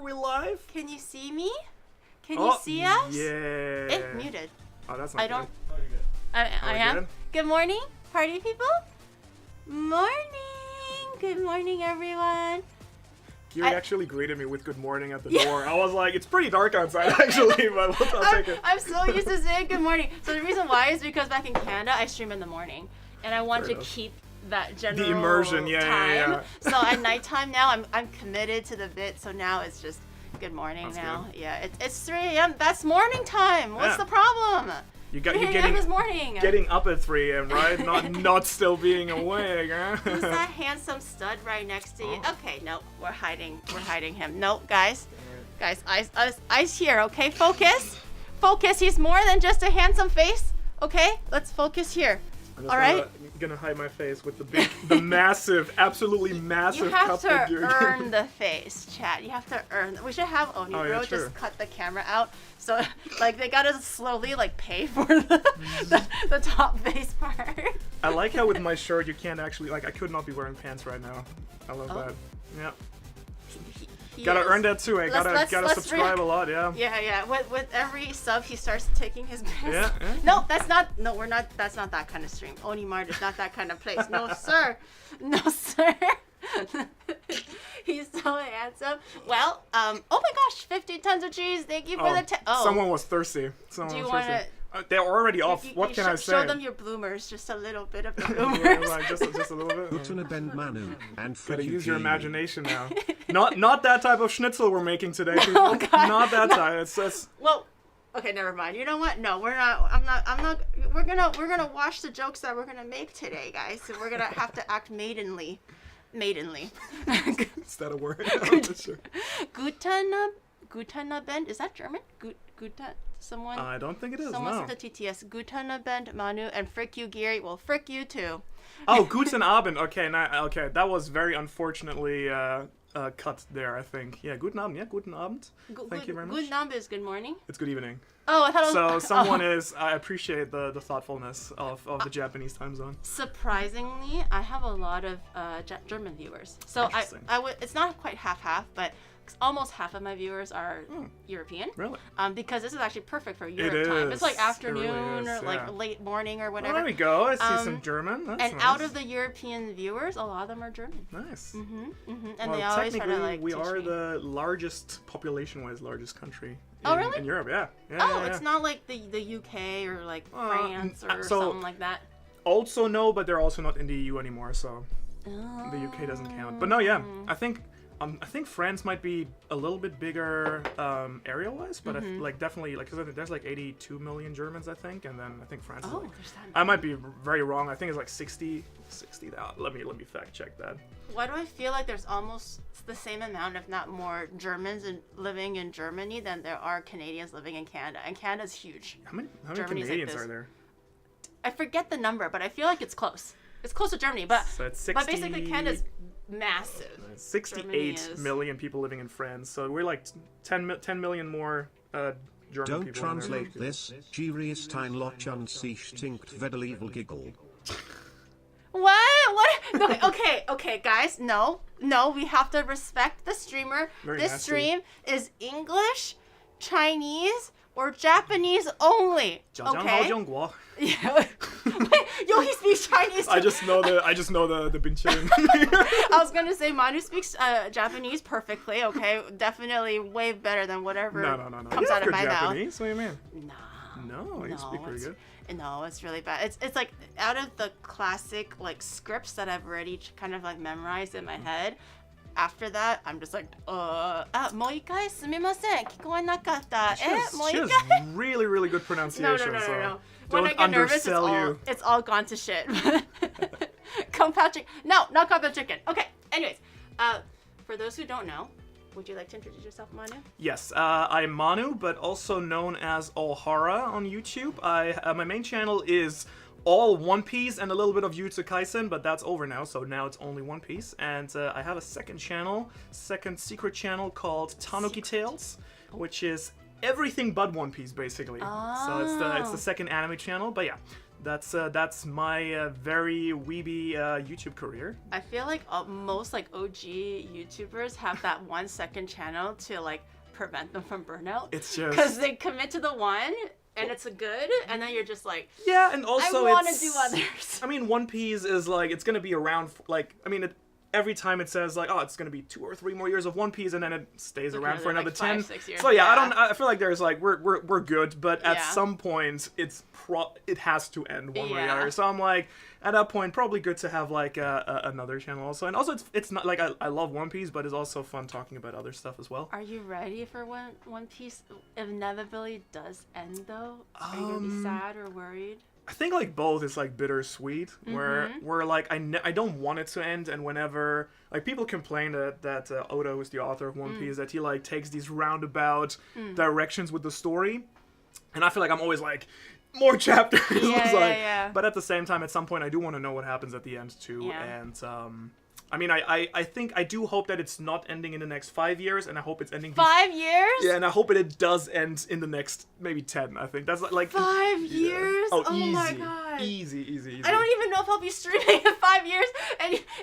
we live? Can you see me? Can you see us? Yeah. It's muted. Oh, that's not I don't. good. Oh, you're good. I am. Good? Good morning, party people. Morning. Good morning, everyone. Kiri actually greeted me with good morning at the door. I was like, it's pretty dark outside actually, but I'll take it. I'm so used to saying good morning. So the reason why is because back in Canada, I stream in the morning, and I want to keep that general the immersion, time. yeah. So at nighttime now, I'm committed to the bit. So now it's just good morning That's now. good. Yeah, it's 3 a.m. That's morning time. What's the problem? You're 3 a.m. is morning. getting up at 3 a.m., right? not still being awake, huh? Who's that handsome stud right next to you? Okay, no, we're hiding him. No, guys, eyes here, okay? Focus. He's more than just a handsome face, okay? Let's focus here. All right. Gonna hide my face with the massive, absolutely massive cup that you're You have to earn the face, chat. You have to earn. We should have Onigiri just cut the camera out, so like they gotta slowly like pay for the top face part. I like how with my shirt you can't actually I could not be wearing pants right now. I love that. Yeah. Gotta earn that too. Gotta subscribe a lot. Yeah. Yeah. With every sub, he starts taking his pants. Yeah. No, that's not. No, we're not. That's not that kind of stream. Onimart is not that kind of place. No, sir. No, sir. He's so handsome. Well, oh my gosh, 50 tons of cheese. Thank you for the. Someone was thirsty. Do you want to? They're already off. What can I say? Show them your bloomers, just a little bit of the bloomers. just a little bit. Gotta use your imagination now. Not that type of schnitzel we're making today, people. Oh, God. Not that type. It's just. Well, okay, never mind. You know what? No, we're not. I'm not. We're gonna watch the jokes that we're gonna make today, guys. So we're gonna have to act maidenly. Is that a word? I'm not sure. Gutanabend. Is that German? Guta. Someone. I don't think it is. Someone sent a TTS. Gutanabend, Manu, and frick you, Gary. Well, frick you too. Oh, Guten Abend. Okay, okay. That was very unfortunately cut there, I think. Yeah, Guten Abend. Yeah, Guten Abend. Thank you very much. Guten Abend is good morning. It's good evening. Oh, I thought it was... So someone is... I appreciate the thoughtfulness of the Japanese time zone. Surprisingly, I have a lot of German viewers. So I would... It's not quite half-half, but almost half of my viewers are European. Really? Because this is actually perfect for Europe time. It's like afternoon or like late morning or whatever. Well, there we go. I see some German. That's and nice. Out of the European viewers, a lot of them are German. Nice. And they always try to like we are the largest, population-wise, largest country in Europe. Yeah. It's not like the UK or like France or something like that. Also no, but they're also not in the EU anymore, so the UK doesn't count. But no, yeah, I think France might be a little bit bigger area-wise, but definitely cause there's like 82 million Germans, I think, and then I think France. Oh, I might be very wrong. I think it's like 60. Let me fact check that. Why do I feel like there's almost the same amount, if not more, Germans living in Germany than there are Canadians living in Canada? And Canada's huge. How many Canadians are there? I forget the number, but I feel like it's close. It's close to Germany, but so it's 60, but basically Canada's massive. 68 million people living in France, so we're like 10 million more German Don't people. Don't translate this. Giri ist ein Loch und sie stinkt vedel giggle. What? Okay, guys. No, we have to respect the streamer. This stream is English, Chinese, or Japanese only. Okay. Yeah. Yo, he speaks Chinese too. I just know the Binchen. I was gonna say Manu speaks Japanese perfectly. Okay, definitely way better than whatever comes out of my mouth. Japanese? What do you mean? No, you speak pretty good. No, it's really bad. It's like out of the classic like scripts that I've already kind of like memorized in my head. After that, I'm just like, mo ikai sumimasen, kikoenakatta. She has really, really good pronunciation. No. Don't When I get nervous, it's all gone to shit. Kung Pao chicken. No, not Kung Pao chicken. Okay, anyways. For those who don't know, would you like to introduce yourself, Manu? Yes, I'm Manu, but also known as Ohara on YouTube. My main channel is all One Piece and a little bit of Jujutsu Kaisen, but that's over now, so now it's only One Piece. And I have a second secret channel called Tanuki Tales, which is everything but One Piece, basically. So it's the second anime channel, but yeah. that's my very weeby YouTube career. I feel like most like OG YouTubers have that 1 second channel to like prevent them from burnout. It's just because they commit to the one and it's a good, and then you're just like, yeah, and also I want to do others. I mean, One Piece is like it's gonna be around every time it says like, oh, it's gonna be 2 or 3 more years of One Piece, and then it stays around for another 10. 5-6 years. So yeah, I feel like there's like we're good, but at Yeah. some point it has to end one way or the other. So I'm like, at that point, probably good to have like another channel also, and also it's not like I love One Piece, but it's also fun talking about other stuff as well. Are you ready for when One Piece inevitably does end though? Are you gonna be sad or worried? I think like both is like bittersweet, where like I don't want it to end, and whenever like people complain that Oda, who's the author of One Piece, that he like takes these roundabout directions with the story, and I feel like I'm always like more chapters. Yeah. But at the same time, at some point, I do want to know what happens at the end too, and I mean, I think I do hope that it's not ending in the next 5 years, and I hope it's ending 5 years? Yeah, and I hope it does end in the next maybe 10. I think that's like 5 years? Oh, Oh easy, my god. Easy. I don't even know if I'll be streaming in 5 years,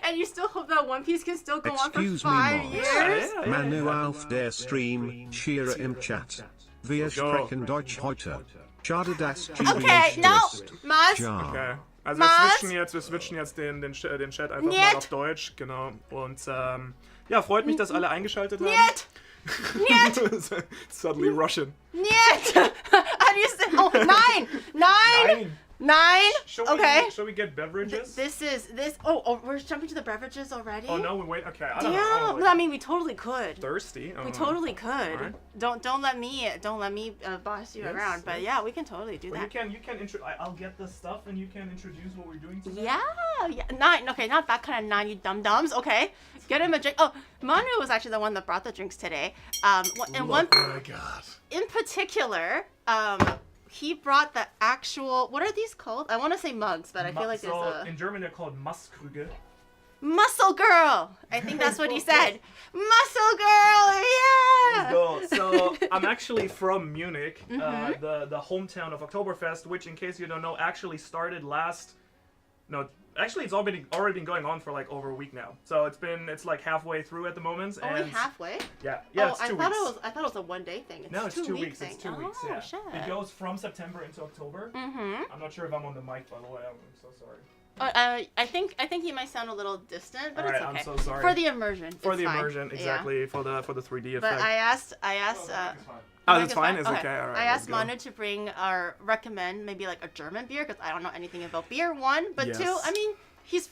and you still hope that One Piece can still go on for Excuse me, 5 Mom. years? Yeah. Manu auf der Stream, Shira im Chat. Wir sprechen Deutsch heute. Schade, dass Okay, no, Maz. Ja. Okay. Also Was? wir switchen jetzt den Chat einfach mal auf Deutsch, genau. Und ja, freut mich, dass alle eingeschaltet haben. Niet! Suddenly Russian. Niet! How do you say? Oh, 9! 9! 9! Okay. Shall we get beverages? This. Oh, we're jumping to the beverages already? Oh no, we wait. Okay, I don't Yeah, know. I mean, we totally could. Thirsty. We totally could. Alright. Don't let me boss you Yes, around. But yes. yeah, we can totally do Well, that. you can I'll get the stuff and you can introduce what we're doing today. Yeah. 9. Okay, not that kind of 9, you dum-dums. Okay. Get him a drink. Oh, Manu was actually the one that brought the drinks today. And Oh my god. in particular, he brought the actual, what are these called? I want to say mugs, but I feel like there's a in German they're called Maßkrüge. muscle girl. I think that's what he said. Muscle girl. Yeah. Go. So I'm actually from Munich, the hometown of Octoberfest, which, in case you don't know, actually started actually it's already been going on for like over a week now. So it's like halfway through at the moment. Only and halfway? Yeah, Oh, it's I 2 thought weeks. it was a 1 day thing. It's No, it's 2 2 week weeks. thing. It's 2 weeks. Oh, Yeah. shit. It goes from September into October. I'm not sure if I'm on the mic, by the way. I'm so sorry. I think he might sound a little distant, but Alright, it's okay. I'm so sorry. For the immersion. For it's the fine. immersion, Yeah. exactly. For the 3D effect. But I asked. Oh, Mic that's is fine. It's okay. All right. I asked let's go. Manu to bring or recommend maybe like a German beer because I don't know anything about beer. 1, but Yes. 2, I mean. He's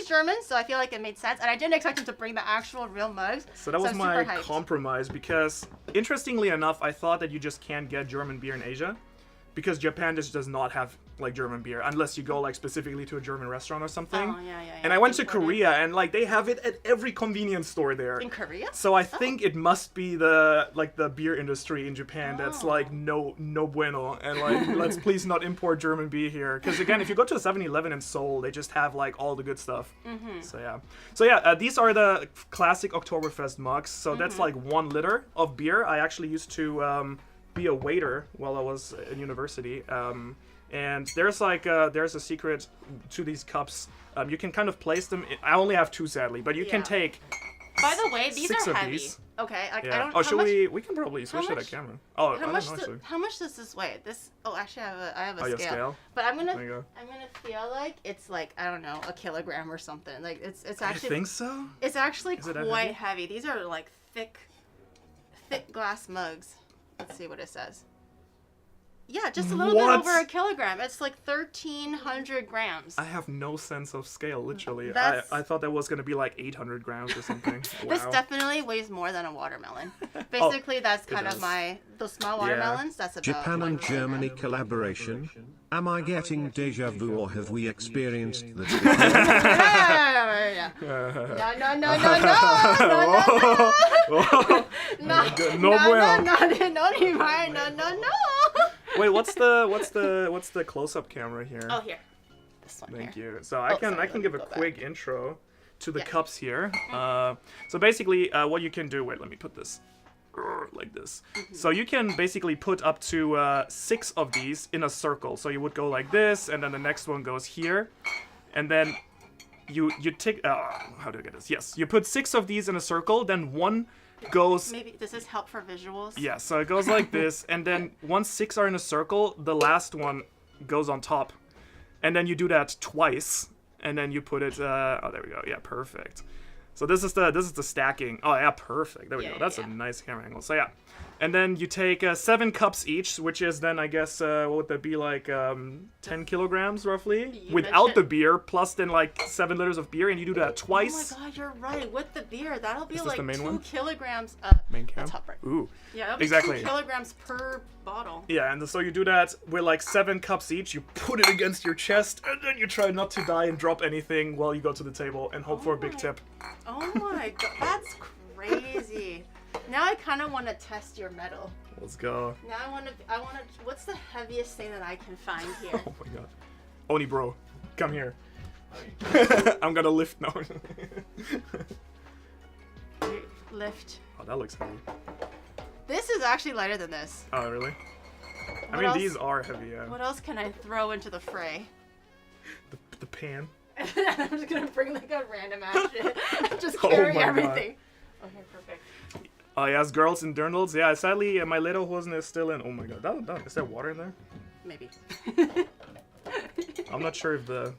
German, so I feel like it made sense, and I didn't expect him to bring the actual real mugs. So that was I'm my super hyped. compromise because, interestingly enough, I thought that you just can't get German beer in Asia, because Japan just does not have like German beer unless you go like specifically to a German restaurant or something. Oh, yeah. And I went to Imported. Korea and like they have it at every convenience store there. In Korea? So I think it must be the beer industry in Japan that's like no bueno, and like let's please not import German beer here, because again, if you go to a 7-Eleven in Seoul, they just have like all the good stuff. So yeah, these are the classic Oktoberfest mugs. So that's like 1 liter of beer. I actually used to be a waiter while I was in university. And there's a secret to these cups. You can kind of place them. I only have 2, sadly, but you can Yeah. take. By the way, these 6 are of heavy. these. Okay, I Yeah. don't. Oh, how should much, we can probably switch to that much- camera. Oh, I How don't much? know actually. How much does this weigh? This. Oh, actually, I have a Oh, you have scale. scale? But I'm There you gonna go. feel like it's like, I don't know, a kilogram or something. Like it's I actually. think so. It's actually Is it that quite heavy? These are like thick glass mugs. Let's see what it says. Yeah, just a little bit What? over a kilogram. It's like 1,300 grams. I have no sense of scale, literally. That's- I thought that was gonna be like 800 grams or something. Wow. This definitely weighs more than a watermelon. Basically, that's it kind of does. the small watermelons. That's about Japan 1 and kilogram. Germany collaboration. Am I getting deja vu or have we experienced this? Yeah. No. Wait, what's the close-up camera here? Oh, here. This one Thank here. you. So I can sorry, give a let me go quick intro to the Yeah. cups here. So basically, what you can do. Wait, let me put this like this. So you can basically put up to 6 of these in a circle. So you would go like this, and then the next one goes here, and then you take. How do I get this? Yes, you put 6 of these in a circle. Then one goes. Maybe does this help for visuals? Yeah. So it goes like this, and then once 6 are in a circle, the last one goes on top, and then you do that twice, and then you put it. Oh, there we go. Yeah, perfect. So this is the stacking. Oh yeah, perfect. There we go. That's a nice camera angle. So yeah, and then you take 7 cups each, which is then I guess what would that be, like 10 kilograms roughly, without the beer, plus then like 7 liters of beer, and you do that twice. Oh my god, you're right. With the beer, that'll be Is this like the main 2 one? kilograms. Main cam. Top right. Ooh. Yeah, that'll be exactly. 2 kilograms per bottle. Yeah, and so you do that with like 7 cups each. You put it against your chest, and then you try not to die and drop anything while you go to the table and hope for a big tip. Oh my god, that's crazy. Now I kind of want to test your metal. Let's go. Now I want to. What's the heaviest thing that I can find here? Oh my god. Oni bro, come here. I'm gonna lift now. Lift. Oh, that looks heavy. This is actually lighter than this. Oh, really? What I mean, else? these are heavy, yeah. What else can I throw into the fray? The pan. I'm just gonna bring like a random ass shit. Just Oh carry my God. everything. Okay, perfect. Oh, yes, girls and dirndls. Yeah, sadly, my little wasn't still in. Oh my god. Is there water in there? Maybe. I'm not sure if the...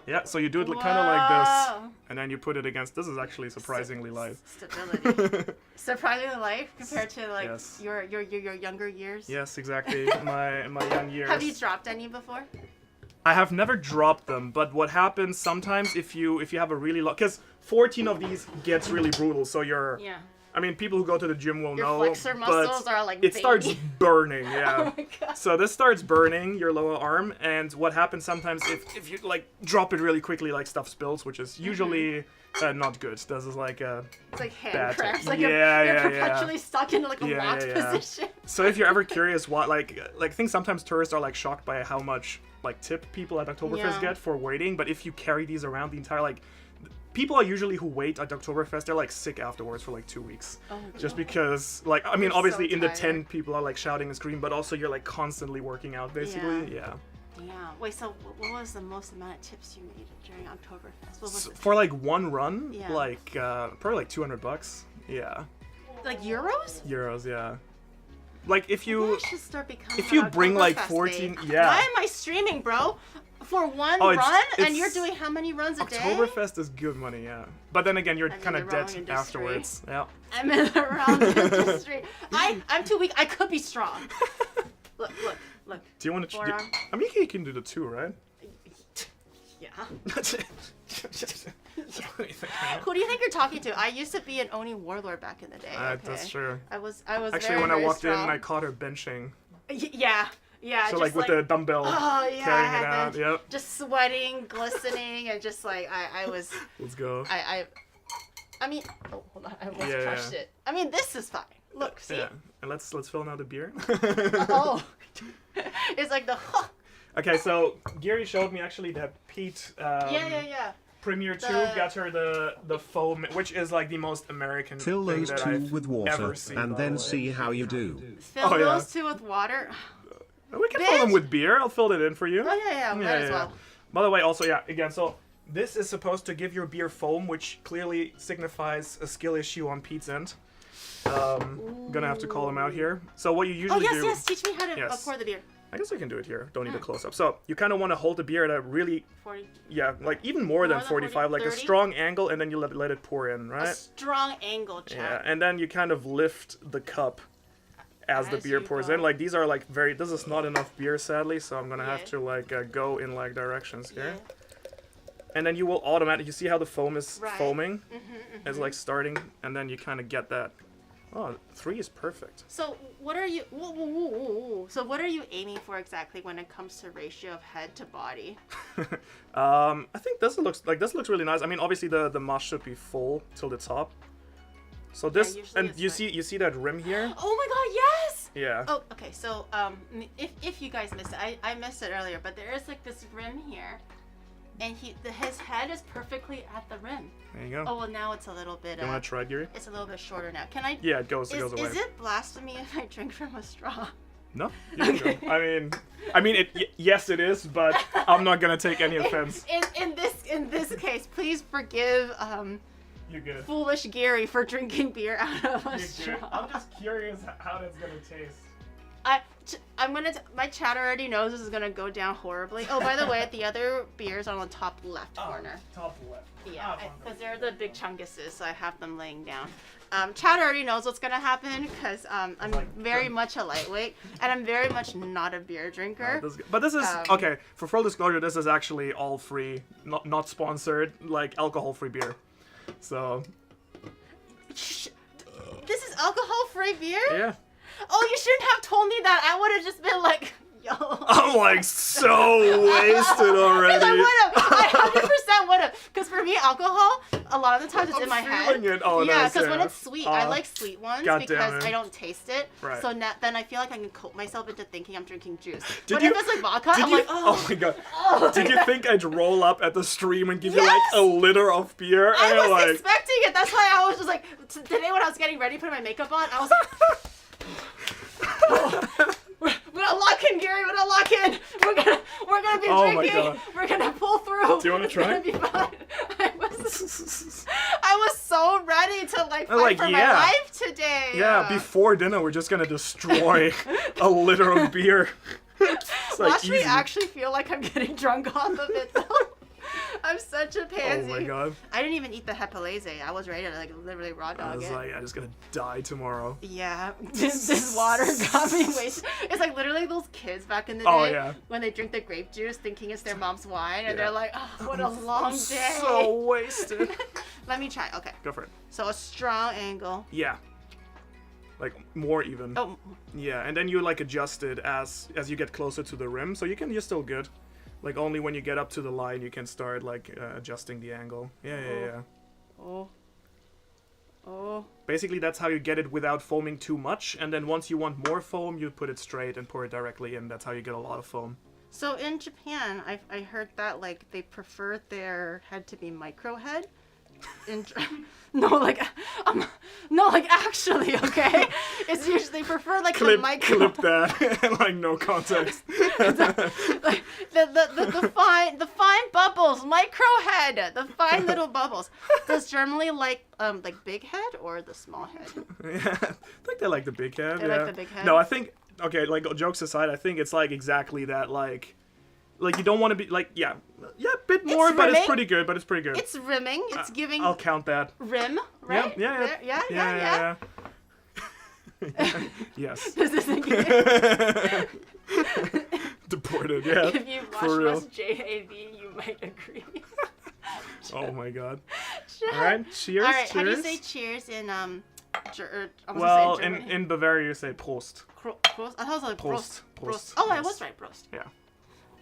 Yeah, so you do it kind of like this, and then you put it against... This is actually surprisingly light. Stability. Surprisingly light compared to like Yes. your younger years. Yes, exactly. My young years. Have you dropped any before? I have never dropped them, but what happens sometimes if you have a really long... Because 14 of these gets really brutal, so you're... Yeah. I mean, people who go to the gym will Your know, flexor muscles but are like it baby. starts burning, yeah. Oh my god. So this starts burning your lower arm, and what happens sometimes if you like drop it really quickly, like stuff spills, which is usually not good. This is like a It's like hand bad cramps. tech. Like Yeah, you're yeah, perpetually stuck in like a Yeah, locked yeah. position. So if you're ever curious what like I think sometimes tourists are like shocked by how much like tip people at Oktoberfest Yeah. get for waiting, but if you carry these around the entire like people are usually who wait at Oktoberfest, they're like sick afterwards for like 2 weeks. Oh, Just because like I mean You're obviously so in the tired. tent people are like shouting and screaming, but also you're like constantly working out basically. Yeah. Yeah. Wait. So what was the most amount of tips you made during Oktoberfest? What was it? For like one run, Yeah. like probably like $200. Yeah. Like euros? Euros, yeah. Like if Maybe you I should start becoming if an you bring like Oktoberfest 14 babe. yeah. Why am I streaming, bro? For one Oh, run, and it's- you're doing how many runs a day? Oktoberfest is good money, yeah. But then again, you're I'm in kind the of wrong dead industry. afterwards. Yeah. I'm in the wrong industry. I'm too weak. I could be strong. Look. Do you want to? Forearm. I mean, you can do the 2, right? Yeah. That's it. Who do you think you're talking to? I used to be an Oni warlord back in the day. Okay? That's true. I was Actually, very, when I very walked strong. in, I caught her benching. Yeah. So just like with the dumbbell, Oh yeah. carrying it I out. had Yep. just sweating, glistening, and just like I was. Let's go. I mean, oh hold on, I almost Yeah, crushed yeah. it. I mean, this is fine. Look, see. Yeah. And let's fill now the beer. Oh. It's like the. Okay, so Gary showed me actually that Pete. Yeah. Premier The- Tube got her the foam, which is like the most American Fill thing those that 2 I've with water ever seen, and by then the way. see how you do. Fill Oh, yeah. those 2 with water. We can fill them Bitch. with beer. I'll fill it in for you. Oh yeah, might as well. By the way, also again, so this is supposed to give your beer foam, which clearly signifies a skill issue on Pete's end. Gonna have to call him out here. So what you Oh usually do? yes, teach me how to Yes. pour the beer. I guess I can do it here. Don't need a close up. So you kind of want to hold the beer at a really 40. like even more than More than 45, 40, like a 30? strong angle, and then you let it pour in, A right? strong angle, Yeah, chat. and then you kind of lift the cup as the As beer you pours go. in. Like these are like this is not enough beer, sadly, so I'm gonna have Yeah. to like go in like directions here. Yeah. And then you will automatically, you see how the foam is Right. foaming? It's like starting, and then you kind of get that. Oh, 3 is perfect. So what are you? So what are you aiming for exactly when it comes to ratio of head to body? I think this looks really nice. I mean, obviously the mash should be full till the top. So this, usually and it's you see that rim here? Oh my God! Yes. Yeah. Oh, okay. So if you guys missed it, I missed it earlier, but there is like this rim here, and his head is perfectly at the rim. There you go. Oh well, now it's a little bit. You want to try, Giri? It's a little bit shorter now. Can I? Yeah, it goes away. Is it blasphemy if I drink from a straw? No, you can go. I mean, yes, it is, but I'm not gonna take any offense. In this case, please forgive You're good. foolish Gary for drinking beer out of a You're straw. good. I'm just curious how that's gonna taste. My chat already knows this is gonna go down horribly. Oh, by the way, the other beers are on the top left corner. Top left. Yeah, because they're the big chunguses, so I have them laying down. Chad already knows what's gonna happen because I'm very much a lightweight and I'm very much not a beer drinker. But this is okay. For full disclosure, this is actually all free, not sponsored, like alcohol-free beer. So. This is alcohol-free beer? Yeah. Oh, you shouldn't have told me that. I would have just been like, yo. I'm like so wasted already. Because I would have. I 100% would have. Because for me, alcohol, a lot of the times it's in my head. It. Oh, yeah, nice, because when it's sweet, I like sweet ones because I don't taste it. Right. So then I feel like I can coat myself into thinking I'm drinking juice. If it's like vodka, I'm like, oh my god. Did you think I'd roll up at the stream and give you like a liter of beer? I was expecting it. That's why I was just like, today when I was getting ready, putting my makeup on, I was like, we're gonna lock in, Gary. We're gonna lock in. We're gonna be drinking. We're gonna pull through. Do you want to try? It's gonna be fun. I was so ready to fight for my life today. Yeah, before dinner we're just gonna destroy a liter of beer. Watch me actually feel like I'm getting drunk off of it though. I'm such a pansy. Oh my god. I didn't even eat the hepalese. I was ready to literally raw dog it. I'm just gonna die tomorrow. Yeah, this water got me wasted. It's like literally those kids back in the day when they drink the grape juice thinking it's their mom's wine and they're like, oh, what a long day. So wasted. Let me try. Okay. Go for it. So a strong angle. Yeah. Like more even. Oh. Yeah, and then you like adjust it as you get closer to the rim, so you're still good. Like only when you get up to the line you can start like adjusting the angle. Yeah. Oh. Basically that's how you get it without foaming too much, and then once you want more foam you put it straight and pour it directly in. That's how you get a lot of foam. So in Japan, I heard that like they prefer their head to be micro head. Actually, okay. It's usually they prefer like the micro. Clip that, like no context. the fine bubbles, micro head, the fine little bubbles. Does Germany like big head or the small head? Yeah, I think they like the big head. They like the big head. No, I think like jokes aside, I think it's like exactly that like you don't want to be like a bit more, but it's pretty good. It's rimming. It's giving. I'll count that. Rim, right? Yeah. Yes. This isn't Deported, yeah. If you watch us JAV, you might agree. Oh my god. All right, cheers. All right, cheers. how do you say cheers in in Bavaria you say Prost. Prost? I thought it was like Prost. Oh, I was right, Prost. Yeah.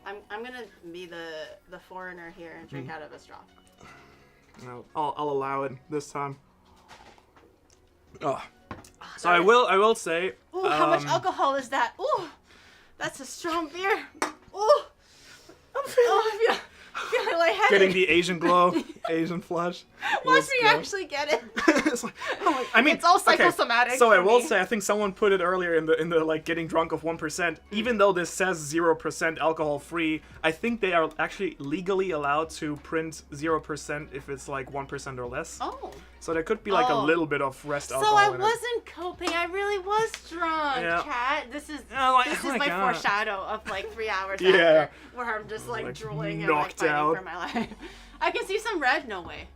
I'm gonna be the foreigner here and drink out of a straw. I'll allow it this time. Oh. So I will say. Ooh, how much alcohol is that? Ooh, that's a strong beer. Ooh, I'm feeling lightheaded. Getting the Asian glow, Asian flush. Watch me actually get it. It's all psychosomatic. Okay, so I will say, I think someone put it earlier in the like getting drunk of 1%. Even though this says 0% alcohol free, I think they are actually legally allowed to print 0% if it's like 1% or less. Oh. So there could be like a little bit of rest alcohol. So I in wasn't coping. I really was drunk, Kat. This is my foreshadow of like 3 hours after, where I'm just like drooling and like fighting for my life. I can see some red. No way.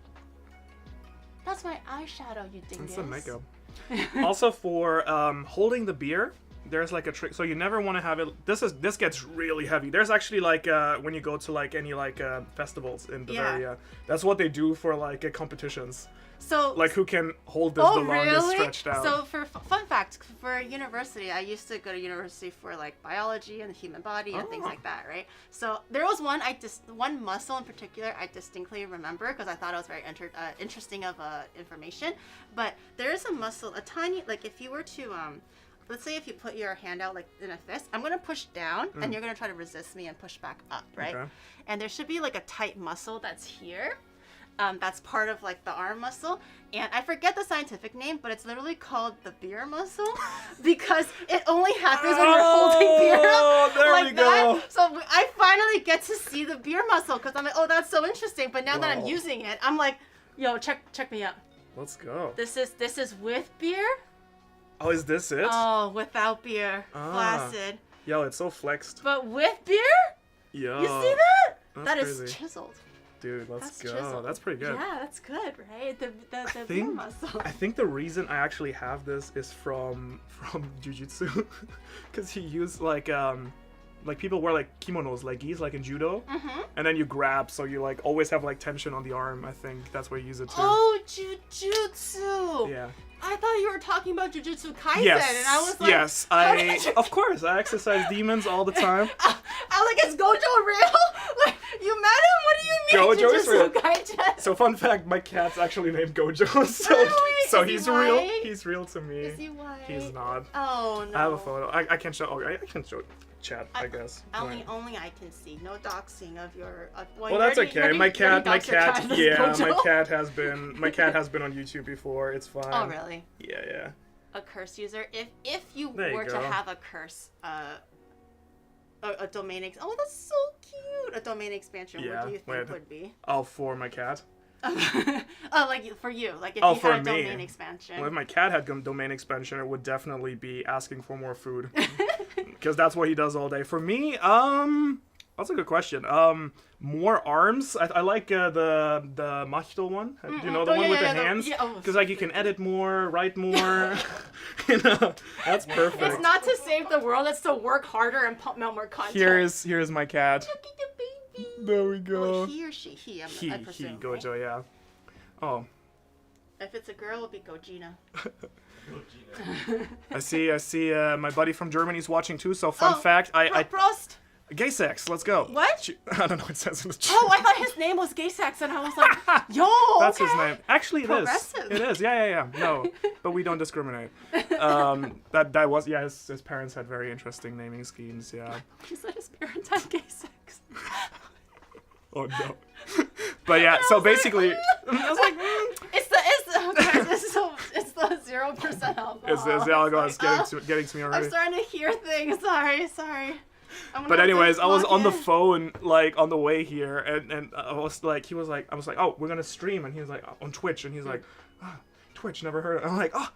That's my eyeshadow, you dingus. That's some makeup. Also for holding the beer, there's like a trick. So you never want to have it. This gets really heavy. There's actually like when you go to like any like festivals in Bavaria, that's what they do for like competitions. So like who can hold this the longest stretched out. So for fun fact, for university, I used to go to university for like biology and the human body and things like that, right? So there was one muscle in particular I distinctly remember because I thought it was very interesting of information. But there is a muscle, a tiny, like if you were to let's say if you put your hand out like in a fist, I'm gonna push down, and you're gonna try to resist me and push back up, right? Okay. And there should be like a tight muscle that's here. That's part of like the arm muscle, and I forget the scientific name, but it's literally called the beer muscle because it only happens when you're holding beer up there like we go. that. So I finally get to see the beer muscle because I'm like, oh, that's so interesting. But now that I'm Whoa. using it, I'm like, yo, check me out. Let's go. This is with beer. Oh, is this it? Oh, without beer, flaccid. Yo, it's so flexed. But with beer, Yo. you see that? That's That is crazy. chiseled. Dude, let's That's go. chiseled. That's pretty good. Yeah, that's good, right? The beer think- muscle. I think the reason I actually have this is from jujitsu, because he used like people wear like kimonos, like gis, like in judo, and then you grab, so you like always have like tension on the arm. I think that's where you use it too. Oh, jujutsu. Yeah. I thought you were talking about Jujutsu Kaisen, Yes. and I was like, yes. how did you- Of course, I exercise demons all the time. I was like, is Gojo real? Like, you met him? What do you mean? Gojo is real. Jujutsu Kaisen? So fun fact, my cat's actually named Gojo. So Really? so Is he he's real. white? He's real to me. Is he white? He's not. Oh no. I have a photo. I can show. Oh, I can show chat. I guess. Only I can see. No doxing of your. Well, that's okay. My cat. This Yeah, Gojo? my cat has been. My cat has been on YouTube before. It's fine. Oh really? Yeah. A curse user. If you There you were to go. have a curse, a domain oh, that's so cute. A domain expansion. Yeah, What do you think wait. would be? Oh, for my cat. Oh, like for you, like if Oh, you for had a me. domain expansion. Well, if my cat had domain expansion, it would definitely be asking for more food, because that's what he does all day. For me, that's a good question. More arms. I like the Machtel one. Do you know the one with the hands? Because like you can edit more, write more. You know, that's perfect. It's not to save the world; it's to work harder and pump out more content. Here's my cat. Look at the baby. There we go. Oh, he or she? I He presume. Gojo, right? yeah. Oh, If it's a girl, it'll be Gogina. I see. My buddy from Germany's watching too. So fun fact, I Prost. gay sex. Let's go. What? I don't know what it says in the chat. Oh, I thought his name was Gay Sex, and I was like, yo, That's okay. his name. Actually, it is. Progressive. It is. Yeah. No, but we don't discriminate. That was his parents had very interesting naming schemes. Yeah. He said his parents had gay sex. Oh no. But yeah. So basically, I was like, It's the 0% alcohol. is the alcohol is getting to me already. I'm starting to hear things. Sorry. But anyways, I was on the phone like on the way here, and I was like, I was like, oh, we're gonna stream, and he was like, on Twitch, and he's like, oh, Twitch, never heard of it. I'm like, oh.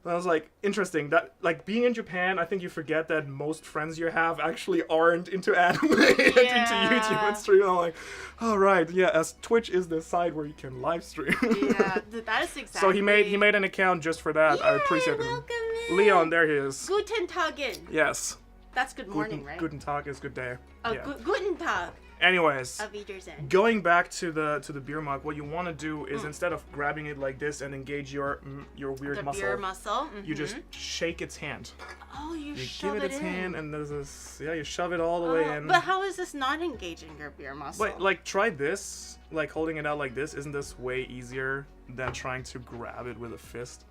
And I was like, interesting. That like being in Japan, I think you forget that most friends you have actually aren't into anime and into YouTube and stream. And I'm like, all right, yeah. As Twitch is the site where you can live stream. Yeah, that is exactly. So he made an account just for that. I appreciate him. Welcome in. Leon, there he is. Guten Tagen. Yes. That's good morning, right? Guten Tag is good day. Yeah. Guten Tag. Anyways, Auf Wiedersehen. going back to the beer mug, what you want to do is instead of grabbing it like this and engage your weird The muscle, beer muscle. you just shake its hand. Oh, you You shove give it its in. hand, and there's this. Yeah, you shove it all the way in. But how is this not engaging your beer muscle? Wait, like try this. Like holding it out like this. Isn't this way easier than trying to grab it with a fist?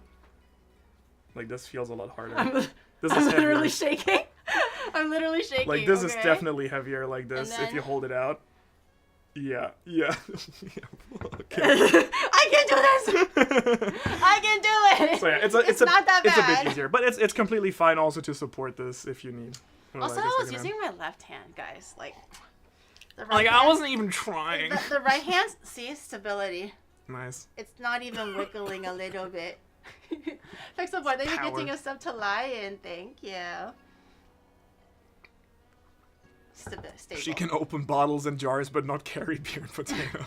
Like this feels a lot harder. This is I'm heavier. literally shaking. I'm literally shaking. Like this is okay? definitely heavier like this And if then- you hold it out. Yeah. Okay. I can do this. I can do it. So yeah, it's not that it's a bad. bit easier, but it's completely fine also to support this if you need. Or Also, like I a was second using hand. my left hand, guys. Like, the right Like I hand- wasn't even trying. The right hand, see, stability. Nice. It's not even wiggling a little bit. Thanks so much. Then you're Power. getting us up to lion. Thank you. Stable. She can open bottles and jars, but not carry beer and potato.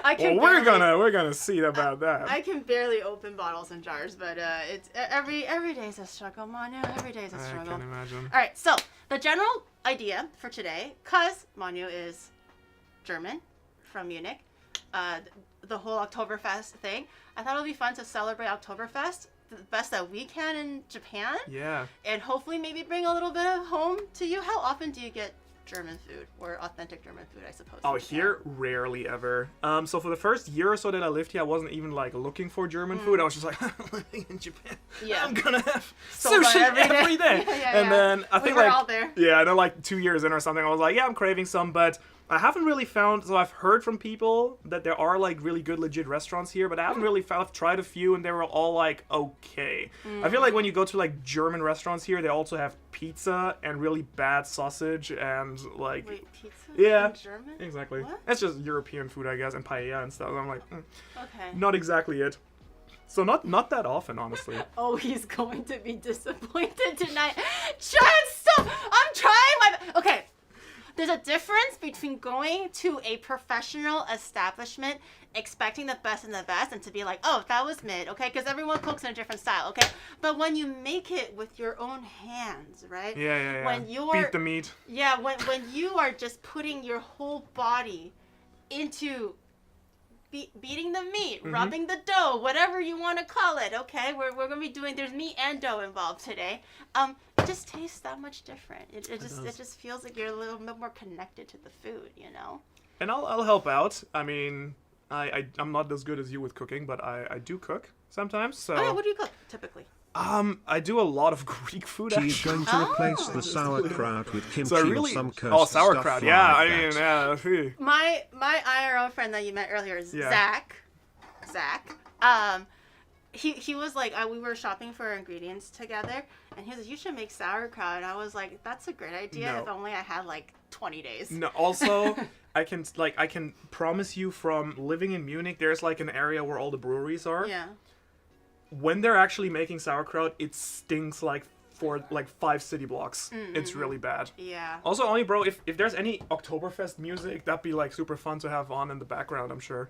I can. Well, barely, we're gonna see about that. I can barely open bottles and jars, but it's every day's a struggle, Manu. Every day's a I struggle. can imagine. All right, so the general idea for today, cause Manu is German from Munich, the whole Octoberfest thing. I thought it would be fun to celebrate Octoberfest the best that we can in Japan, Yeah. and hopefully maybe bring a little bit of home to you. How often do you get German food or authentic German food, I suppose. Oh, here rarely ever. So for the first year or so that I lived here, I wasn't even like looking for German food. I was just like, I'm living in Japan. Yeah. I'm gonna have Soba sushi every day. And then I think like all there. yeah, and then like 2 years in or something, I was like, yeah, I'm craving some, but I haven't really found. So I've heard from people that there are like really good legit restaurants here, but I haven't really found. I've tried a few, and they were all like okay. I feel like when you go to like German restaurants here, they also have pizza and really bad sausage and like Wait, pizza? yeah, In German? exactly. What? It's just European food, I guess, and paella and stuff. I'm like, Okay. not exactly it. So not that often, honestly. Oh, he's going to be disappointed tonight. John, stop! I'm trying my okay. There's a difference between going to a professional establishment, expecting the best and the best, and to be like, oh, that was mid, okay? Because everyone cooks in a different style, okay? But when you make it with your own hands, right? Yeah. When you're Beat the meat. yeah, when you are just putting your whole body into beating the meat, rubbing the dough, whatever you want to call it, okay? We're going to be doing, there's meat and dough involved today. It just tastes that much different. It just feels like you're a little bit more connected to the food, you know? And I'll help out. I mean, I'm not as good as you with cooking, but I do cook sometimes. So Oh yeah, what do you cook typically? I do a lot of Greek food. She's Actually. going to replace the sauerkraut with kimchi So I and really some cursed oh stuff sauerkraut. Yeah, like I mean that. yeah. Phew. My IRL friend that you met earlier is Yeah. Zach. He was like, we were shopping for ingredients together, and he was like, you should make sauerkraut. And I was like, that's a great idea. No. If only I had like 20 days. No, also I can promise you from living in Munich, there's like an area where all the breweries are. Yeah. When they're actually making sauerkraut, it stinks like for like 5 city blocks. It's really bad. Yeah. Also, only bro, if there's any Octoberfest music, that'd be like super fun to have on in the background, I'm sure.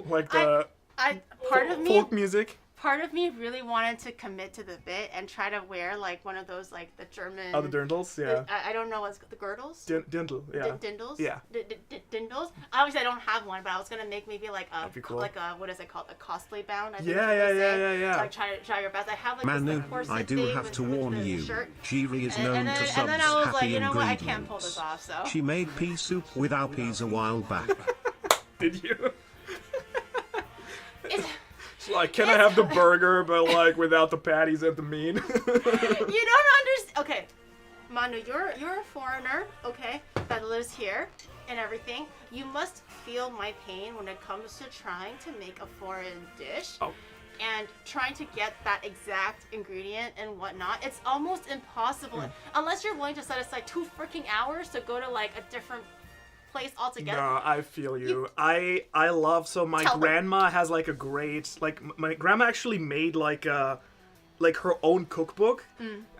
Like the folk music. Part of me really wanted to commit to the bit and try to wear like one of those like the German. Oh, the dirndls, yeah. I don't know what's the girdles. Dindel, yeah. Dindles. Yeah. Dindles. Obviously, I don't have one, but I was gonna make maybe like a That'd be cool. like a what is it called, a costly bound. I think Yeah, is what they say. yeah. So, like try your best. I have like Manu, this like, corset I do thing have with- to with warn the you, shirt. Jiri is And known then, to and subs then I was happy like, you know what, I ingredients. can't pull this off. So. She made pea soup without peas a while back. Did you? It's, It's like, can I have the burger, but like without the patties and the meat? you don't understand. Okay, Manu, you're a foreigner, okay, that lives here and everything. You must feel my pain when it comes to trying to make a foreign dish. Oh. And trying to get that exact ingredient and whatnot. It's almost impossible unless you're willing to set aside 2 freaking hours to go to like a different place altogether. No, I feel you. I love, so my Tell them. grandma has like a great, like my grandma actually made like her own cookbook.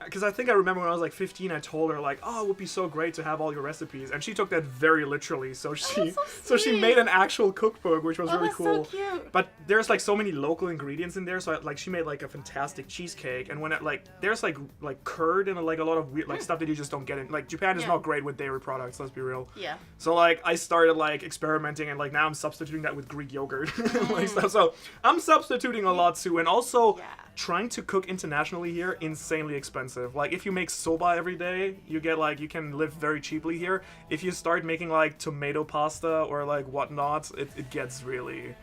Because I think I remember when I was like 15, I told her like, oh, it would be so great to have all your recipes, and she took that very literally. So she so she sweet. made an actual cookbook, which was really that's cool. so cute. But there's like so many local ingredients in there. So like she made like a fantastic cheesecake, and when it like there's like curd and like a lot of weird like stuff that you just don't get in. Like Japan is Yeah. not great with dairy products. Let's be real. Yeah. So like I started like experimenting, and like now I'm substituting that with Greek yogurt like stuff. So I'm substituting a lot too, and also Yeah. trying to cook internationally here, insanely expensive. Like if you make soba every day, you get like, you can live very cheaply here. If you start making like tomato pasta or like whatnot, it gets really,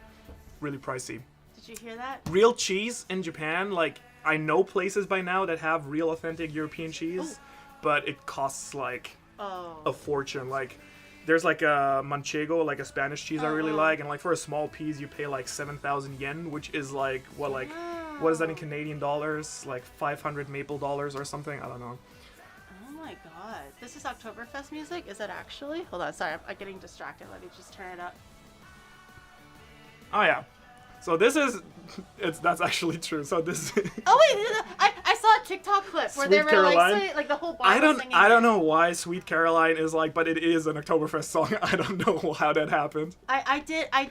really pricey. Did you hear that? Real cheese in Japan, like I know places by now that have real authentic European cheese, but it costs like Oh. a fortune. Like there's like a manchego, like a Spanish cheese I really like, and like for a small piece you pay like 7,000 yen, which is like what is that in Canadian dollars? Like 500 maple dollars or something? I don't know. Oh my god. This is Octoberfest music? Is it actually? Hold on, sorry, I'm getting distracted. Let me just turn it up. Oh yeah. So this is, that's actually true. So this. Oh wait, I saw a TikTok clip where Sweet they were Caroline? like, like the whole bar was singing. I don't know why Sweet Caroline is like, but it is an Oktoberfest song. I don't know how that happened. I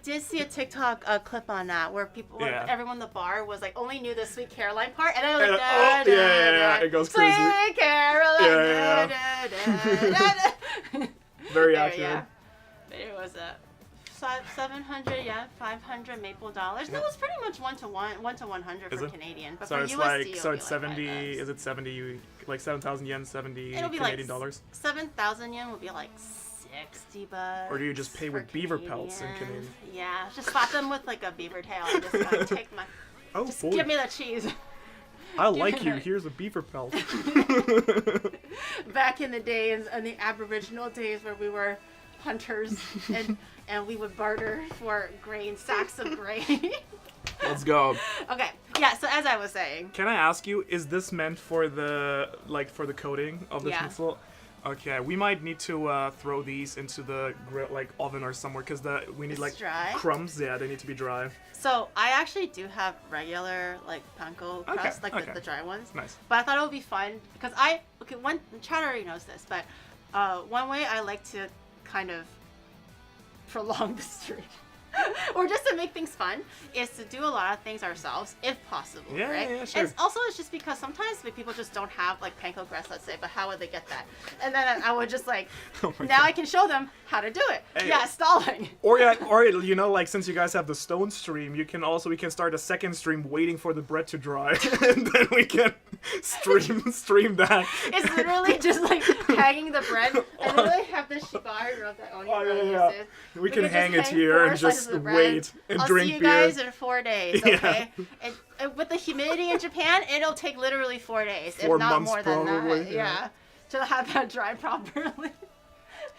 did see a TikTok clip on that where people, Yeah. everyone in the bar was like only knew the Sweet Caroline part, and I was And- like, oh, yeah, it goes crazy. Sweet Caroline. Yeah. Very There, accurate. yeah. But it was 700 yen, 500 maple dollars. No, it's pretty much 1 to 100 Is for it? Canadian. But So for it's USD, like, so it'll it's be like 70, 5 is it 70, like 7,000 yen, 70 It'll be Canadian like dollars? 7,000 yen would be like 60 bucks. Or do you just pay for with beaver pelts in Canadian? Yeah, just slap them with like a beaver tail and just like take my. Oh, Just boy. give me the cheese. I give like me you. that. Here's a beaver pelt. Back in the days, in the Aboriginal days where we were hunters and we would barter for grain, sacks of grain. Let's go. Okay, yeah, so as I was saying. Can I ask you, is this meant for the, like, for the coating of the Yeah. schnitzel? Okay, we might need to throw these into the grill, like, oven or somewhere, because we need, It's like, dry? crumbs. Yeah, they need to be dry. So I actually do have regular like panko crust, like okay. the dry ones. Nice. But I thought it would be fun because one Chad already knows this, but one way I like to kind of prolong the streak. Or just to make things fun, is to do a lot of things ourselves, if possible, Yeah, right? yeah, sure. And it's just because sometimes people just don't have like panko crust, let's say, but how would they get that? And then I would just like, Oh my now God. I can show them how to do it. Hey. Yeah, stalling. Or yeah, or you know, like since you guys have the stone stream, we can start a second stream waiting for the bread to dry, and then we can stream that. It's literally just like hanging the bread. I literally have this shibari rope that Oni Oh, really yeah. uses. We can just hang it hang here 4 and slices just of the bread. wait and I'll drink see you beer. guys in 4 days, Yeah. okay? And with the humidity in Japan, it'll take literally 4 days, 4 if not months more than probably, that. yeah. To have that dry properly.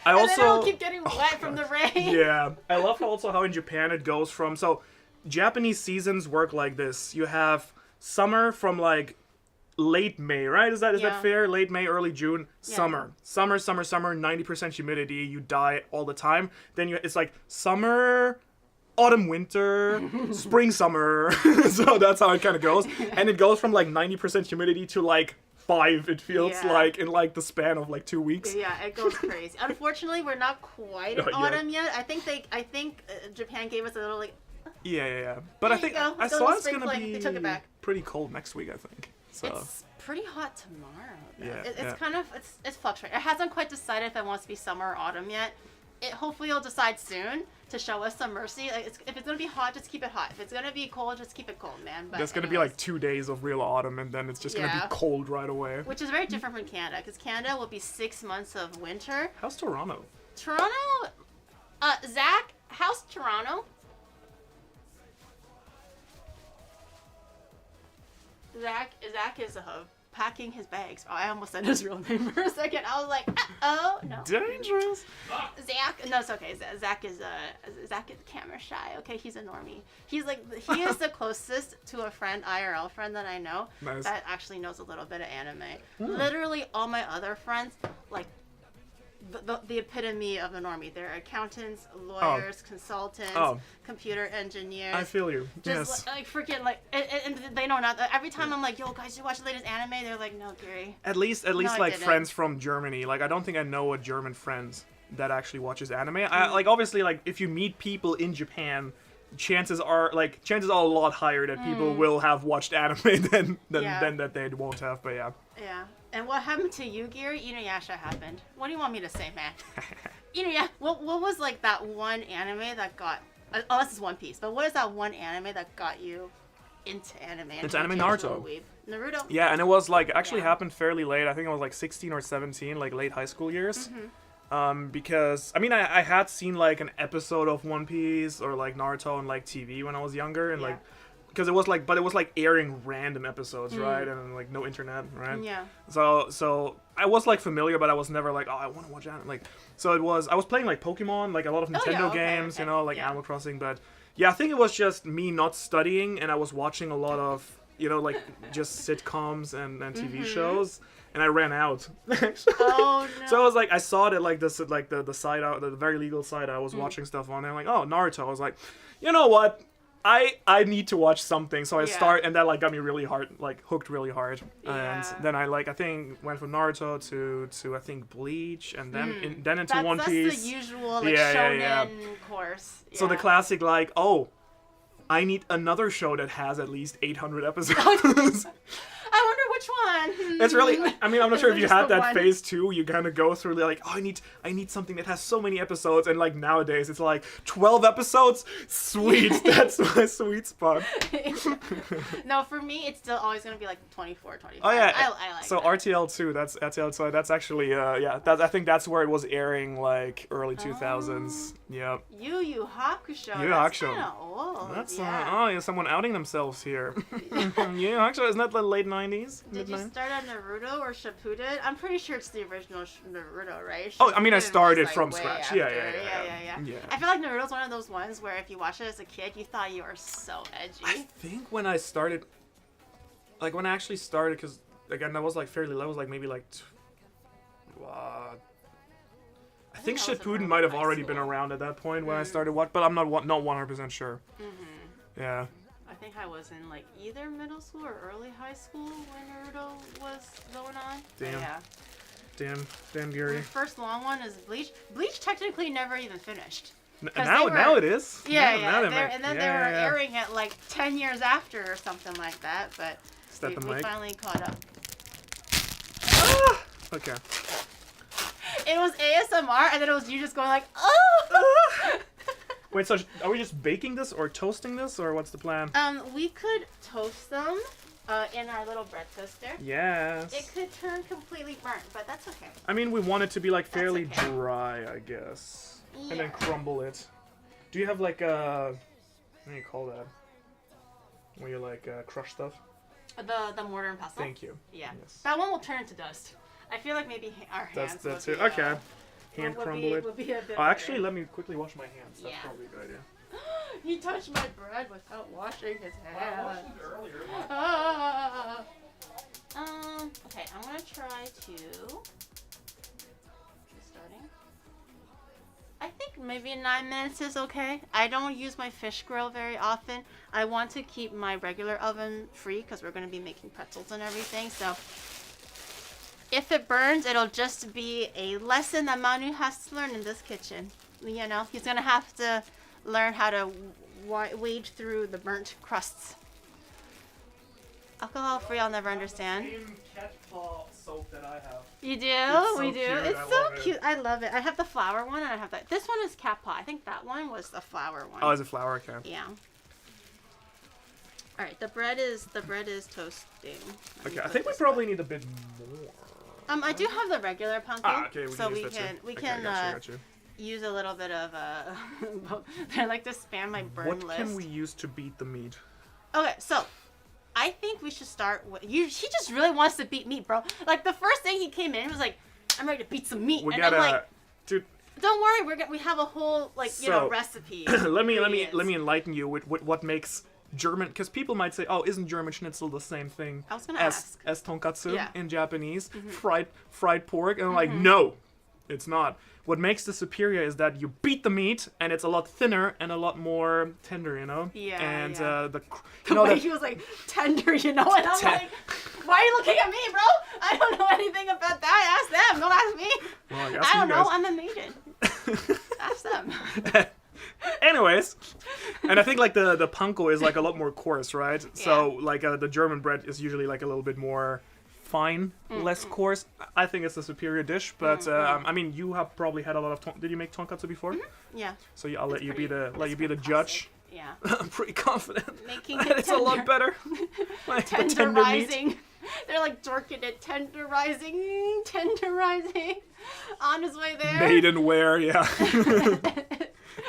I And also then it'll keep getting wet from the rain. Yeah, I love how in Japan it goes from Japanese seasons work like this. You have summer from like late May, right? Is that Yeah. fair? Late May, early June, Yeah. summer, 90% humidity. You die all the time. Then it's like summer, autumn, winter, spring, summer. So that's how it kind of goes, and it goes from like 90% humidity to like 5. It feels Yeah. like in like the span of like 2 weeks. Yeah, it goes crazy. Unfortunately, we're not quite in Not yet. autumn yet. I think Japan gave us a little like. Yeah. But I There you think go. I Go saw to it's spring gonna fling. be They took it back. pretty cold next week, I think. So It's pretty hot tomorrow. Though. Yeah, It's yeah. kind of it's fluctuating. It hasn't quite decided if it wants to be summer or autumn yet. Hopefully it'll decide soon to show us some mercy. Like if it's gonna be hot, just keep it hot. If it's gonna be cold, just keep it cold, man. But there's gonna be anyways. like 2 days of real autumn, and then it's just gonna Yeah. be cold right away. Which is very different from Canada, because Canada will be 6 months of winter. How's Toronto? Toronto, Zach, how's Toronto? Zach is packing his bags. Oh, I almost said his real name for a second. I was like, oh no. Dangerous. Zach, no, it's okay. Zach is camera shy. Okay, he's a normie. He is the closest to a friend, IRL friend that I know Nice. that actually knows a little bit of anime. Literally, all my other friends, like the epitome of a normie. They're accountants, lawyers, consultants, computer engineers. I feel you. Just Yes. like freaking and they know not. Every time I'm like, yo guys, you watch the latest anime? They're like, no, Gary. At least I like didn't. friends from Germany. Like I don't think I know a German friend that actually watches anime. Mm. I like obviously like if you meet people in Japan, chances are a lot higher that people will have watched anime than Yeah. that they won't have. But yeah. Yeah. And what happened to you, Gary? Inuyasha happened. What do you want me to say, man? Inuyasha. What was like that one anime that got? Unless it's One Piece, but what is that one anime that got you into anime? It's anime Naruto. Naruto. Yeah, and it was like actually Yeah. happened fairly late. I think I was like 16 or 17, like late high school years. Mm-hmm. Because I mean I had seen like an episode of One Piece or like Naruto on like TV when I was younger, and Yeah. like because it was like airing random episodes, right? And like no internet, right? Yeah. So I was like familiar, but I was never like, oh, I want to watch anime. Like, so I was playing like Pokemon, like a lot of Nintendo games, okay. you know, like Yeah. Animal Crossing. But yeah, I think it was just me not studying, and I was watching a lot of, you know, like just sitcoms and TV shows, and I ran out. Oh no. So I was like, I saw that like this like the site out, the very legal site I was watching stuff on, and I'm like, oh, Naruto. I was like, you know what? I need to watch something, so I Yeah. and that like got me really hard, like hooked really hard, Yeah. and then I think went from Naruto to I think Bleach, and then then into One that's Piece. the usual like Yeah, shonen yeah. course. So the Yeah. classic like, oh, I need another show that has at least 800 episodes. I wonder which one? It's really. I mean, I'm not sure if you Just had the that one. phase too. You kind of go through like, oh, I need something that has so many episodes, and like nowadays it's like 12 episodes. Sweet, that's my sweet spot. No, for me, it's still always gonna be like 24, 25. Oh yeah. I like so that. RTL 2. That's RTL 2. That's actually yeah. I think that's where it was airing like early 2000s. Yep. Yu Yu Hakusho. Yu Yu That's Hakusho. kind of old. That's yeah. oh yeah, someone outing themselves here. Yeah, actually, isn't that the late 90s? Did you start on Naruto or Shippuden? I'm pretty sure it's the original Naruto, right? Oh, I mean, I Shippuden started was, like, from way scratch. after. Yeah. Yeah. I feel like Naruto's one of those ones where if you watch it as a kid, you thought you were so edgy. I think when I started, like when I actually started, because again, that was like fairly low. I was like maybe like, I think that was Shippuden around might have high already been school. around at that point when I started but I'm not 100% sure. Yeah. I think I was in like either middle school or early high school when Naruto was going on. Damn. Yeah. Damn, Gary. The first long one is Bleach. Bleach technically never even finished. Now it is. Yeah. Now they And then they were airing it like 10 years after or something like that. But we finally caught up. Okay. It was ASMR, and then it was you just going like, oh. Wait, so are we just baking this or toasting this, or what's the plan? We could toast them in our little bread toaster. Yes. It could turn completely burnt, but that's okay. I mean, we want it to be like fairly okay. dry, I guess. Yeah. And then crumble it. Do you have like a... What do you call that? Where you like crush stuff? The mortar and pestle? Thank you. Yeah. Yes. That one will turn into dust. I feel like maybe our hands That's would it. be, Okay. Hand crumble it. Would be a bit Oh, actually, better. let me quickly wash my hands. That's Yeah. probably a good idea. He touched my bread without washing his I hands. washed it earlier. Ah. Okay, I'm gonna try to. Starting. I think maybe 9 minutes is okay. I don't use my fish grill very often. I want to keep my regular oven free because we're gonna be making pretzels and everything. So if it burns, it'll just be a lesson that Manu has to learn in this kitchen. You know, he's gonna have to learn how to wade through the burnt crusts. Alcohol free, I'll never understand. Same cat paw soap that I have. You do? It's so We do. cute. It's I so love it. cute. I love it. I have the flower one and I have that. This one is cat paw. I think that one was the flower one. Oh, is it flour? Okay. Yeah. All right, the bread is toasting. Let me Okay, I put think we this probably need a bit more. I do have the regular pumpkin, Okay, so use that too. we Okay, can got you. use a little bit of I like to spam my burn What list. can we use to beat the meat? Okay, so I think we should start with you. He just really wants to beat meat, bro. Like the first thing he came in was like, "I'm ready to beat some meat," We and gotta, I'm like, dude. "Don't worry, we have a whole So, recipe." let me ingredients. enlighten you with what makes German, because people might say, oh, isn't German schnitzel the same thing I was gonna as ask. tonkatsu Yeah. in Japanese, fried pork? And I'm like, no, it's not. What makes the superior is that you beat the meat and it's a lot thinner and a lot more tender, you know. Yeah, And yeah. the The way he was like tender, you know, and I'm like, "Why are you looking at me, bro? I don't know anything about that. Ask them. Don't ask me. Well, I guess I don't you know. guys- I'm a maiden. Ask them." Anyways, and I think like the panko is like a lot more coarse, right? So like the German bread is usually like a little bit more fine, less coarse. I think it's a superior dish, but I mean, you have probably had a lot of. Did you make tonkatsu before? Yeah. So I'll let you be the pretty judge. Yeah. I'm pretty confident. Making that it it's a lot better. Like the tender meat. Tenderizing. They're like dorking it. Tenderizing. On his way there. Maidenware, yeah.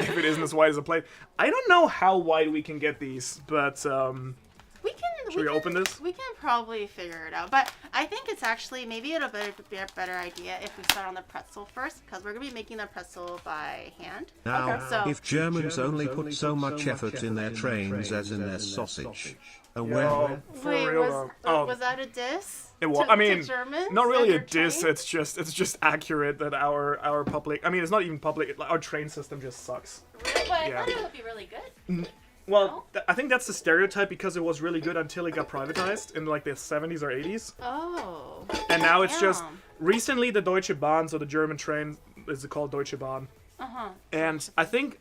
If it isn't as wide as a plate. I don't know how wide we can get these, but Should we open this? We can probably figure it out. But I think it's actually, maybe it'll be a better idea if we start on the pretzel first, because we're going to be making the pretzel by hand. Now, Okay, so- if Germans only put so much effort in their trains as in their sausage, where Yo, for Wait, real, though. was that a diss? It was. To- I mean, to Germans not really and a their diss. trains? It's just accurate that our public. I mean, it's not even public. Our train system just sucks. Really? But I Yeah. thought it would be really good. Well, I think that's the stereotype because it was really good until it got privatized in like the 70s or 80s, Oh. and now it's just Damn. recently the Deutsche Bahn, so the German train is called Deutsche Bahn, Uh-huh. and I think,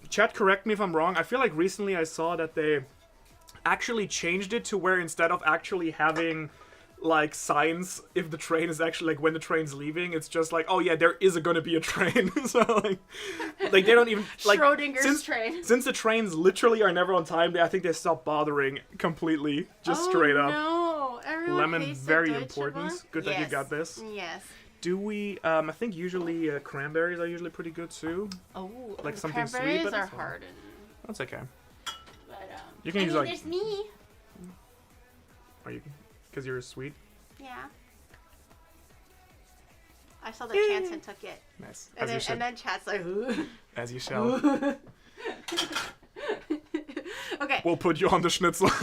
chat, correct me if I'm wrong. I feel like recently I saw that they actually changed it to where instead of actually having like signs if the train is actually like when the train's leaving. It's just like, oh yeah, there is gonna be a train. So like they don't even like Schrodinger's train. Since the trains literally are never on time. I think they stop bothering completely, just straight up. No, everyone Lemon hates the very Deutsche important. Bahn. Good that you got this. Yes. Do we? I think usually cranberries are usually pretty good too. Oh, Like the something sweet, cranberries but are it's fine. hard. That's okay. But You can use like. there's me. Are you? Because you're sweet. Yeah. I saw the chance and took it. Nice. And then chat's like, ooh. As you shall. Okay. We'll put you on the schnitzel. No.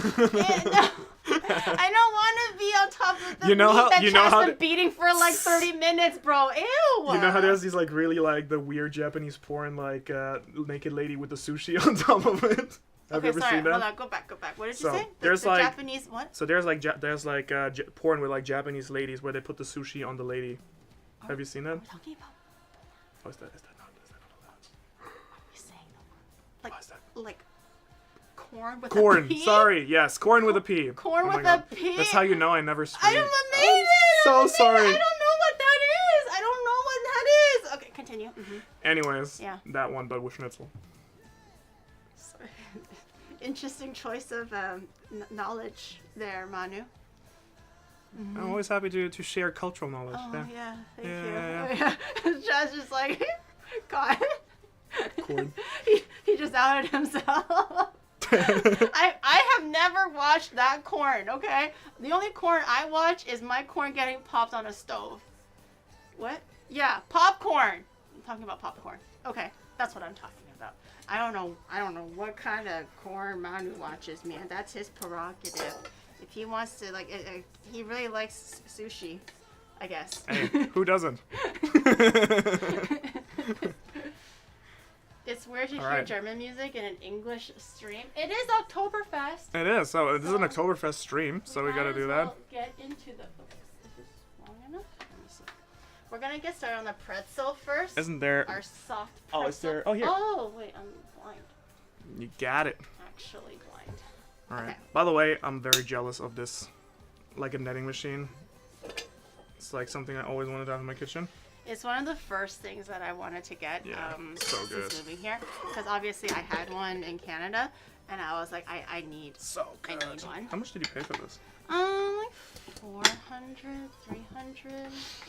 I don't want to be on top of the You know meat how- that you know chat's how been beating for like 30 minutes, bro. Ew. You know how there's these like really like the weird Japanese porn like naked lady with the sushi on top of it. Have you ever seen that? Hold on, go back. What did you say? There's the like Japanese what? So there's like porn with like Japanese ladies where they put the sushi on the lady. Have you seen that? What are we talking about? Oh, is that not allowed? What are we saying? Like, Why is that? like corn with a Corn. P? Sorry. Yes, corn with a P. Corn Oh my with God. a P? That's how you know I never streamed. I'm amazing. so sorry. I don't know what that is. I don't know what that is. Okay, continue. Anyways, Yeah. that one, but with schnitzel. Sorry. Interesting choice of knowledge there, Manu. I'm always happy to share cultural knowledge. Oh yeah, thank you. Yeah. Josh is like, God. Corn. he just outed himself. I have never watched that corn, okay? The only corn I watch is my corn getting popped on a stove. What? Yeah, popcorn. I'm talking about popcorn. Okay, that's what I'm talking about. I don't know what kind of corn Manu watches, man. That's his prerogative. If he wants to, like, he really likes sushi, I guess. Hey, who doesn't? It's weird to hear right. German music in an English stream. It is Octoberfest. It is. So this is an Oktoberfest stream, so we gotta might do as that. well get into the. Is this long enough? Let me see. We're gonna get started on the pretzel first. Isn't there? Our soft pretzel. Oh, is there? Oh, here. Oh, wait, I'm blind. You got it. Actually blind. All right. Okay. By the way, I'm very jealous of this, like a netting machine. It's like something I always wanted to have in my kitchen. It's one of the first things that I wanted to get so good. since moving here. Because obviously I had one in Canada, and I was like, I need good. I need one. How much did you pay for this? Like 400, 300,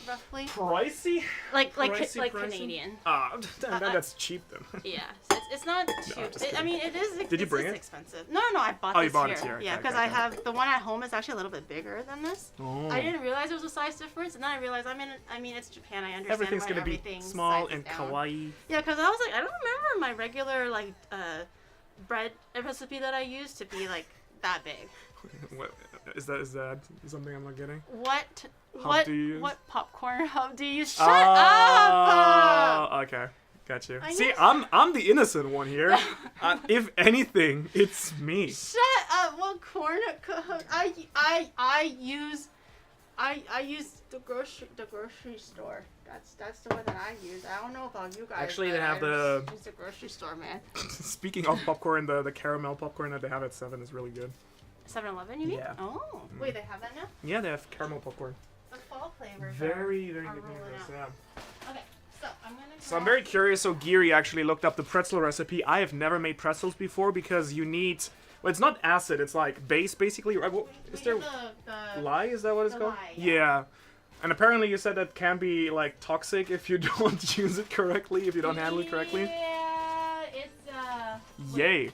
roughly. Pricey? Like Pricey. Canadian. Ah, that's cheap then. Yeah, so it's not too. I'm just I mean, it is. Did you bring it? Expensive. No, I bought Oh, this you bought here. it here. Yeah, Okay, because okay, I okay. have the one at home is actually a little bit bigger than this. Oh. I didn't realize there was a size difference, and then I realized I mean, it's Japan. I understand Everything's why gonna be everything's small sizes and down. kawaii. Yeah, because I was like, I don't remember my regular like bread recipe that I used to be like that big. What is that something I'm not getting? What do you use? what popcorn hub do you use? Shut up! Oh, okay. Got you. I See, guess- I'm the innocent one here. If anything, it's me. Shut up! What corn? I use the grocery store. That's the one that I use. I don't know about you guys. Actually, but they have I use the grocery store, man. Speaking of popcorn, the caramel popcorn that they have at 7 is really good. 7-Eleven, you mean? Yeah. Oh, wait, they have that now? Yeah, they have caramel popcorn. The fall flavors. Very are good rolling flavors, out. yeah. Okay, so I'm gonna. So I'm very curious. So Geary actually looked up the pretzel recipe. I have never made pretzels before because you need. Well, it's not acid. It's like base, basically. Is there the lye? Is that what it's the called? lye, Yeah. yeah. And apparently you said that can be like toxic if you don't use it correctly, if you don't handle it correctly. Yeah, it's Yay. Do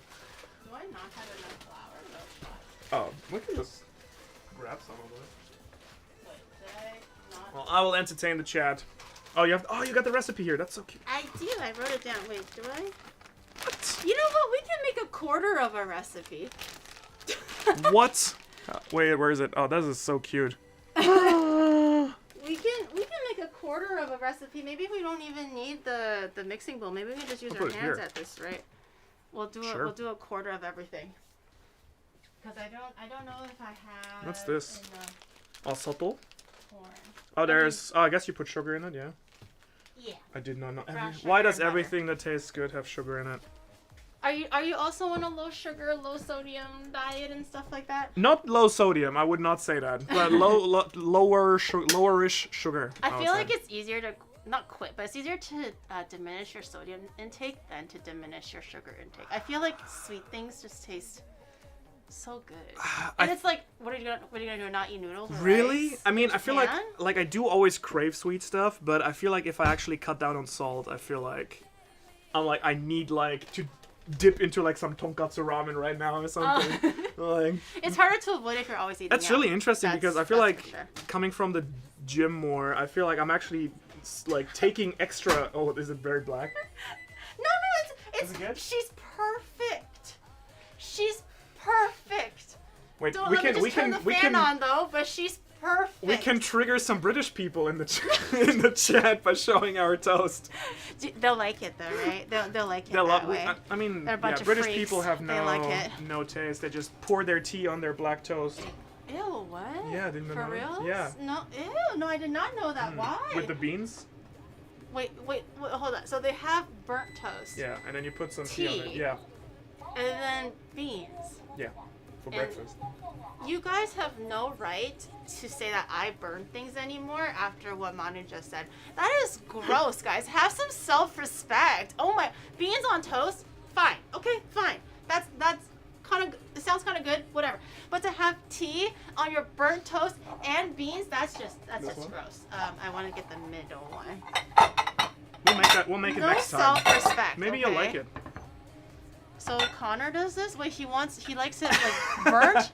I not have enough flour? No. Oh, we can just grab some of it. Wait, did I not? Well, I will entertain the chat. Oh, you got the recipe here. That's so cute. I do. I wrote it down. Wait, do I? What? You know what? We can make a quarter of a recipe. What? Wait, where is it? Oh, this is so cute. We can make a quarter of a recipe. Maybe we don't even need the mixing bowl. Maybe we can just use I'll our put it hands here. at this, right? We'll do Sure. we'll do a quarter of everything. Because I don't know if I have. What's this? enough Oh, subtle. corn. Oh, there's. Oh, I guess you put sugar in it. Yeah. Yeah. I did not know. Brown Why sugar does and butter. everything that tastes good have sugar in it? Are you also on a low sugar, low sodium diet and stuff like that? Not low sodium, I would not say that. But lowerish sugar. I feel like it's easier to not quit, but it's easier to diminish your sodium intake than to diminish your sugar intake. I feel like sweet things just taste so good. And it's like, what are you gonna do? Not eat noodles? Or really? rice? I mean, I feel like I do always crave sweet stuff, but I feel like if I actually cut down on salt, I feel like I need like to dip into like some tonkatsu ramen right now or something. Like, it's harder to avoid if you're always eating. That's really interesting because I feel like sure. coming from the gym more, I feel like I'm actually like taking extra. Oh, is it very black? No, it's it good? She's perfect. She's perfect. Wait, Don't we let me can just turn the fan on though, but she's perfect. We can trigger some British people in the in the chat by showing our toast. They'll like it though, right? They'll like it that way. I mean, They're a bunch of British freaks. people have They like it. no taste. They just pour their tea on their black toast. Ew, what? Yeah, didn't you know? For real? Yeah. No, no, I did not know that. Why? With the beans? Wait, hold on. So they have burnt toast. Yeah, and then you put some tea on it. Tea. Yeah. And then beans. Yeah. For And- breakfast. You guys have no right to say that I burn things anymore after what Manu just said. That is gross, guys. Have some self-respect. Oh my, beans on toast? Fine. Okay, fine. That's kind of, it sounds kind of good, whatever. But to have tea on your burnt toast and beans, that's just gross. I want to get the middle one. We'll make it No next time. self-respect. Maybe okay? you'll like it. So Connor does this. Wait, he likes it like burnt,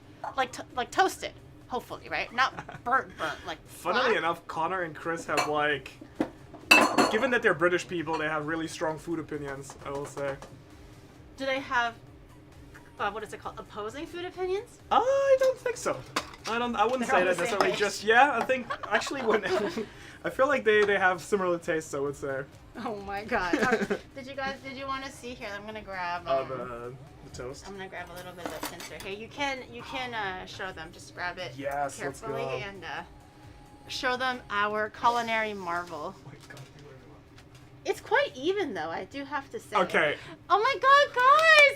like toasted. Hopefully, right? Not burnt, like. Funnily black. enough, Connor and Chris have like, given that they're British people, they have really strong food opinions, I will say. Do they have, what is it called? Opposing food opinions? I don't think so. I wouldn't They're say on that the same necessarily. page. Just I think actually when I feel like they have similar tastes, I would say. Oh my god. Did you want to see here? I'm gonna grab. The toast. I'm gonna grab a little bit of the pincer. Hey, you can show them. Just grab it Yes, let's carefully go. and show them our culinary marvel. Oh my God, It's quite even though, I do have to say. okay. Oh my god, guys!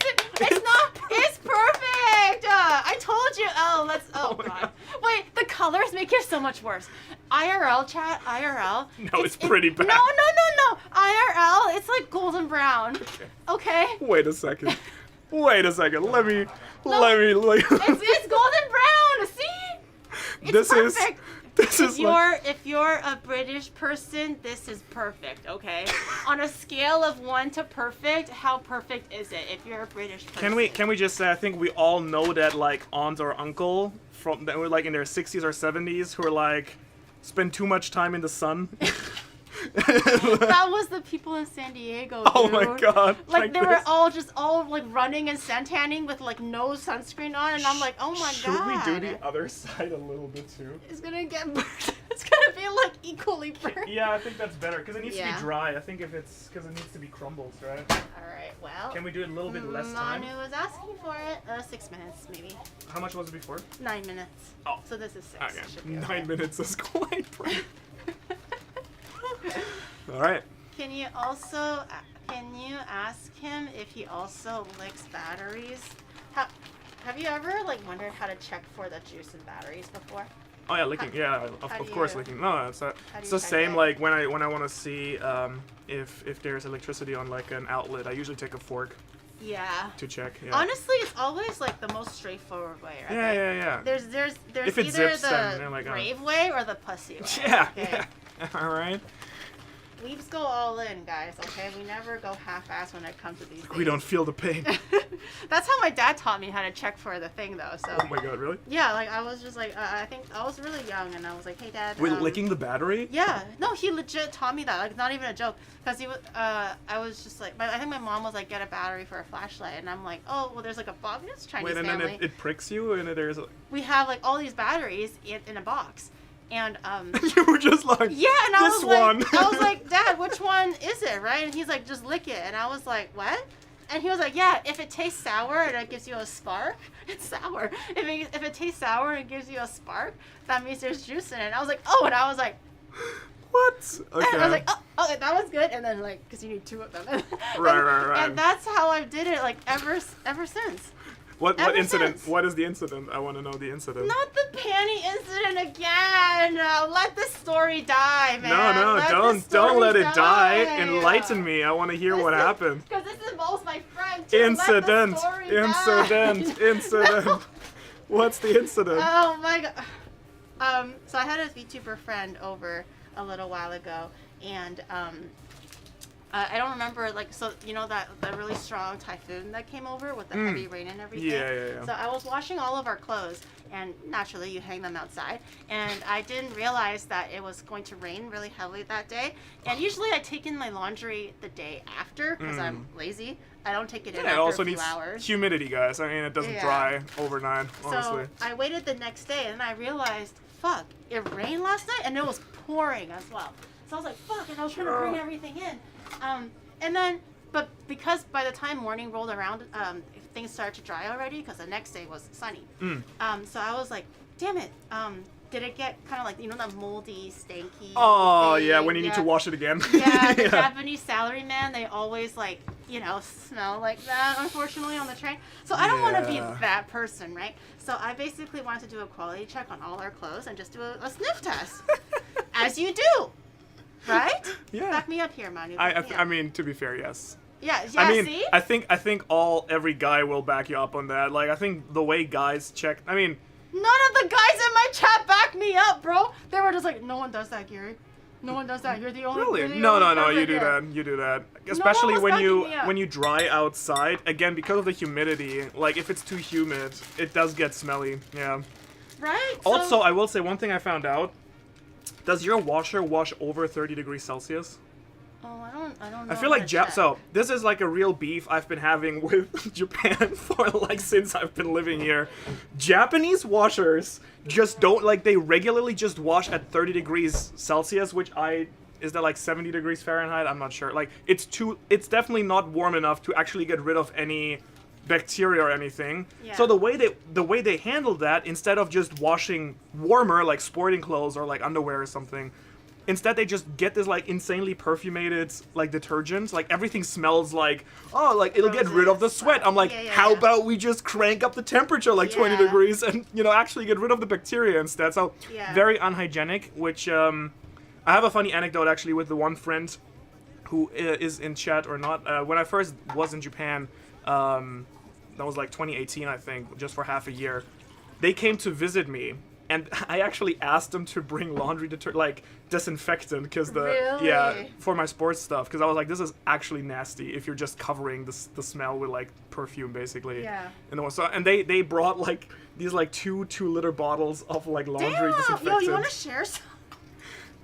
It's perfect! I told you. Oh Oh my god. God. Wait, the colors make it so much worse. IRL chat, IRL. No, it's pretty bad. No. IRL, it's like golden brown. Okay? Wait a second. Let me like. It's golden brown, see? It's This is- perfect. This is like. If you're a British person, this is perfect, okay? On a scale of 1 to perfect, how perfect is it if you're a British person? Can we just say I think we all know that like aunt or uncle that were like in their 60s or 70s who are like spend too much time in the sun. That was the people in San Diego, dude. Oh my God! Like they were this. all like running and sun tanning with like no sunscreen on, and I'm like, oh my Should god. we do the other side a little bit too? It's gonna get burnt. It's gonna be like equally burnt. Yeah, I think that's better because it needs to Yeah. be dry. I think if it's because it needs to be crumbles, right? All right, well. Can we do it a little bit less time? Manu was asking for it. 6 minutes maybe. How much was it before? 9 minutes. Oh. So this is 6. Okay, Should be 9 okay. minutes is quite brief. All right. Can you ask him if he also licks batteries? Have you ever like wondered how to check for the juice in batteries before? Oh yeah, licking. Yeah, how of do course you- licking. No, it's do it's you the check same. it? Like when I want to see if there's electricity on like an outlet, I usually take a fork Yeah. to check. Yeah. Honestly, it's always like the most straightforward way, right? Yeah. There's If it either zips, the then they're like, oh. brave way or the pussy way. Yeah. Okay? Yeah. All right. Weebs go all in, guys. Okay, we never go half-ass when it comes to these things. We don't feel the pain. That's how my dad taught me how to check for the thing, though. So. Oh my God, really? Yeah, like I was just like I think I was really young, and I was like, hey, Dad. Wait, licking the battery? Yeah, no, he legit taught me that. Like, not even a joke. Because he was, I was just like, I think my mom was like, get a battery for a flashlight, and I'm like, oh, well, there's like a box. It's Chinese Wait, and family. then it pricks you, and there's. We have like all these batteries in a box, and You were just like. yeah, and I this was one. like, I was like, Dad, which one is it, right? And he's like, just lick it, and I was like, what? And he was like, yeah, if it tastes sour and it gives you a spark, it's sour. If it tastes sour and it gives you a spark, that means there's juice in it. And I was like, oh, and I was like, What? Okay. And I was like, oh, that was good. And then like, because you need 2 of them. Right. And that's how I did it like ever since. What Ever incident? since. What is the incident? I want to know the incident. Not the panty incident again. Let the story die, man. Don't let it die. Enlighten me. I want to hear what happened. Because this involves my friend too. Incident. Let the story die. Incident. What's the incident? Oh my god. So I had a VTuber friend over a little while ago, and I don't remember, like, so you know that really strong typhoon that came over with the heavy rain and everything? Yeah. So I was washing all of our clothes, and naturally you hang them outside, and I didn't realize that it was going to rain really heavily that day. And usually I take in my laundry the day after because I'm lazy. I don't take it in Yeah, it after also a few needs hours. humidity, guys. I mean, it doesn't dry overnight, honestly. So I waited the next day, and I realized, fuck, it rained last night, and it was pouring as well. So I was like, fuck, and I was trying to bring everything in. And then, but because by the time morning rolled around, things started to dry already because the next day was sunny. So I was like, damn it. Did it get kind of like, you know, that moldy, stanky Oh, thing? yeah, when you need to wash it again. Yeah, the Japanese salaryman, they always like, you know, smell like that, unfortunately, on the train. So I don't want to be that person, right? So I basically wanted to do a quality check on all our clothes and just do a sniff test. As you do. Right? Yeah. Back me up here, Manu. I mean, to be fair, yes. Yeah, I mean, see? I think every guy will back you up on that. Like, I think the way guys check, I mean, none of the guys in my chat back me up, bro. They were just like, no one does that, Gary. No one does that. You're the only. really? You're the No, only you do here. that. You do that. Especially was when backing me you dry outside. Again, because of the humidity. Like, if it's too humid, it does get smelly. Yeah. Right? Also, I will say one thing I found out. Does your washer wash over 30 degrees Celsius? Oh, I don't know. I feel like so this is like a real beef I've been having with Japan for like since I've been living here. Japanese washers just don't like they regularly just wash at 30 degrees Celsius, which is that like 70 degrees Fahrenheit? I'm not sure. Like it's definitely not warm enough to actually get rid of any bacteria or anything. Yeah. So the way they handle that, instead of just washing warmer like sporting clothes or like underwear or something, instead they just get this like insanely perfumated like detergent. Like everything smells like it'll get rid of the sweat. I'm like, how about we just crank up the temperature like 20 degrees and actually get rid of the bacteria instead. So very unhygienic, which I have a funny anecdote actually with the one friend who is in chat or not. When I first was in Japan, that was like 2018, I think, just for half a year. They came to visit me, and I actually asked them to bring laundry disinfectant, because for my sports stuff, because I was like, this is actually nasty if you're just covering the smell with like perfume, basically. Yeah. And they brought like these like 2-liter bottles of like laundry disinfectant. Yo, you want to share some?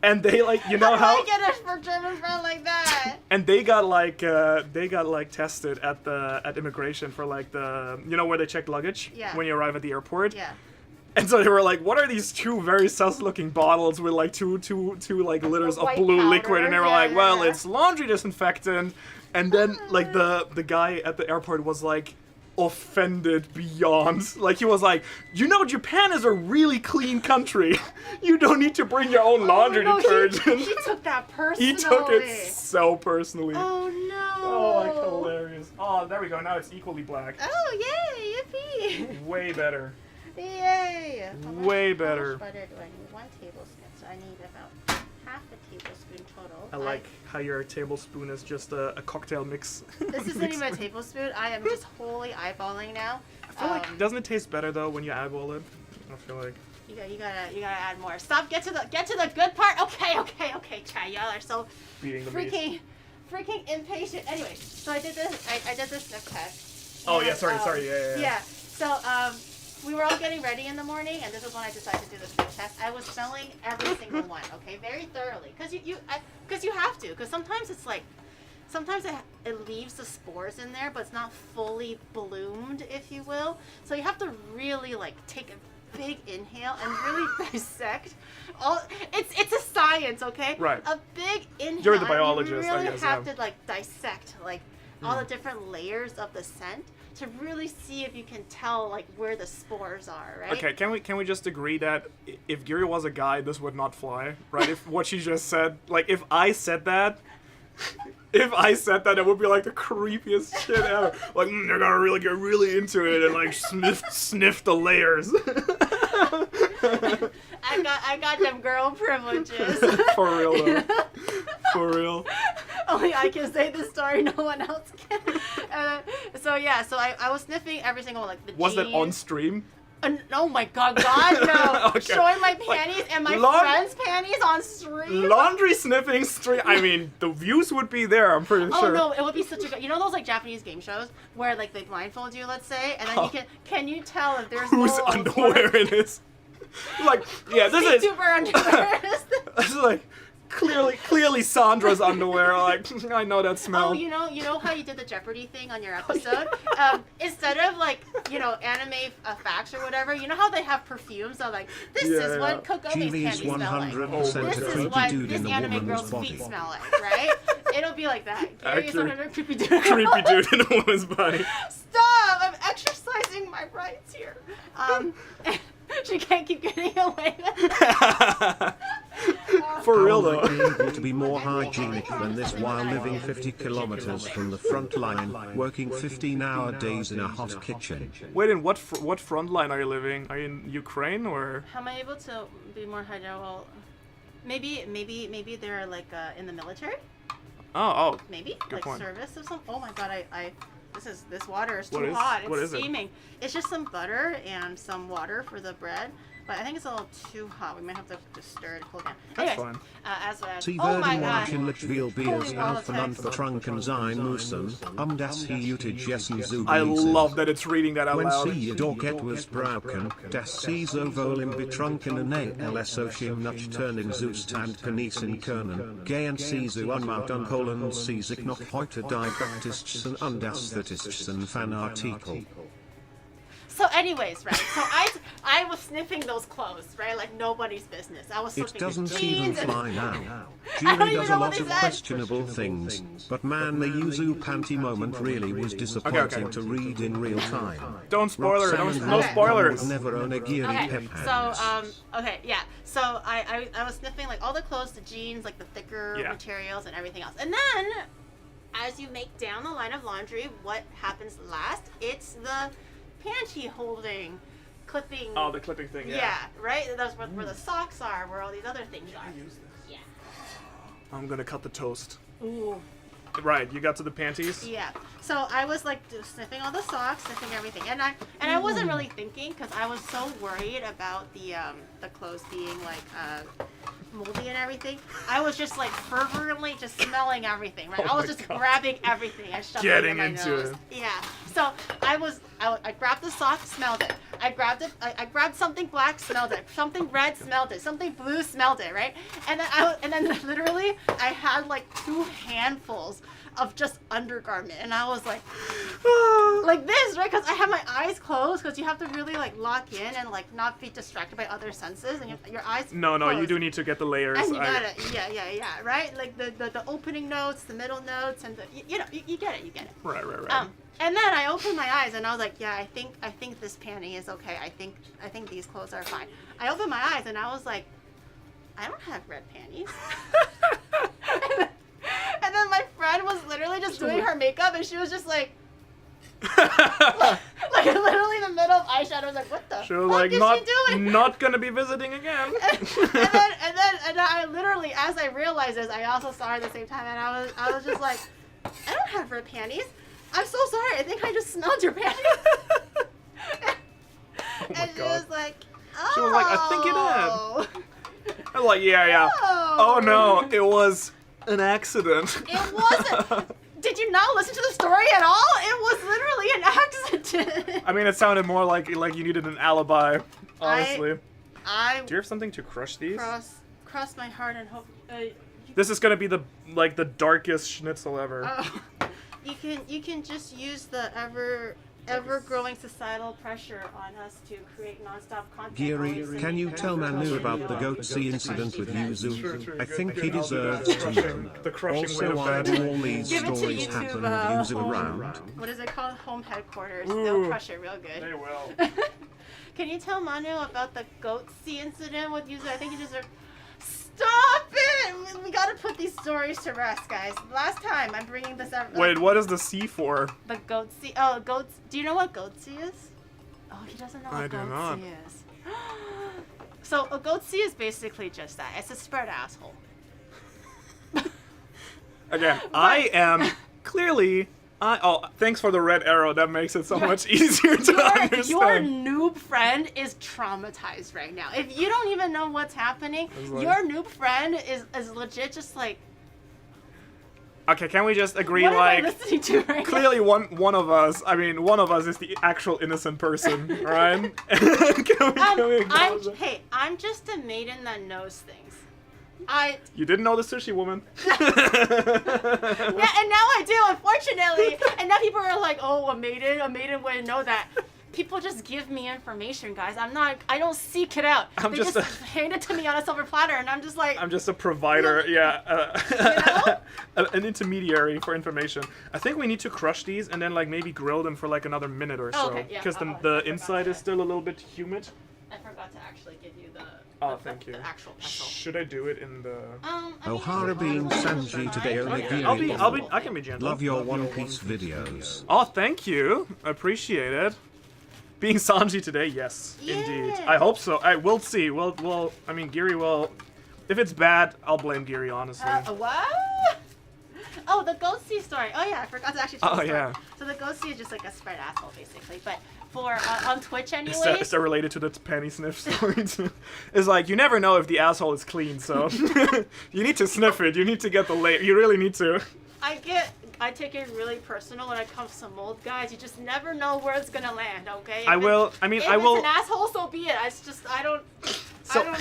And they like, you know how I get a German friend like that? And they got like tested at immigration for like the where they check luggage when you arrive at the airport. Yeah. And so they were like, what are these 2 very sus-looking bottles with like two like liters of blue powder. liquid? And they were like, well, it's laundry disinfectant. And then like the guy at the airport was like offended beyond. Like he was like, Japan is a really clean country. You don't need to bring your own laundry detergent. He took that personally. He took it so personally. Oh no. Oh, like hilarious. Oh, there we go. Now it's equally black. Oh yay, yippee. Way better. Yay. Way better. Butter do I need? 1 tablespoon, so I need about half a tablespoon total. I like how your tablespoon is just a cocktail mix. This isn't even a tablespoon. I am just wholly eyeballing now. I feel like, doesn't it taste better though when you eyeball it? I feel like you gotta add more. Stop. Get to the good part. Okay. Chat, y'all are so freaking impatient. Anyway, so I did this sniff test. Oh yeah, sorry. Yeah. So we were all getting ready in the morning, and this is when I decided to do the sniff test. I was smelling every single one, okay, very thoroughly, because you have to, because sometimes it's like, sometimes it leaves the spores in there, but it's not fully bloomed, if you will. So you have to really like take a big inhale and really dissect. It's a science, okay? Right. A big inhale. You're the biologist, You really I guess, have to like dissect like all the different layers of the scent. to really see if you can tell like where the spores are, right? Okay, can we just agree that if Giri was a guy, this would not fly, right? If what she just said, like if I said that, it would be like the creepiest shit ever. Like they're gonna really get really into it and like sniff the layers. I got them girl privileges. For real though. For real. Only I can say this story, no one else can. So I was sniffing every single one, like the Was that jeans. on stream? Oh my God, no! Okay. Showing my panties and my friends' panties on stream. Laundry sniffing stream. I mean, the views would be there. I'm pretty sure. Oh no, it would be such a good. You know those like Japanese game shows where like they blindfold you, let's say, and then can you tell if there's Whose moles underwear it is? Like, yeah, this is. vtuber underwear. This is like clearly Sandra's underwear. Like, I know that smell. Oh, you know how you did the Jeopardy thing on your episode? Instead of like, anime facts or whatever, you know how they have perfumes? So like, this is what Kokomi's Julie's panties smell like. 100% This a is creepy what dude this in a anime woman's girl's body. feet smell like, right? It'll be like that. Gary's Accurate. 100 creepy dude. Creepy dude in a woman's body. Stop! I'm exercising my rights here. She can't keep getting away with it. For real How though. am I able to be more hygienic than this while living 50 kilometers from the front line, working 15-hour days in a hot kitchen? Wait, in what front line are you living? Are you in Ukraine or? How am I able to be more hygienic? Well, maybe they're like in the military. Oh. Maybe Good like point. service of some. Oh my God, this water is What too is- hot. what It's is it? steaming. It's just some butter and some water for the bread. But I think it's a little too hot. We might have to just stir it, cool it down. That's Anyways, fine. Sie oh my werden God. manchen Litwilbiers Holy aufeinander Text. betrunken sein müssen, das hier Jessen zu I genießen. love that it's reading that out When loud. sie jedoch etwas brauchen, das sie sowohl im betrunkenen als auch im nüchternen Zustand genießen können, gehen sie zu Anmut und holen sie sich noch heute die praktischsten und ästhetischsten Fanartikel. So anyways, right? So I was sniffing those clothes, right? Like nobody's business. I was It sniffing the doesn't even jeans and fly now. I don't Julie even does know a what lot they of said. questionable things, but man, the Yuzu panty moment really was disappointing Okay. to read in real time. Don't spoil her. Roxanne No and spoilers. would never onigiri Okay, pep so hands. okay, yeah. So I was sniffing like all the clothes, the jeans, like the thicker Yeah. materials and everything else. And then as you make down the line of laundry, what happens last? It's the panty holding, clipping. Oh, the clipping thing. yeah, right? That's where the socks are, where all these other things are. Yeah. I'm gonna cut the toast. Ooh. Right, you got to the panties. Yeah. So I was like sniffing all the socks, sniffing everything, and I wasn't really thinking because I was so worried about the clothes being like moldy and everything. I was just like fervently just smelling everything. Right. Oh I was my just God. grabbing everything. I shoved Getting it in my into nose. it. Yeah. So I grabbed the sock, smelled it. I grabbed something black, smelled it. Something red, smelled it. Something blue, smelled it. Right. And then literally I had like 2 handfuls of just undergarment, and I was like this, right? Because I had my eyes closed, because you have to really like lock in and like not be distracted by other senses, and your eyes. No, you closed. do need to get the layers. And you got it, yeah, right? Like the opening notes, the middle notes, and you get it. Right. And then I opened my eyes and I was like, yeah, I think this panty is okay. I think these clothes are fine. I opened my eyes and I was like, I don't have red panties. And then my friend was literally just doing her makeup, and she was just like literally in the middle of eyeshadow. I was like, what the She was fuck like, is she doing? not gonna be visiting again. and then I literally, as I realized this, I also saw her at the same time, and I was just like, I don't have red panties. I'm so sorry. I think I just smelled your panties. Oh my And she God. was like, oh. She was like, I think you did. I was like, yeah. Oh. Oh no, it was an accident. It wasn't. Did you not listen to the story at all? It was literally an accident. I mean, it sounded more like you needed an alibi, honestly. I Do you have something to crush these? cross my heart and hope. This is gonna be the darkest schnitzel ever. You can just use the ever-growing societal pressure on us to create non-stop content. Giri, can you tell Manu about the goatsy incident with Yuzu? I think he deserves to know. Also, why do all these stories happen with Yuzu around? What is it called? Home headquarters. They'll crush it real good. They will. Can you tell Manu about the goatsy incident with Yuzu? I think he deserves... Stop it! We gotta put these stories to rest, guys. Last time, I'm bringing this up. Wait, what is the C for? The goatsy. Oh, goats. Do you know what goatsy is? Oh, he doesn't know what goatsy is. So, a goatsy is basically just that. It's a spread asshole. Again, I am clearly... oh, thanks for the red arrow. That makes it so much easier to understand. Your noob friend is traumatized right now. If you don't even know what's happening, your noob friend is legit just like... Okay, can we just agree, what like... am I listening to right clearly now? one of us is the actual innocent person, right? I'm just a maiden that knows things. You didn't know the sushi woman. Yeah, and now I do, unfortunately. And now people are like, oh, a maiden wouldn't know that. People just give me information, guys. I don't seek it out. They just hand it to me on a silver platter, and I'm just like... I'm just a provider, yeah. An intermediary for information. I think we need to crush these and then like maybe grill them for like another minute or so. Because the inside is still a little bit humid. I forgot to actually give you the... thank you. The actual pretzel. Should I do it in the... Ohara being Sanji today onigiri. I can be gentle. Love your One Piece videos. Oh, thank you. Appreciate it. Being Sanji today, yes, indeed. I hope so. We'll see. Well, I mean, Giri will... If it's bad, I'll blame Giri, honestly. What? Oh, the goatsy story. Oh yeah, I forgot to actually tell the story. Yeah. So the goatsy is just like a spread asshole, basically. But for on Twitch anyway. Is that related to the panty sniff story too? It's like, you never know if the asshole is clean, so you need to sniff it. You need to get the layer. You really need to. I take it really personal when it comes to mold, guys. You just never know where it's gonna land, okay? If it's an asshole, so be it. It's just, I don't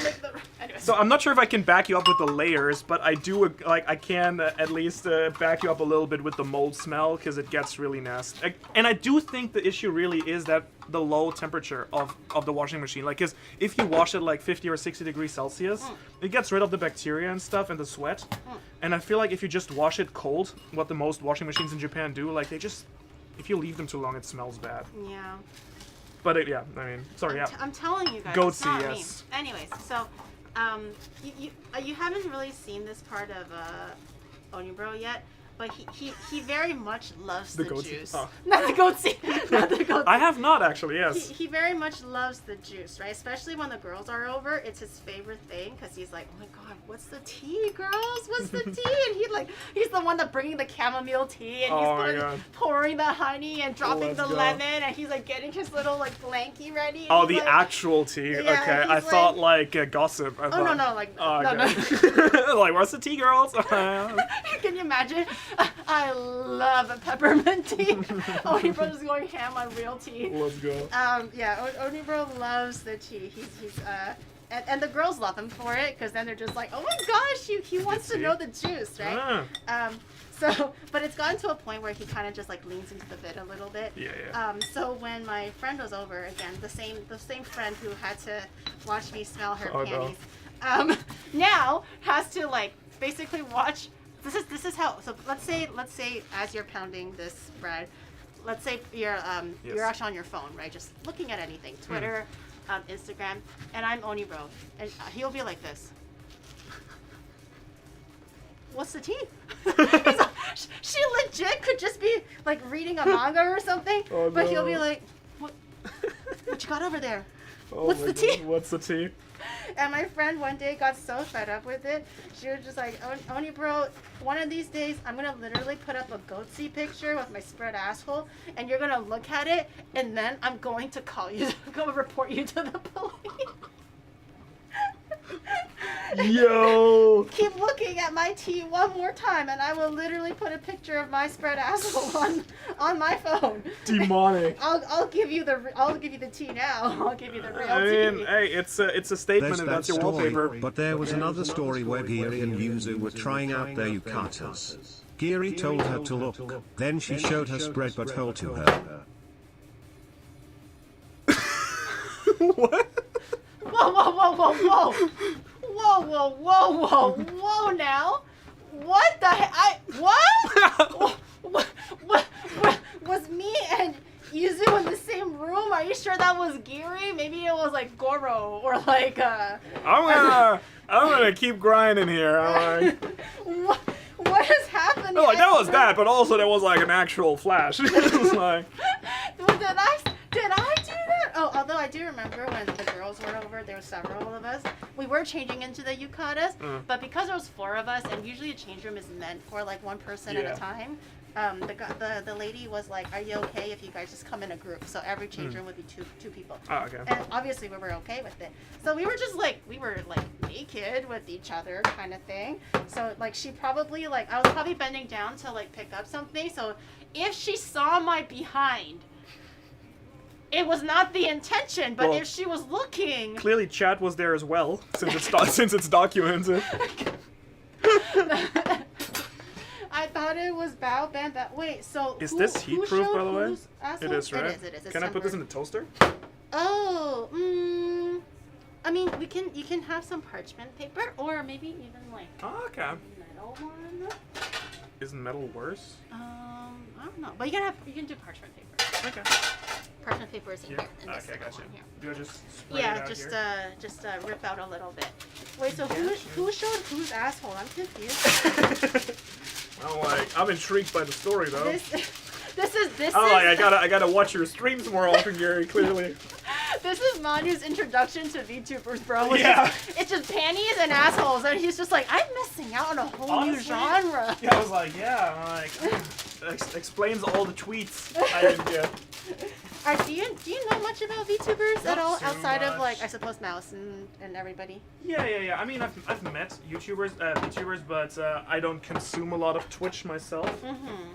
make the... Anyways. So I'm not sure if I can back you up with the layers, but I do, like, I can at least back you up a little bit with the mold smell, because it gets really nasty. And I do think the issue really is that the low temperature of the washing machine. Like, because if you wash it like 50 or 60 degrees Celsius, it gets rid of the bacteria and stuff and the sweat. And I feel like if you just wash it cold, what the most washing machines in Japan do, like, they just, if you leave them too long, it smells bad. Yeah. But yeah, I mean, sorry, I'm telling you guys. Goatsy, yes. Me. Anyways, so, you haven't really seen this part of Onibro yet, but he very much loves the juice. Oh. Not the goatsy. Not the goatsy. I have not actually. Yes. He very much loves the juice, right? Especially when the girls are over, it's his favorite thing because he's like, oh my god, what's the tea, girls? What's the tea? And he's the one that bringing the chamomile tea and he's pouring the honey and dropping the lemon and he's like getting his little like blankie ready. Oh, the actual tea. Yeah, okay, I thought like gossip. No, like no. No. Like, what's the tea, girls? Can you imagine? I love a peppermint tea. Onibro is going ham on real tea. Let's go. Onibro loves the tea. And the girls love him for it because then they're just like, oh my gosh, he wants to know the juice, right? But it's gotten to a point where he kind of just like leans into the bit a little bit. Yeah. So when my friend was over again, the same friend who had to watch me smell her panties, now has to like basically watch. This is how. So let's say as you're pounding this bread, let's say you're actually on your phone, right? Just looking at anything, Twitter, Instagram, and I'm Onibro, and he'll be like this. What's the tea? She legit could just be like reading a manga or something, but he'll be like, what you got over there? What's the tea? What's the tea? And my friend one day got so fed up with it, she was just like, Onibro, one of these days I'm gonna literally put up a goatsy picture with my spread asshole, and you're gonna look at it, and then I'm going to call you, report you to the police. Yo! Keep looking at my tea one more time, and I will literally put a picture of my spread asshole on my phone. Demonic. I'll give you the tea now. I'll give you the real tea. I mean, hey, it's a statement, and that's your wallpaper. But there was another story where Giri and Yuzu were trying out their yukatas. Giri told her to look, then she showed her spread butthole to her. What? Whoa, whoa, whoa, whoa, whoa. Whoa, whoa, whoa, whoa, whoa now. What the heck? What? Was me and Yuzu in the same room? Are you sure that was Giri? Maybe it was like Goro or like I'm gonna keep grinding here. I'm like, what is happening? no, like that was that, but also there was like an actual flash. It was like, did I do that? Oh, although I do remember when the girls were over, there were several of us. We were changing into the yukatas, but because there was 4 of us, and usually a change room is meant for like 1 person at a time. The lady was like, "Are you okay if you guys just come in a group?" So every change room would be two people. oh, okay. And obviously we were okay with it. So we were just like naked with each other kind of thing. So like she probably I was probably bending down to like pick up something. So if she saw my behind, it was not the intention. But Well, if she was looking, Clearly, chat was there as well, since it's documented. I thought it was Bao Ben. Wait, so Is this heat proof, by the way? It is, right? It is. It's Can I put this in tempered. the toaster? Oh, I mean, you can have some parchment paper, or maybe even like Oh, okay. metal one. Isn't metal worse? I don't know, but you can do parchment paper. Okay. Parchment paper is in here. In this Okay, little gotcha. one here. Do I just spray it Yeah, out here? just rip out a little bit. Wait, so Yeah, who showed whose asshole? I'm confused. I'm intrigued by the story though. This is. I gotta watch your streams more often, Gary. Clearly. This is Manu's introduction to VTubers, bro. Yeah. It's just panties and assholes, and he's just like, I'm missing out on a whole new Honestly, genre. Yeah, I was like, explains all the tweets I didn't get. Do you know much about VTubers Not at all too outside of much. like I suppose Mouse and everybody? Yeah. I mean, I've met VTubers, but I don't consume a lot of Twitch myself. Mm-hmm.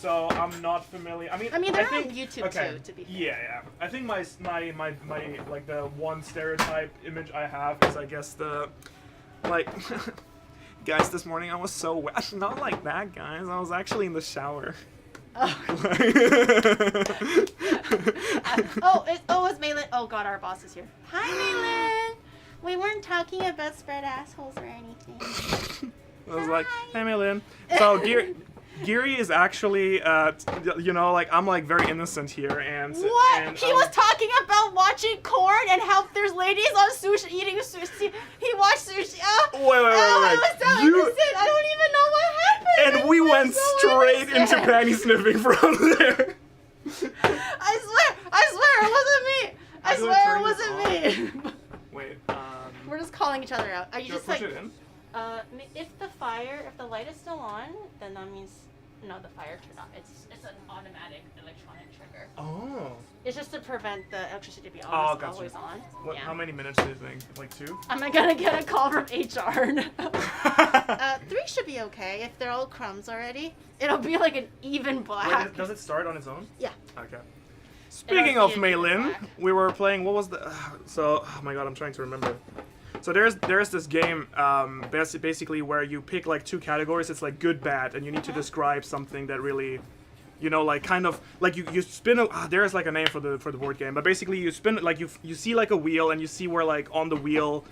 So I'm not familiar. I mean, they're think, on YouTube too, to be fair. Yeah. I think my like the one stereotype image I have is I guess the like guys this morning I was so wet. Not like that, guys. I was actually in the shower. Oh. It's Malin. Oh god, our boss is here. Hi, Malin. We weren't talking about spread assholes or anything. I was like, hey, Malin. So Giri is actually, I'm like very innocent here, and What? And, He was talking about watching corn and how there's ladies on sushi eating sushi. He watched sushi. Wait. I was so innocent. I don't even know what happened. And we went so straight into innocent. panty sniffing from there. I swear, it wasn't me. I I'm gonna swear turn it wasn't me. Wait. We're just calling each other out. Are you Should I just push like? it in? If the light is still on, then that means no, the fire turned off. It's an automatic electronic trigger. Oh. It's just to prevent the electricity to be Gotcha. always on. What? Yeah. How many minutes do you think? Like 2? I'm gonna get a call from HR now. 3 should be okay if they're all crumbs already. It'll be like an even black. Wait, does it start on its own? Yeah. Okay. Speaking of be Maylin, black. we were playing. What was the? Oh my god, I'm trying to remember. So there's this game, basically where you pick like 2 categories. It's like good, bad, and you need to describe something that really, like kind of like you spin. There's like a name for the board game, but basically you spin like you see like a wheel, and you see where like on the wheel,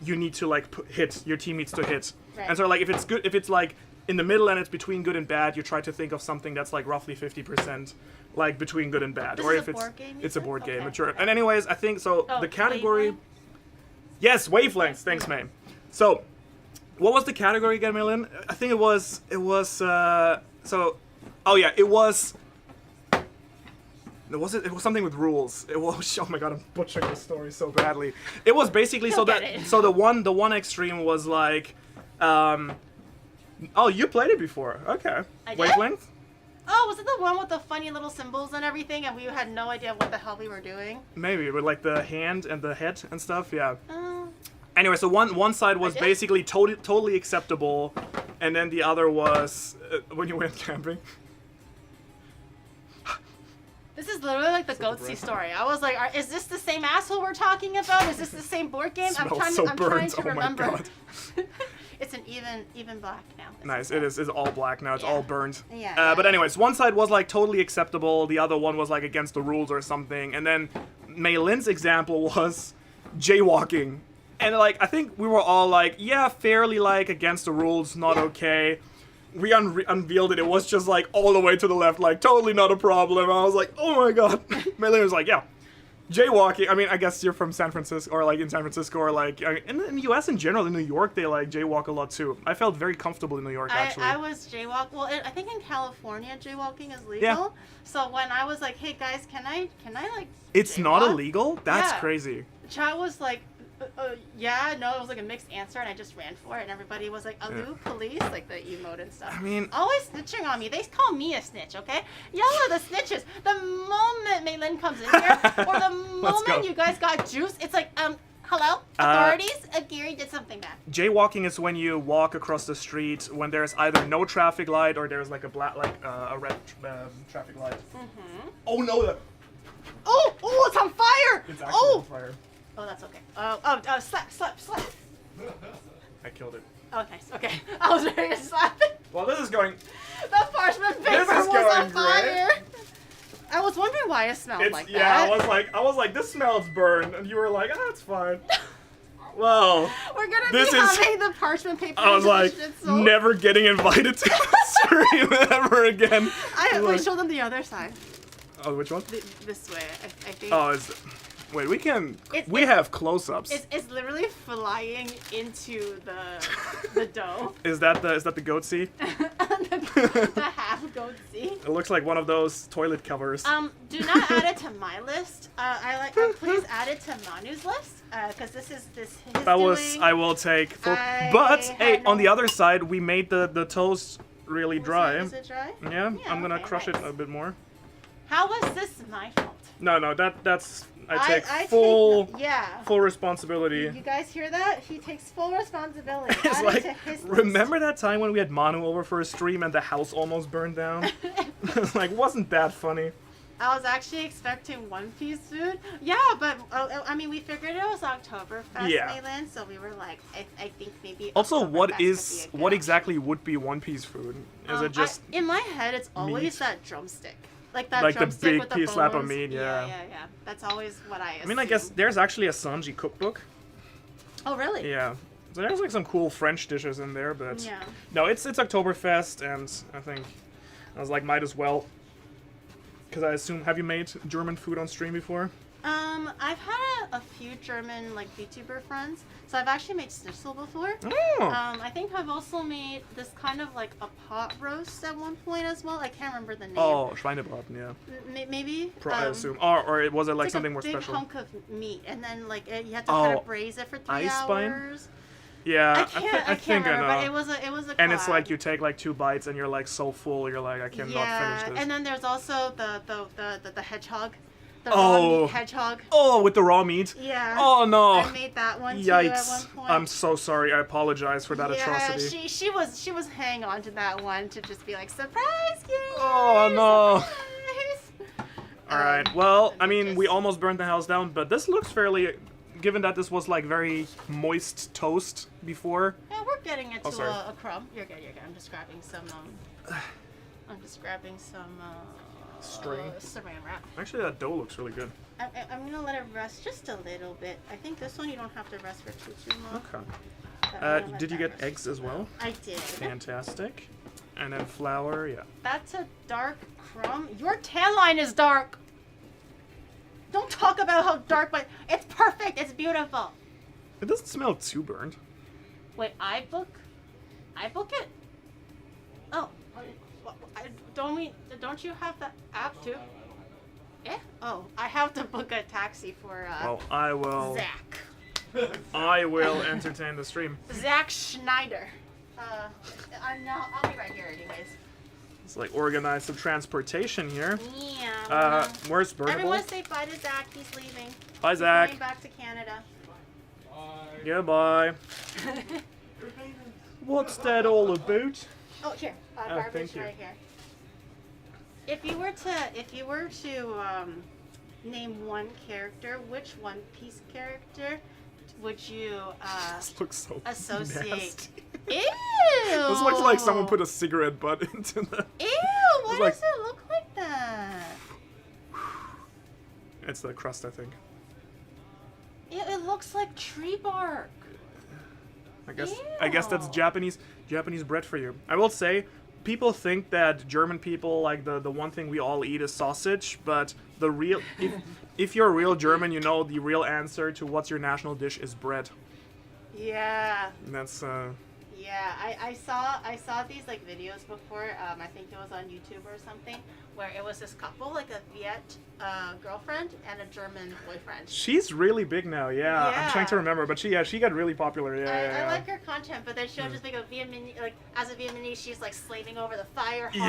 you need to like hit. Your team needs to hit. Right. And so like if it's like in the middle and it's between good and bad, you try to think of something that's like roughly 50%, like between good and bad. This or is if a it's board game, you it's a said? board game. Okay. Sure. And anyways, I think so. Oh, The category. wavelength? Yes, wavelengths. Thanks, May. So, what was the category again, Maylin? I think it was. Oh yeah, it was. It was something with rules. It was. Oh my god, I'm butchering this story so badly. It was basically You'll get it. the one extreme was like, oh, you played it before. Okay. I did? Wavelength. Oh, was it the one with the funny little symbols and everything, and we had no idea what the hell we were doing? Maybe with like the hand and the head and stuff. Yeah. Oh. Anyway, so one side was did? basically totally acceptable, and then the other was when you went camping. This is literally like the breath. Goatsy story. I was like, is this the same asshole we're talking about? Is this the same board game? I'm Smells trying so to burnt. Oh my remember. God. It's an even black now. Nice. It is. It's all black now. It's Yeah. all burned. Yeah. But anyways, one side was like totally acceptable. The other one was like against the rules or something. And then Mei Lin's example was jaywalking. And like, I think we were all like, yeah, fairly like against the rules, not okay. We unveiled it. It was just like all the way to the left, like totally not a problem. I was like, oh my god. Mei Lin was like, yeah. Jaywalking, I mean, I guess you're from San Francisco, or like in San Francisco, or like in the US in general, in New York, they like jaywalk a lot too. I felt very comfortable in New York, actually. I was jaywalk. Well, I think in California, jaywalking is legal. Yeah. So when I was like, hey guys, can I like It's jaywalk? not illegal? That's Yeah. crazy. Chad was like, yeah, no, it was like a mixed answer, and I just ran for it, and everybody was like, Alu, police, like the emote and stuff. I mean, always snitching on me. They call me a snitch, okay? Y'all are the snitches. The moment Mei Lin comes in here, or the moment you guys got juice, it's like, hello, authorities, Gary did something bad. Jaywalking is when you walk across the street when there's either no traffic light or there's like a black, like a red traffic light. Mm-hmm. Oh no! Oh, it's on fire! It's actually on fire. Oh, that's okay. Slap. I killed it. Oh, nice. Okay. I was ready to slap it. Well, this is going. The parchment paper was on fire. I was wondering why it smelled like yeah, that. I was like, this smells burned, and you were like, it's fine. Well, we're gonna this be having the parchment paper. I was like, schnitzel. never getting invited to the stream ever again. Wait, show them the other side. Oh, which one? This way, I think. Oh, wait, we have close-ups. It's literally flying into the dough. Is that the goatsy? the half goatsy. It looks like one of those toilet covers. Do not add it to my list. Please add it to Manu's list, because this is his doing. I will take full. But hey, on the other side, we made the toast really dry. Is it dry? Yeah, I'm gonna crush it a bit more. How was this my fault? No, that's. I take full responsibility. You guys hear that? He takes full responsibility. It's like, remember that time when we had Manu over for a stream and the house almost burned down? It's like, wasn't that funny? I was actually expecting one-piece food. Yeah, but I mean, we figured it was Octoberfest, Mei Lin, so we were like, I think maybe. Also, what exactly would be one-piece food? Is it just in my head? It's always meat? That drumstick. Like that drumstick the big with the piece bones. slap of meat, yeah. That's always what I assume. I mean, I guess there's actually a Sanji cookbook. Oh, really? Yeah. So there's like some cool French dishes in there, but yeah. No, it's Oktoberfest, and I think I was like, might as well. Because I assume, have you made German food on stream before? I've had a few German like vtuber friends, so I've actually made schnitzel before. Oh. I think I've also made this kind of like a pot roast at one point as well. I can't remember the name. Oh, Schweinebraten, yeah. Maybe. I assume. Or was it like something more special? It's like a big hunk of meat, and then like you had to kind of braise it for 3 hours. Yeah, I can't remember, but it was a collab. And it's like you take like 2 bites and you're like so full, you're like, I cannot finish this. And then there's also the hedgehog. The raw meat hedgehog. Oh, with the raw meat? Yeah. Oh no. I made that one too at one point. I'm so sorry. I apologize for that atrocity. Yeah, she was hanging on to that one to just be like, surprise, Gary! Oh no. Surprise! Alright, well, I mean, we almost burned the house down, but this looks fairly... Given that this was like very moist toast before. Yeah, we're getting it to a crumb. You're good. I'm just grabbing some. String. Saran wrap. Actually, that dough looks really good. I'm gonna let it rest just a little bit. I think this one you don't have to rest for too long. Okay. Did you get eggs as well? I did. Fantastic. And then flour, yeah. That's a dark crumb. Your tan line is dark. Don't talk about how dark, but it's perfect. It's beautiful. It doesn't smell too burnt. Wait, I book it? Oh, don't you have the app too? Yeah. Oh, I have to book a taxi for well, I will. Zach. I will entertain the stream. Zach Schneider. I'll be right here anyways. It's like organize some transportation here. Yeah. Where's Burnable? Everyone say bye to Zach. He's leaving. Bye, Zach. He's going back to Canada. Bye. Goodbye. What's that all about? Oh, here. Garbage right here. If you were to name one character, which One Piece character would you this looks so associate? Nasty. Ew! This looks like someone put a cigarette butt into the... Ew! Why does it look like that? It's the crust, I think. It looks like tree bark. I guess that's Japanese bread for you. I will say, people think that German people, like, the one thing we all eat is sausage, but the real if you're a real German, you know the real answer to what's your national dish is bread. Yeah. And that's Yeah, I saw these like videos before. I think it was on YouTube or something, where it was this couple, like a Viet girlfriend and a German boyfriend. She's really big now. Yeah. I'm trying to remember, but she got really popular. I like her content, but then she'll just make a Vietnamese, like as a Vietnamese, she's like slaving over the fire, in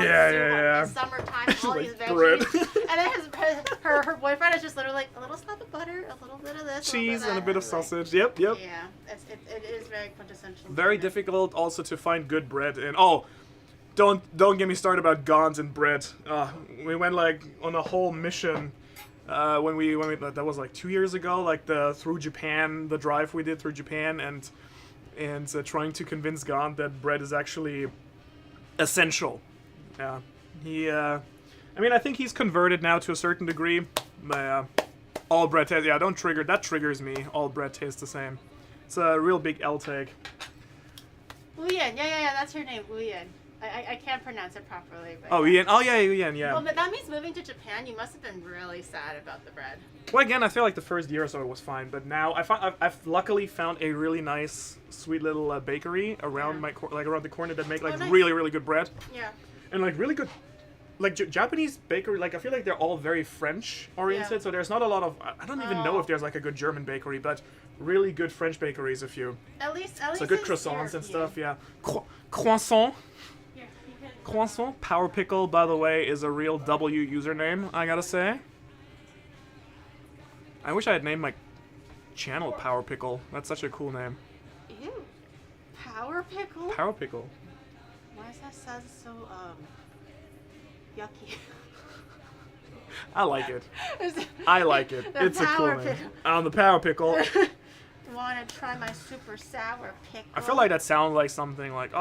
summertime, all like these veggies, and then her boyfriend is just literally like a little slab of butter, a little bit of this, cheese, and a bit of sausage. Yep. Yeah, it is very quintessential. Very difficult also to find good bread, and don't get me started about Gons and bread. We went like on a whole mission when we that was like 2 years ago, like the drive we did through Japan, and trying to convince Gon that bread is actually essential. Yeah, I think he's converted now to a certain degree. All bread tastes. Yeah, don't trigger. That triggers me. All bread tastes the same. It's a real big L take. Uyen, yeah, that's her name, Uyen. I can't pronounce it properly. But Uyen. Oh, yeah, Uyen, yeah. Well, but that means moving to Japan, you must have been really sad about the bread. Well, again, I feel like the first year or so it was fine, but now I've luckily found a really nice, sweet little bakery around around the corner that make like nice. really, really good bread. Yeah. And like really good, like Japanese bakery. Like I feel like they're all very French oriented, so there's not a lot of. I don't even know if there's like a good German bakery, but really good French bakeries a few. At least so good croissants and stuff. Yeah. Croissant. Croissant. Power Pickle, by the way, is a real W username, I gotta say. I wish I had named my channel Power Pickle. That's such a cool name. Ew. Power Pickle? Power Pickle. Why does that sound so, yucky? I like it. I like it. It's a cool name. On the Power Pickle. Want to try my super sour pickle? I feel like that sounds like something like,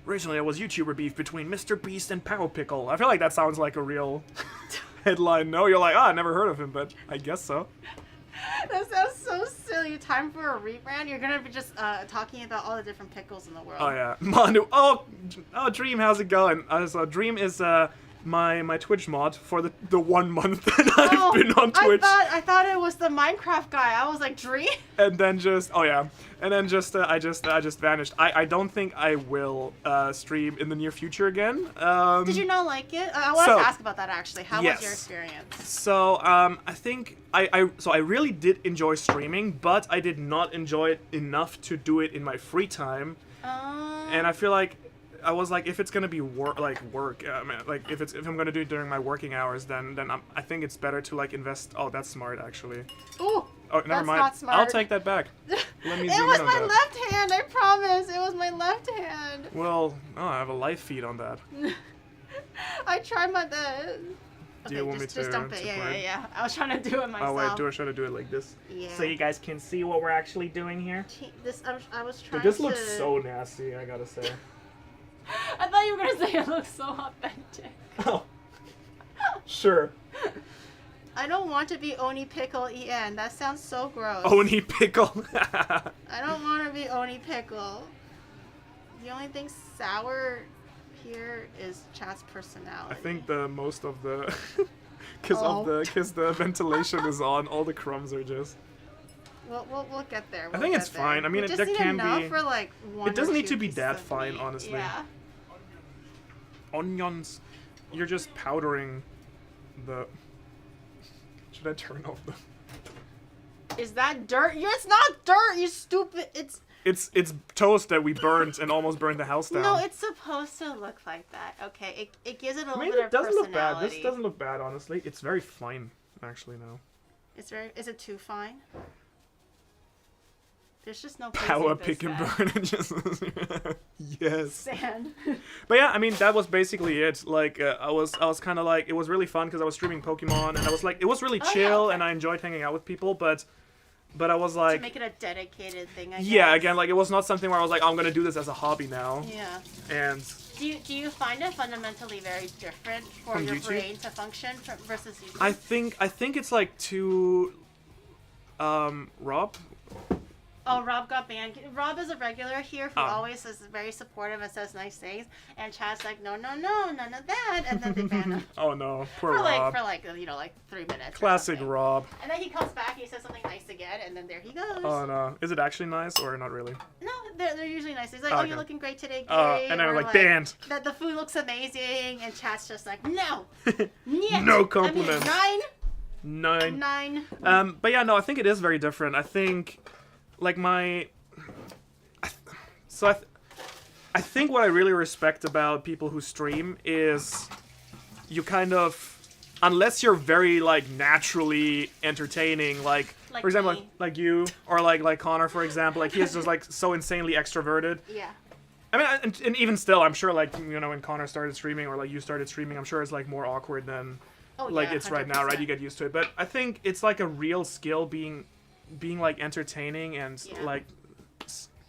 originally it was YouTuber beef between Mr. Beast and Power Pickle. I feel like that sounds like a real headline. No, you're like, I never heard of him, but I guess so. That sounds so silly. Time for a rebrand. You're gonna be just talking about all the different pickles in the world. Oh yeah, Manu. Oh, Dream, how's it going? So Dream is my Twitch mod for the 1 month that I've been on Twitch. I thought it was the Minecraft guy. I was like, Dream? And then I just vanished. I don't think I will stream in the near future again. Did you not like it? I wanted to ask about that actually. How was your experience? So I think I really did enjoy streaming, but I did not enjoy it enough to do it in my free time. And I feel like I was like, if it's gonna be work, if I'm gonna do it during my working hours, then I think it's better to like invest. Oh, that's smart actually. Ooh. Oh, never mind. Not smart. I'll take that back. Let me it was my left hand. I promise. It was my left hand. Well, I have a live feed on that. I tried my best. Do you want me to? Just dump it. Yeah. I was trying to do it myself. Oh wait, do I try to do it like this? Yeah. So you guys can see what we're actually doing here. I was trying. Dude, this looks so nasty. I gotta say. I thought you were gonna say it looks so authentic. Oh. Sure. I don't want to be Oni Pickle En. That sounds so gross. Oni Pickle. I don't want to be Oni Pickle. The only thing sour here is chat's personality. I think the most of the because the ventilation is on, all the crumbs are just. We'll get there. I think it's fine. I mean, there can be. For like it doesn't need to be that fine, honestly. Yeah. Onions, you're just powdering the. Should I turn off the? Is that dirt? It's not dirt, you stupid. It's toast that we burnt and almost burned the house down. No, it's supposed to look like that. Okay, it gives it a little bit of doesn't personality. look bad. This doesn't look bad, honestly. It's very fine, actually. Now. Is it too fine? There's just no power pick and burn and just yes. Sand. But yeah, I mean that was basically it. Like I was kind of like, it was really fun because I was streaming Pokemon and I was like, it was really chill and I enjoyed hanging out with people, but I was like, to make it a dedicated thing. I guess. Yeah, again, like it was not something where I was like, I'm gonna do this as a hobby now. Yeah. And do you find it fundamentally very different for your brain to function versus YouTube? I think it's like too. Rob? Oh, Rob got banned. Rob is a regular here who Oh. always is very supportive and says nice things. And Chad's like, no, none of that. And then they ban him. Oh no, poor For Rob. like 3 minutes. or Classic something. Rob. And then he comes back and he says something nice again, and then there he goes. Oh no, is it actually nice or not really? No, they're usually nice. He's like, Oh, oh, okay. you're looking great today, Gary. And then or like banned. That the food looks amazing, and Chad's just like, no. Niet. No compliments. I Nine. mean, 9. But yeah, no, I think it is very different. I think, like I think what I really respect about people who stream is you kind of, unless you're very like naturally entertaining, like for example, me. like you or like Connor, for example, like he is just like so insanely extroverted. Yeah. I mean, and even still, I'm sure like when Connor started streaming or like you started streaming, I'm sure it's like more awkward than like it's right now, right? You get used to it, but I think it's like a real skill being like entertaining and like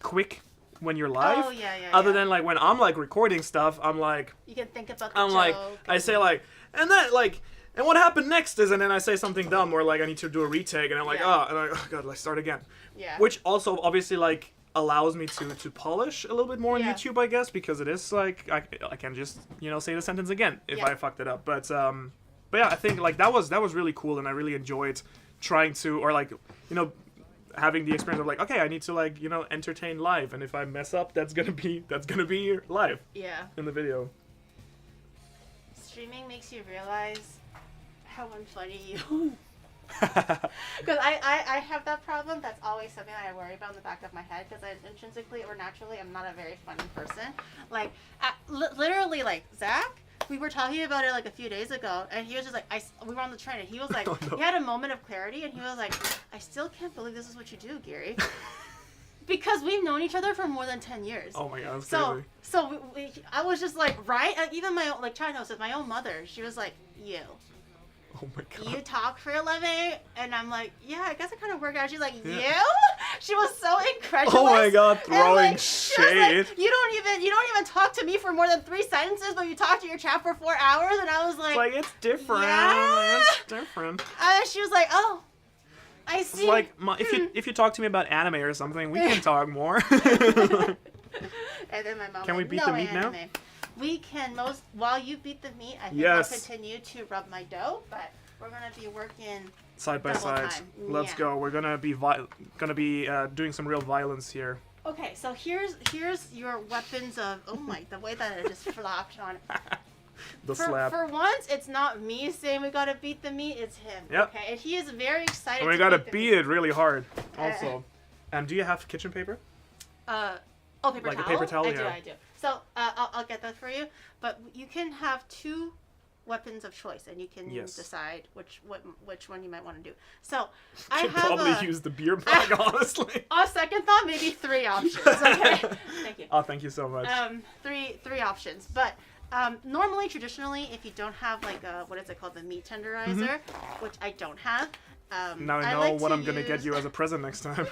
quick when you're live. Oh, yeah. Other than like when I'm like recording stuff, I'm like You can think about the I'm joke. like I say like and then like and what happened next is, and then I say something dumb or like I need to do a retake and I'm like oh god, let's start again. Yeah. Which also obviously like allows me to polish a little bit more on YouTube, I guess, because it is like I can just say the sentence again if I fucked it up. But yeah, I think like that was really cool, and I really enjoyed trying to, or like having the experience of like, okay, I need to like entertain live, and if I mess up, that's gonna be live in the video. Streaming makes you realize how unfunny you because I have that problem. That's always something that I worry about in the back of my head, because I intrinsically or naturally I'm not a very funny person. Like literally, like Zach, we were talking about it like a few days ago, and he was just like, we were on the train, and he was like, he had a moment of clarity, and he was like, I still can't believe this is what you do, Gary. Because we've known each other for more than 10 years. Oh my god, that's so crazy. so I was just like, right? Like, even my own, like Chad knows it, my own mother, she was like, you. Oh my god. You talk for a living? And I'm like, yeah, I guess I kind of work out. She's like, you? She was so incredulous. Oh my god, throwing like, shade. Like, you don't even talk to me for more than 3 sentences, but you talk to your chat for 4 hours. And I was like, it's different. Yeah. It's different. And she was like, oh, I see. It's like if you talk to me about anime or something, we can talk more. And then my mom. Can we like, beat no the meat anime. now? We can while you beat the meat, I think Yes. I'll continue to rub my dough, but we're gonna be working Side by double side. time. Let's Yeah. go. We're gonna be doing some real violence here. Okay, so here's your weapons of the way that it just flopped on. The slap. For once, it's not me saying we gotta beat the meat, it's him. Yep. Okay, and he is very excited. And we to gotta beat the beat meat. it really hard. Also, do you have kitchen paper? Paper Like a towel. paper towel, yeah. I do. So I'll get that for you. But you can have 2 weapons of choice, and you can decide which one you might want to do. So I Should have probably use the beer mug, honestly. On second thought, maybe 3 options. Okay. Thank you. Oh, thank you so much. 3 options, but. Normally, traditionally, if you don't have like what is it called, the meat tenderizer, which I don't have. Now I know like what to I'm gonna get you as a present next time.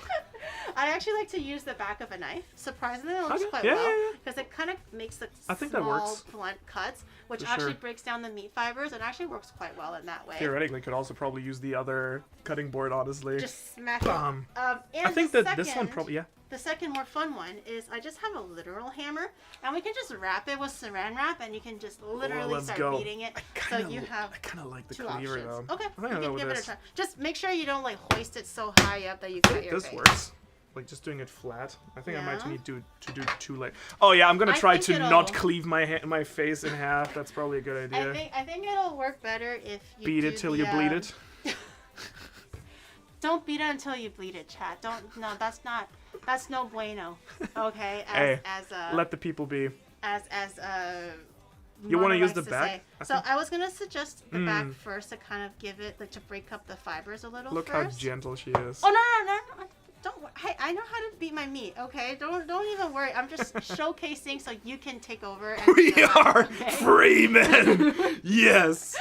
I actually like to use the back of a knife. Surprisingly, it looks Okay. quite Yeah, well yeah, yeah. because it kind of makes the I think that small, works. blunt cuts, which For actually sure. breaks down the meat fibers and actually works quite well in that way. Theoretically, could also probably use the other cutting board, honestly. Just smash it. Bam. And I think the that this one second- probably, yeah. The second more fun one is I just have a literal hammer, and we can just wrap it with saran wrap, and you can just literally let's start go. beating it. I So you have kind of like the 2 cleaver, options. though. Okay, I you think I'll go can with give it a this. try. Just make sure you don't like hoist it so high up that you cut your This face. works. Like just doing it flat. I think I might Yeah. need to do 2 layers. Oh yeah, I'm gonna I try think to it'll- not cleave my face in half. That's probably a good idea. I think it'll work better if you Beat do it till the, you bleed it. Don't beat it until you bleed it, chat. That's no bueno. Okay, Hey, as let the people be. You want to use the back? So I was gonna suggest the back first to kind of give it, like, to break up the fibers a little. Look first. how gentle she is. Oh no! Don't. Hey, I know how to beat my meat. Okay, don't even worry. I'm just showcasing so you can take over. And We do it, are okay? free men. Yes.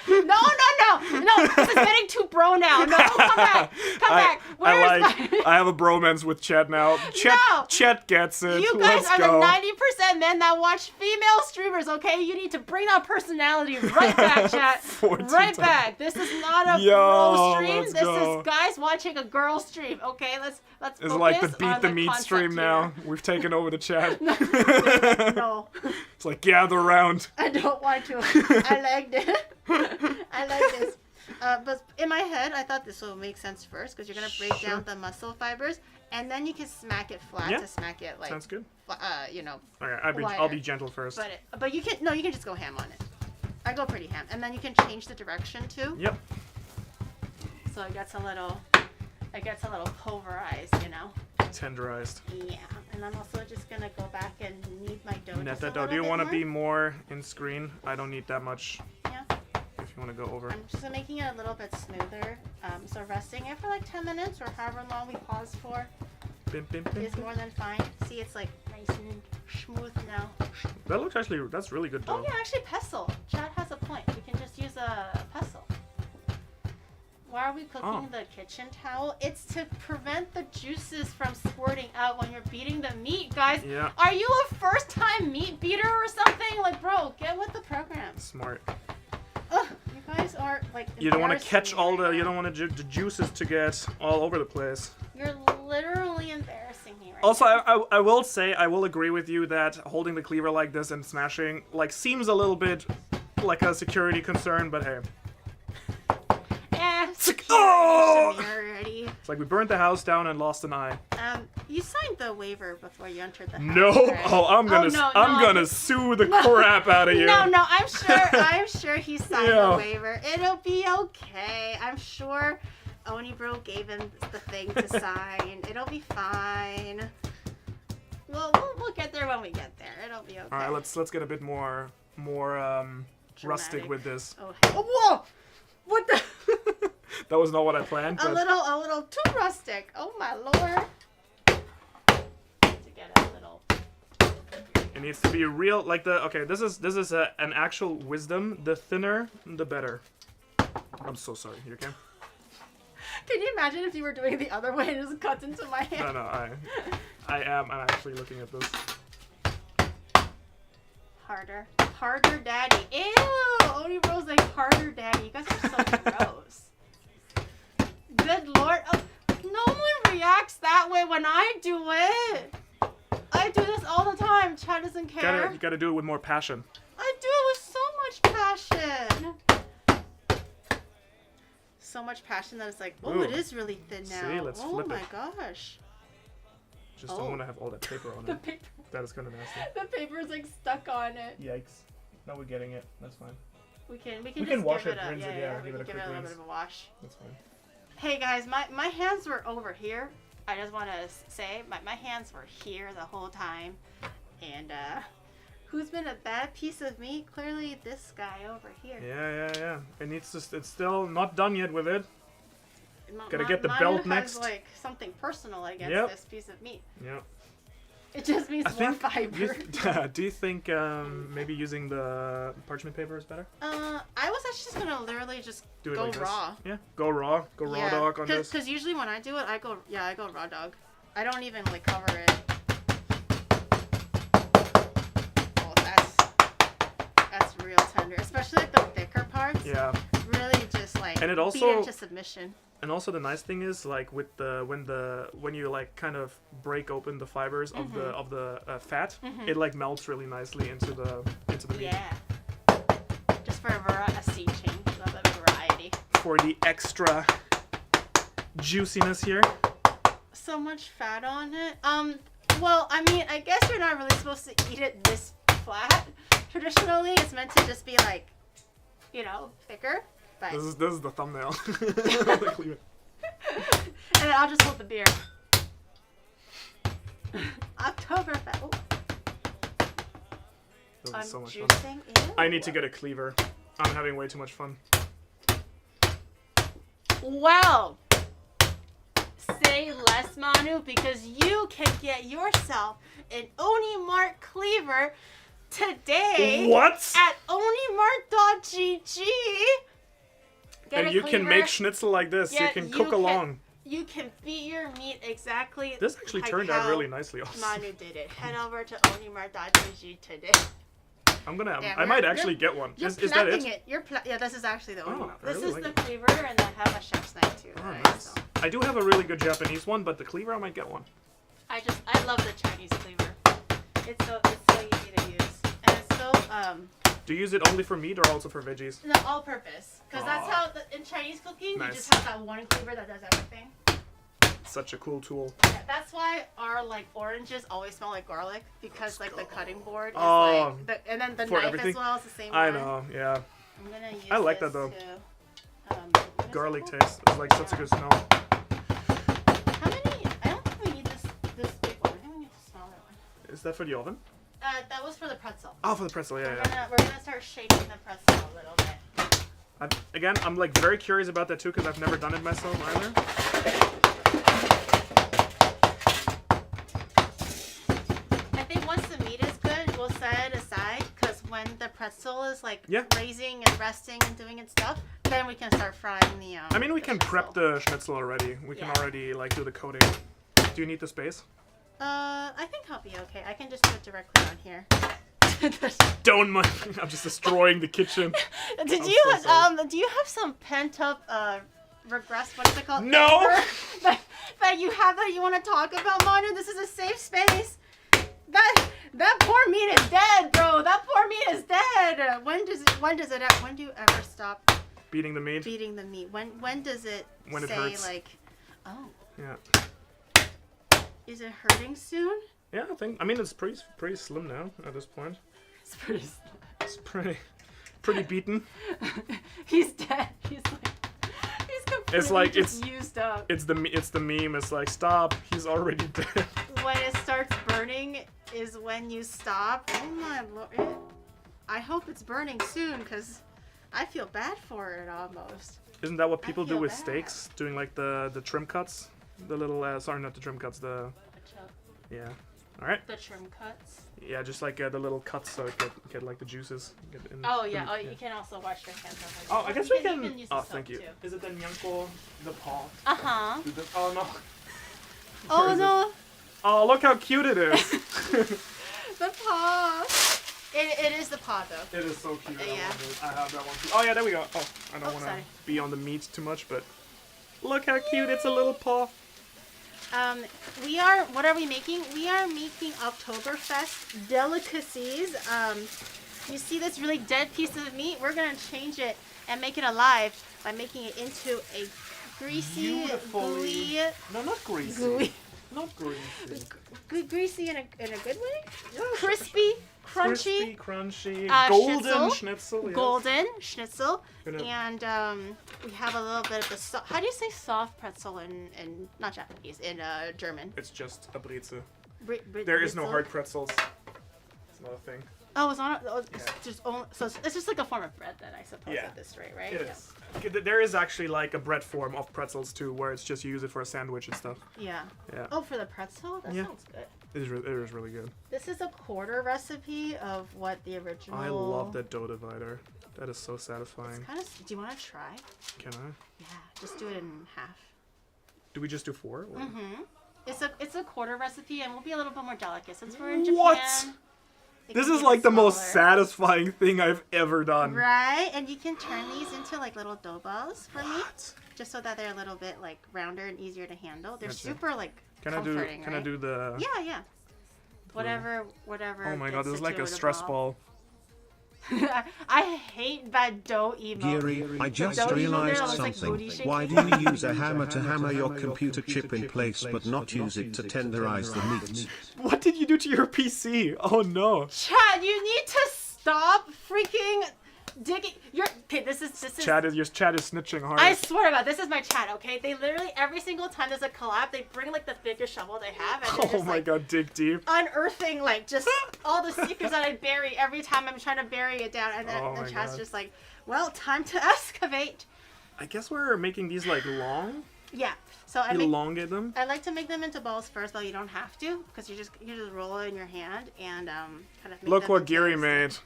No, this is getting too bro now. No, come back. I have a bromance with Chet now. Chet gets it. You guys are the 90% men that watch female streamers, okay? You need to bring that personality right back, Chat. Right back. This is not a bro stream. This is guys watching a girl stream, okay? Let's It's like the Beat the Meat stream here. Now. We've taken over the chat. No. It's like, gather around. I don't want to. I like this. I like this. But in my head, I thought this would make sense first because you're going to break down the muscle fibers and then you can smack it flat to smack it like... Sounds good. You know, okay, I'll be gentle first. But you can just go ham on it. I go pretty ham. And then you can change the direction too. Yep. So it gets a little pulverized, you know. Tenderized. Yeah. And I'm also just going to go back and knead my dough Net just that a dough. little Do you bit want to more. be more in screen? I don't need that much. Yeah. If you want to go over. I'm just making it a little bit smoother. So resting it for like 10 minutes or however long we pause for is more than fine. See, it's like nice and smooth now. That looks that's really good dough. Oh yeah, actually pestle. Chad has a point. We can just use a pestle. Why are we cooking the kitchen towel? It's to prevent the juices from squirting out when you're beating the meat, guys. Yeah. Are you a first-time meat beater or something? Like, bro, get with the program. Smart. Ugh, you guys are like. You don't want to catch all the. now. You don't want the juices to get all over the place. You're literally embarrassing me right Also, now. I will say, I will agree with you that holding the cleaver like this and smashing like seems a little bit like a security concern, but hey. Security. It's like we burnt the house down and lost an eye. You signed the waiver before you entered the house. No, right? oh, I'm gonna sue the crap out of you. No, I'm sure he signed the waiver. It'll be okay. I'm sure Onibro gave him the thing to sign. It'll be fine. Well, we'll get there when we get there. It'll be okay. All right, let's get a bit more rustic with this. Oh, whoa! What the? That was not what I planned. A little too rustic. Oh my lord. To get a little. It needs to be real, like this is an actual wisdom. The thinner, the better. I'm so sorry. You okay? Can you imagine if you were doing it the other way and it just cuts into my hand? No, I'm actually looking at this. Harder daddy. Ew! Onibro's like harder daddy. You guys are so gross. Good lord. Oh, no one reacts that way when I do it. I do this all the time. Chad doesn't care. You gotta do it with more passion. I do it with so much passion. So much passion that it's like, oh, it is really thin now. See, let's flip my it. gosh. Just don't want to have all that paper on it. Paper. That is kind of nasty. The paper's like stuck on it. Yikes. No, we're getting it. That's fine. We can just wash give it, it a, rinse it, yeah, give it a quick little rinse. bit of a wash. That's fine. Hey guys, my hands were over here. I just want to say my hands were here the whole time. And who's been a bad piece of meat? Clearly this guy over here. Yeah. It needs to. It's still not done yet with it. Gotta get the belt next. Has, like something personal against this piece of meat. Yep. It just means more fiber. Do you think maybe using the parchment paper is better? I was actually just gonna literally just do it go like raw. This. Yeah, go raw dog on this. Because usually when I do it, I go raw dog. I don't even like cover it. Oh, that's real tender, especially like the thicker parts. Yeah. Really just like and it also beat into submission. And also the nice thing is like with when you like kind of break open the fibers of the fat, it like melts really nicely into the meat. Yeah. Just for a sea change, a little bit of variety. For the extra juiciness here. So much fat on it. Well, I mean, I guess you're not really supposed to eat it this flat. Traditionally, it's meant to just be like, thicker. But this is the thumbnail. And then I'll just hold the beer. Octoberfest. Oh. That was so much fun. I need to get a cleaver. I'm having way too much fun. Well, say less, Manu, because you can get yourself an Onimart cleaver today. What? At onimart.gg. Get and a you cleaver. can make schnitzel like this. Yeah, you can cook along. You can beat your meat exactly. This actually like turned out how really nicely. Also. Manu did it. Head over to onimar.gg today. I'm gonna. Yeah, I might actually get one. You're Is that it? Yeah, this is actually the onimar. I This really is like the it. cleaver, and I have a chef's knife too. Oh, right? nice. So I do have a really good Japanese one, but the cleaver I might get one. I love the Chinese cleaver. It's so easy to use, and it's so Do you use it only for meat or also for veggies? no all purpose. Because that's how in Chinese cooking Nice. you just have that one cleaver that does everything. Such a cool tool. Yeah, that's why our like oranges always smell like garlic because like the cutting board is Oh, like and then the for knife everything? as well is the same I one. know. Yeah. I'm gonna use I like this that, though. to, what is Garlic it called? taste. It's like such a good smell. How many? I don't think we need this big one. I think we need the smaller one. Is that for the oven? That was for the pretzel. Oh, for the pretzel. Yeah. Yeah. We're gonna start shaping the pretzel a little bit. Again, I'm like very curious about that too because I've never done it myself either. I think once the meat is good, we'll set it aside because when the pretzel is like raising and resting and doing its stuff, then we can start frying the. I mean, we can prep the schnitzel already. We can already like do the coating. Do you need the space? I think I'll be okay. I can just do it directly on here. Don't mind. I'm just destroying the kitchen. Do you have some pent up regress? What is it called? No. Anger that you have that you want to talk about, Manu? This is a safe space. That poor meat is dead, bro. That poor meat is dead. When do you ever stop Beating the meat. beating the meat? When does it When it say hurts. like, oh, Yeah. is it hurting soon? Yeah, I mean, it's pretty slim now at this point. It's pretty. It's pretty beaten. He's dead. He's completely It's like just used up. It's the meme. It's like stop. He's already dead. When it starts burning is when you stop. Oh my lord! I hope it's burning soon because I feel bad for it almost. Isn't that what people do feel with bad. steaks? Doing like the trim cuts, the little sorry, not the trim cuts. Yeah. All right. The trim cuts. Yeah, just like the little cuts so it get like the juices. Get in Oh yeah. Oh, you can also wash your hands off. Oh, I guess we can. use the Oh, soap, thank you. too. Is it the nyangko, the paw? Uh huh. Oh no. Oh is it? no. Oh, look how cute it is. The paw. It is the paw though. It is so cute. Yeah. I have that one too. Oh yeah, there we go. Oh, I don't want to sorry. be on the meat too much, but look how cute. It's a little paw. What are we making? We are making Octoberfest delicacies. You see this really dead piece of meat? We're gonna change it and make it alive by making it into a greasy, gooey, No, not greasy. gooey, Not greasy. greasy in a good way. Yeah, Crispy, Crispy, crunchy, crunchy, golden schnitzel. Yes. golden schnitzel, Gonna- and we have a little bit of the. How do you say soft pretzel in not Japanese in German? It's just a brezel. There There is no hard pretzels. It's not a thing. Oh, it's on. Oh, it's Yeah. just only, so it's just like a form of bread, then I suppose Yeah. at this rate, right? It is. Okay, there is actually like a bread form of pretzels too, where it's just you use it for a sandwich and stuff. Yeah. Yeah. Oh, for the pretzel, that Yeah. sounds good. It is really good. This is a quarter recipe of what the original. I love that dough divider. That is so satisfying. Kind of. Do you want to try? Can I? Yeah. Just do it in half. Do we just do 4? Or? Mm-hmm. It's a quarter recipe, and we'll be a little bit more delicate since we're in Japan. What? It This can is be like the most smaller. satisfying thing I've ever done. Right, and you can turn these into like little dough balls for me, What? just so that they're a little bit like rounder and easier to handle. They're Gotcha. super like Can comforting, I right? do the? Yeah. Whatever. Oh my god, gets this is like a into the stress ball. I hate that dough emote. Giri, I just Don't even realized know, it's like something. booty shaking. Why do you use a hammer to hammer your computer chip in place but not use it to tenderize the meat? What did you do to your PC? Oh no. Chad, you need to stop freaking digging. This is. Your chat is snitching hard. I swear to God, this is my chat. Okay, they literally every single time there's a collab, they bring like the biggest shovel they have, and they're Oh just my like god, dig deep. unearthing like just all the secrets that I bury every time I'm trying to bury it down, and then Oh the my chat's God. just like, well, time to excavate. I guess we're making these like long. Yeah. So I Elongate them. I like to make them into balls first, but you don't have to because you just roll it in your hand and kind of. Make Look them what into Giri this. made.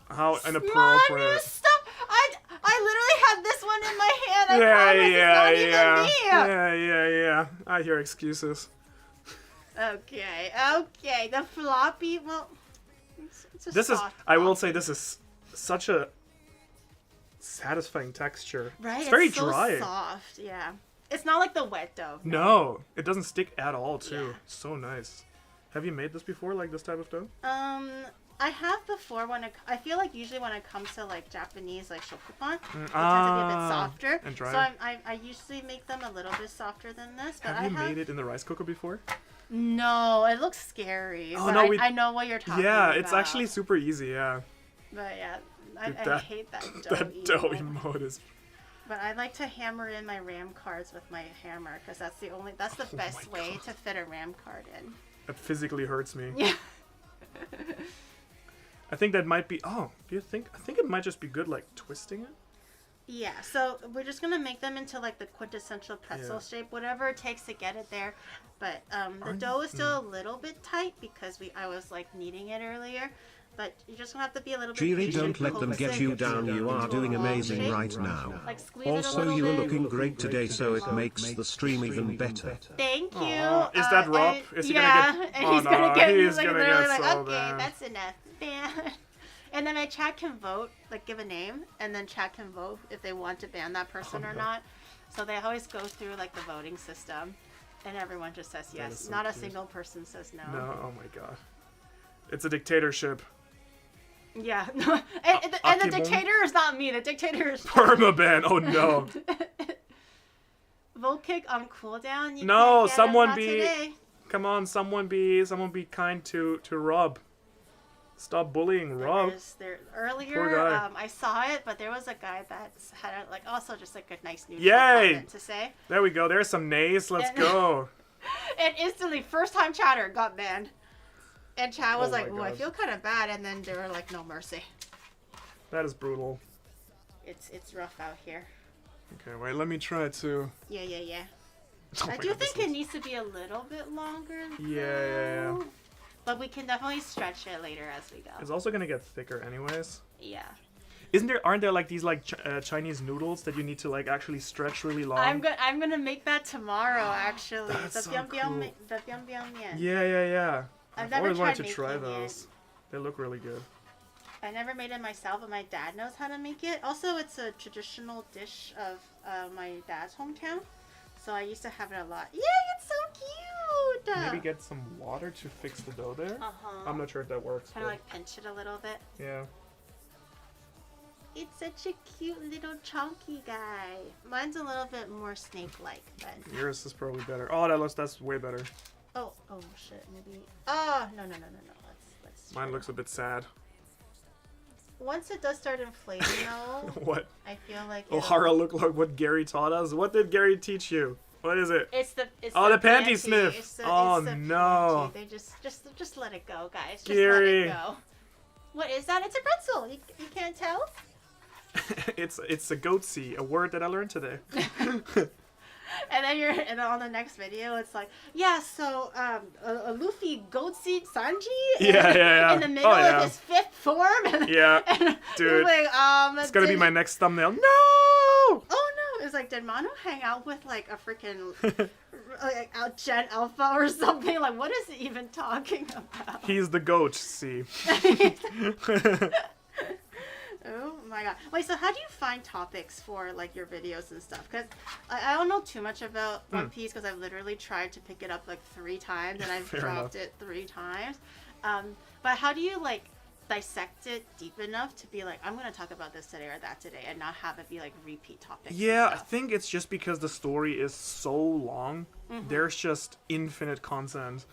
How Manu, inappropriate. stop! I literally have this one in my hand. I promise it's not even me. Yeah. I hear excuses. Okay. The floppy, well, it's a This is, soft I will floppy. say, this is such a satisfying texture. Right? It's very so dry. soft, yeah. It's not like the wet dough. No, it doesn't stick at all, too. Yeah. So nice. Have you made this before, like this type of dough? I have before I feel like usually when it comes to like Japanese like shokupan, it tends to be a bit softer. And drier. So I usually make them a little bit softer than this. But Have you made it in the rice cooker before? No, it looks scary. Oh, but no, I know what you're talking about. Yeah, it's actually super easy, yeah. But yeah, Dude, I hate that dough. That dough emote is... But I like to hammer in my RAM cards with my hammer because that's the best way to fit a RAM card in. That physically hurts me. Yeah. I think that might be... Oh, do you think... I think it might just be good, like, twisting it? Yeah, so we're just going to make them into, like, the quintessential pretzel shape, whatever it takes to get it there. But the dough is still a little bit tight because I was, like, kneading it earlier. But you're just going to have to be a little bit Jiri, patient. don't let them get you down. You are doing amazing right now. Like, squeeze it a Also, little you are bit. looking great today, so it makes the stream even better. Thank you. Aw, is that Rob? Is he gonna get... and Oh, he's no, gonna get. he's He's like gonna literally get like, so okay, bad. that's enough. Ban. And then my chat can vote, like give a name, and then chat can vote if they want to ban that person or not. So they always go through like the voting system, and everyone just says yes. so Not a cute. single person says no. No, oh my god. It's a dictatorship. Yeah. and the dictator is not me. The dictator is Permaban, oh no. vote kick on cooldown. You No, can't get someone him, not be- today. Come on, someone be kind to Rob. Stop bullying Rob. Earlier, Poor guy. I saw it, but there was a guy that had like also just like a nice neutral Yay! comment to say. There we go. There's some nays. Let's go. And instantly, first time chatter got banned. And chat was Oh like, my "Oh, I God. feel kind of bad," and then they were like, "No mercy." That is brutal. It's rough out here. Okay, wait. Let me try to. Yeah. Oh I my do God, this think it looks- needs to be a little bit longer. Yeah. though. But we can definitely stretch it later as we go. It's also gonna get thicker, anyways. Yeah. Aren't there like these like Chinese noodles that you need to like actually stretch really long? I'm gonna make that tomorrow actually. That's The so biang biang cool. the biang biang mian. Yeah. I've I've never always wanted tried to try making it. those. They look really good. I never made it myself, but my dad knows how to make it. Also, it's a traditional dish of my dad's hometown, so I used to have it a lot. Yay, it's so cute! Maybe get some water to fix the dough there. I'm not sure if that works. Kind of but like pinch it a little bit. yeah. It's such a cute little chunky guy. Mine's a little bit more snake-like, but... Yours is probably better. Oh, that's way better. Oh shit, maybe... Oh, no. Let's Mine try. looks a bit sad. Once it does start inflating, though, What? I feel like O'Hara look like what Gary taught us? What did Gary teach you? What is it? It's the panty sniff. It's Oh, the no. panty. They just let it go, guys. Just Gary. let it go. What is that? It's a pretzel. You can't tell? It's a goatsy, a word that I learned today. And then on the next video, it's like, yeah, so a Luffy goat seed Sanji Yeah. in the middle of his fifth form. Yeah, and dude. Like, It's gonna be my next thumbnail. No! Oh no! It's like, did Manu hang out with like a freaking like Gen Alpha or something? Like, what is he even talking about? He's the goat, see. Oh my god. Wait, so how do you find topics for like your videos and stuff? Because I don't know too much about One Piece because I've literally tried to pick it up like 3 times and I've Fair dropped enough. it 3 times. But how do you like dissect it deep enough to be like, I'm going to talk about this today or that today and not have it be like repeat topics? Yeah, I and stuff? think it's just because the story is so long. There's just infinite content.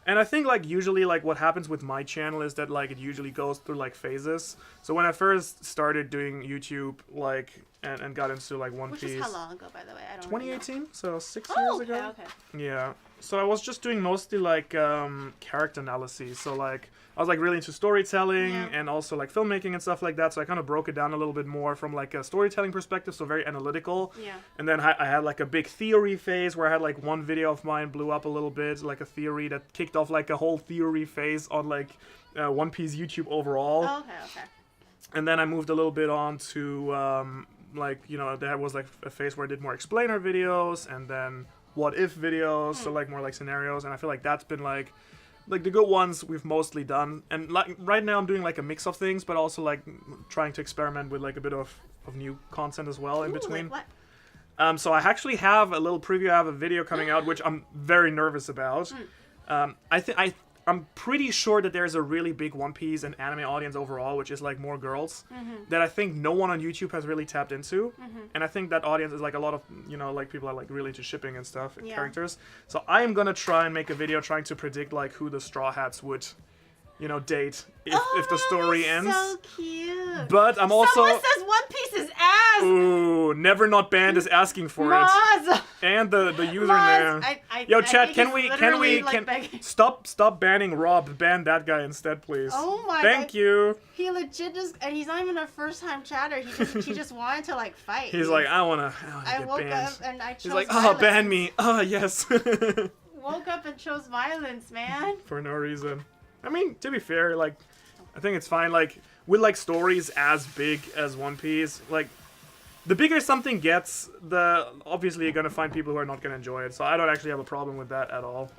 And I think like usually like what happens with my channel is that like it usually goes through like phases. So when I first started doing YouTube like and got into like One Which Piece, is how long ago, by the way? I don't really know. 2018, so 6 Oh, years okay, ago. okay. Yeah. So I was just doing mostly like character analysis. So like I was like really into storytelling Yeah. and also like filmmaking and stuff like that. So I kind of broke it down a little bit more from like a storytelling perspective, so very analytical. Yeah. And then I had like a big theory phase where I had like one video of mine blew up a little bit, like a theory that kicked off like a whole theory phase on like One Piece YouTube overall. Oh, okay. And then I moved a little bit on to like, you know, there was like a phase where I did more explainer videos and then what if videos, so like more like scenarios, and I feel like that's been like the good ones we've mostly done. And like right now I'm doing like a mix of things, but also like trying to experiment with like a bit of new content as well in between. Like what? So I actually have a little preview. I have a video coming out, which I'm very nervous about. I'm pretty sure that there's a really big One Piece and anime audience overall, which is like more girls, that I think no one on YouTube has really tapped into. And I think that audience is like a lot of, you know, like people are like really into shipping and stuff and characters. So I am gonna try and make a video trying to predict like who the Straw Hats would, you know, date if the story ends. So cute. But I'm also Someone says One Piece is ass. Ooh, Never Not Banned is asking for Maz. it. And the username. Yo, chat, can we stop banning Rob? Ban that guy instead, please. Oh my Thank God. you. He legit just, and he's not even a first time chatter. He just wanted to like fight. He's like, I wanna I get woke banned. up and I chose He's like, violence. ban me. Yes. Woke up and chose violence, man. For no reason. I mean, to be fair, like, I think it's fine. Like, with like stories as big as One Piece, like, the bigger something gets, the obviously you're gonna find people who are not gonna enjoy it. So I don't actually have a problem with that at all.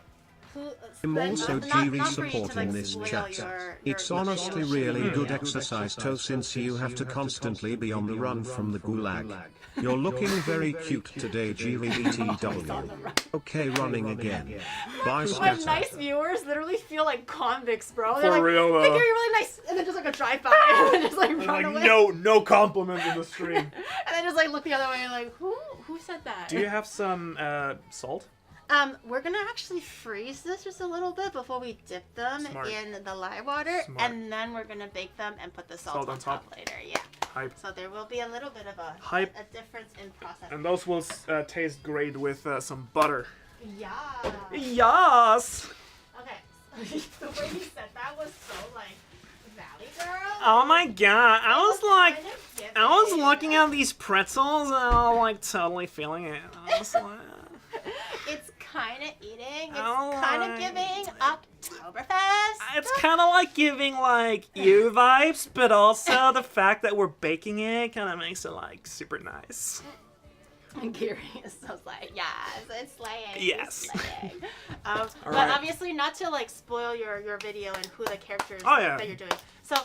I'm also not Jiri for you to, supporting like, this spoil chat. your It's honestly really video. good exercise too, since you have to constantly be on the run from the gulag. You're looking very cute today, Jiri BTW. Okay, running again. Bye, When scatter. nice viewers literally feel like convicts, bro. They're For like, real, hey, though. you're really nice, and then just like a drive by, and then just like run Like, away, no compliments in the stream. and then just like look the other way, and like, who said that? Do you have some salt? We're gonna actually freeze this just a little bit before we dip them Smart. in the lye water, Smart. and then we're gonna bake them and put the salt on top later. Yeah. Hype. So there will be a little bit of a Hype. difference in process. And those will taste great with some butter. Yeah. Yes. Okay. The way you said that was so like Valley Girl. Oh my god! I was like, Kind of giving. I was looking at these pretzels and I was like totally feeling it. I was like, It's kind of eating. It's Oh kind my- of giving Octoberfest. it's kind of like giving like you vibes, but also the fact that we're baking it kind of makes it like super nice. Gary is so like, yes, it's slaying. Yes. It's slaying. But right. obviously not to like spoil your video and who the characters Oh, yeah. that you're doing. So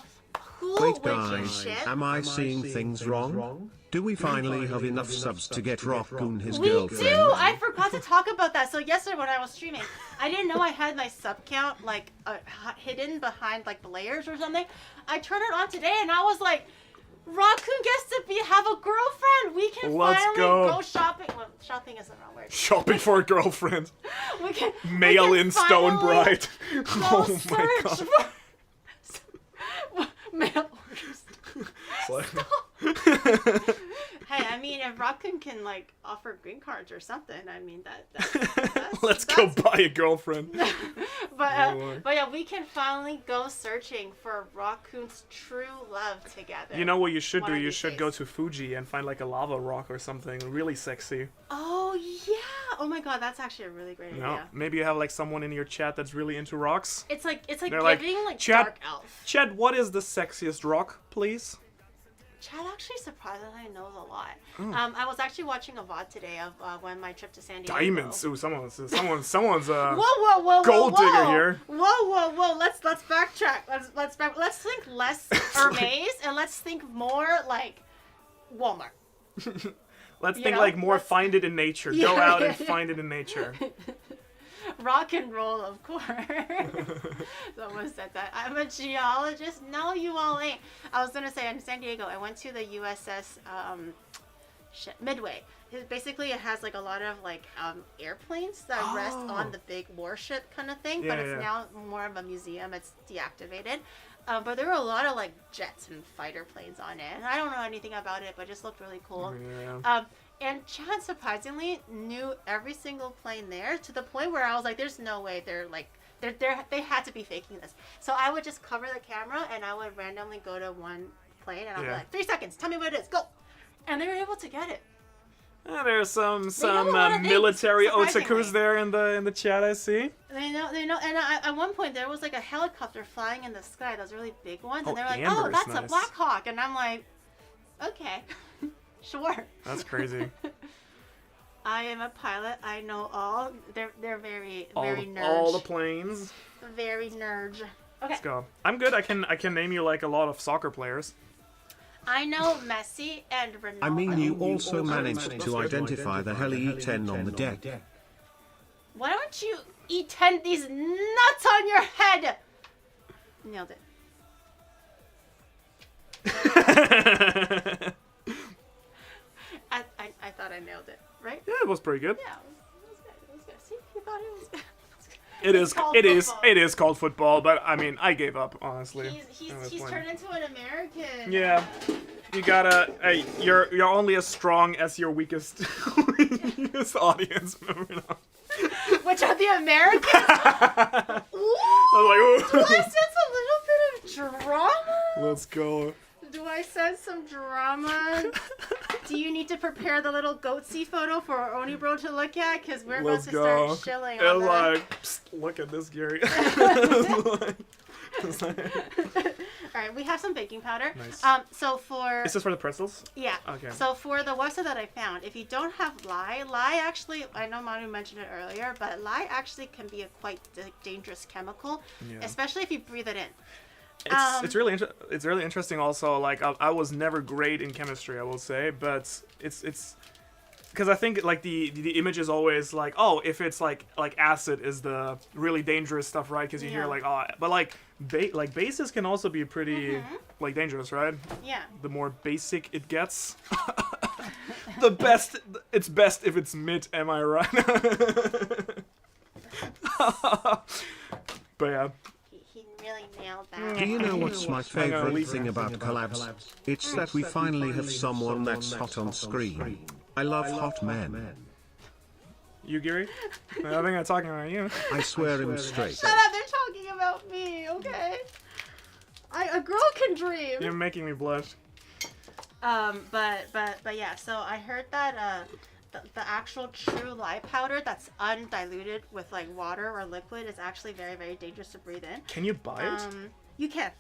who Wait, would you guys, ship? am I seeing things wrong? Do we finally have enough subs to get Roccoon his We girlfriend? do. I forgot to talk about that. So yesterday when I was streaming, I didn't know I had my sub count like hidden behind like the layers or something. I turned it on today and I was like, Raccoon gets to have a girlfriend. We can Let's finally go. shopping. Well, shopping is the wrong word. Shopping for a girlfriend. We can Mail we in can Stone finally Bride. go Oh my search god. for mail orders. It's like- Hey, I mean, if Raccoon can like offer green cards or something, I mean that's Let's go buy a girlfriend. but yeah, we can finally go searching for Raccoon's true love together. You know what you should One do? of You these should days. go to Fuji and find like a lava rock or something really sexy. Oh yeah! Oh my god, that's actually a really great You know, idea. maybe you have like someone in your chat that's really into rocks. It's like They're like, giving like "Chat- dark elf. Chad, what is the sexiest rock, please? Chad actually surprisingly knows a lot. Oh. I was actually watching a VOD today of when my trip to San Diego. Diamonds. Ooh, someone's Whoa! gold digger here. Whoa! Let's backtrack. Let's think less Hermes and let's think more like Walmart. Let's You think know, like more let's- find it in nature. Yeah. Go out and find it in nature. Rock and roll, of course. Someone said that. I'm a geologist. No, you all ain't. I was gonna say in San Diego, I went to the USS Midway. Basically, it has like a lot of like airplanes that rest on the big warship kind of thing, but Yeah, it's yeah. now more of a museum. It's deactivated. But there were a lot of like jets and fighter planes on it, and I don't know anything about it, but it just looked really cool. Yeah. And Chad surprisingly knew every single plane there to the point where I was like, "There's no way they had to be faking this." So I would just cover the camera and I would randomly go to one plane and I'd be Yeah. like, 3 seconds, tell me what it is, go!" And they were able to get it. There's some know a lot of things, military surprisingly. otakus there in the chat. I see. They know, and at one point there was like a helicopter flying in the sky, those really big ones, Oh, and they're like, Amber "Oh, is that's nice. a Black Hawk," and I'm like, "Okay." Sure. That's crazy. I am a pilot. I know all. They're very all nerd. the planes. Very nerd. Okay. Let's go. I'm good. I can name you like a lot of soccer players. I know Messi and Ronaldo. I mean, you also managed to identify the heli E10 on the deck. Why don't you eat 10 these nuts on your head? Nailed it. I thought I nailed it, right? Yeah, it was pretty good. Yeah, it was good. It was good. See, you thought it was good. It is called football, but I mean, I gave up, honestly. He's turned into an American. Yeah. You gotta, hey, you're only as strong as your weakest audience member now. Which are the Americans? Ooh, I was do I sense a little bit of drama? Let's go. Do I sense some drama? Do you need to prepare the little goatsy photo for our Oni bro to look at? Because we're about to start chilling on that. Like, psst, look at this, Gary. Alright, we have some baking powder. Nice. So for... Is this for the pretzels? Yeah. Okay. So for the website that I found, if you don't have lye actually, I know Manu mentioned it earlier, but lye actually can be a quite dangerous chemical, especially if you breathe it in. It's really interesting also, like I was never great in chemistry, I will say, but it's because I think like the image is always like, oh, if it's like acid is the really dangerous stuff, right? Because you hear like, oh, but like bases can also be pretty like dangerous, right? Yeah. The more basic it gets, it's best if it's mid, am I right? But yeah. Really nailed that. Do you know what's my favorite thing about collabs? It's that we finally have someone that's hot on screen. I love hot men. You, Gary? I think I'm talking about you. I swear him straight. Shut up, they're talking about me, okay? A girl can dream. You're making me blush. But yeah, so I heard that the actual true lye powder that's undiluted with like water or liquid is actually very, very dangerous to breathe in. Can you buy it? You can.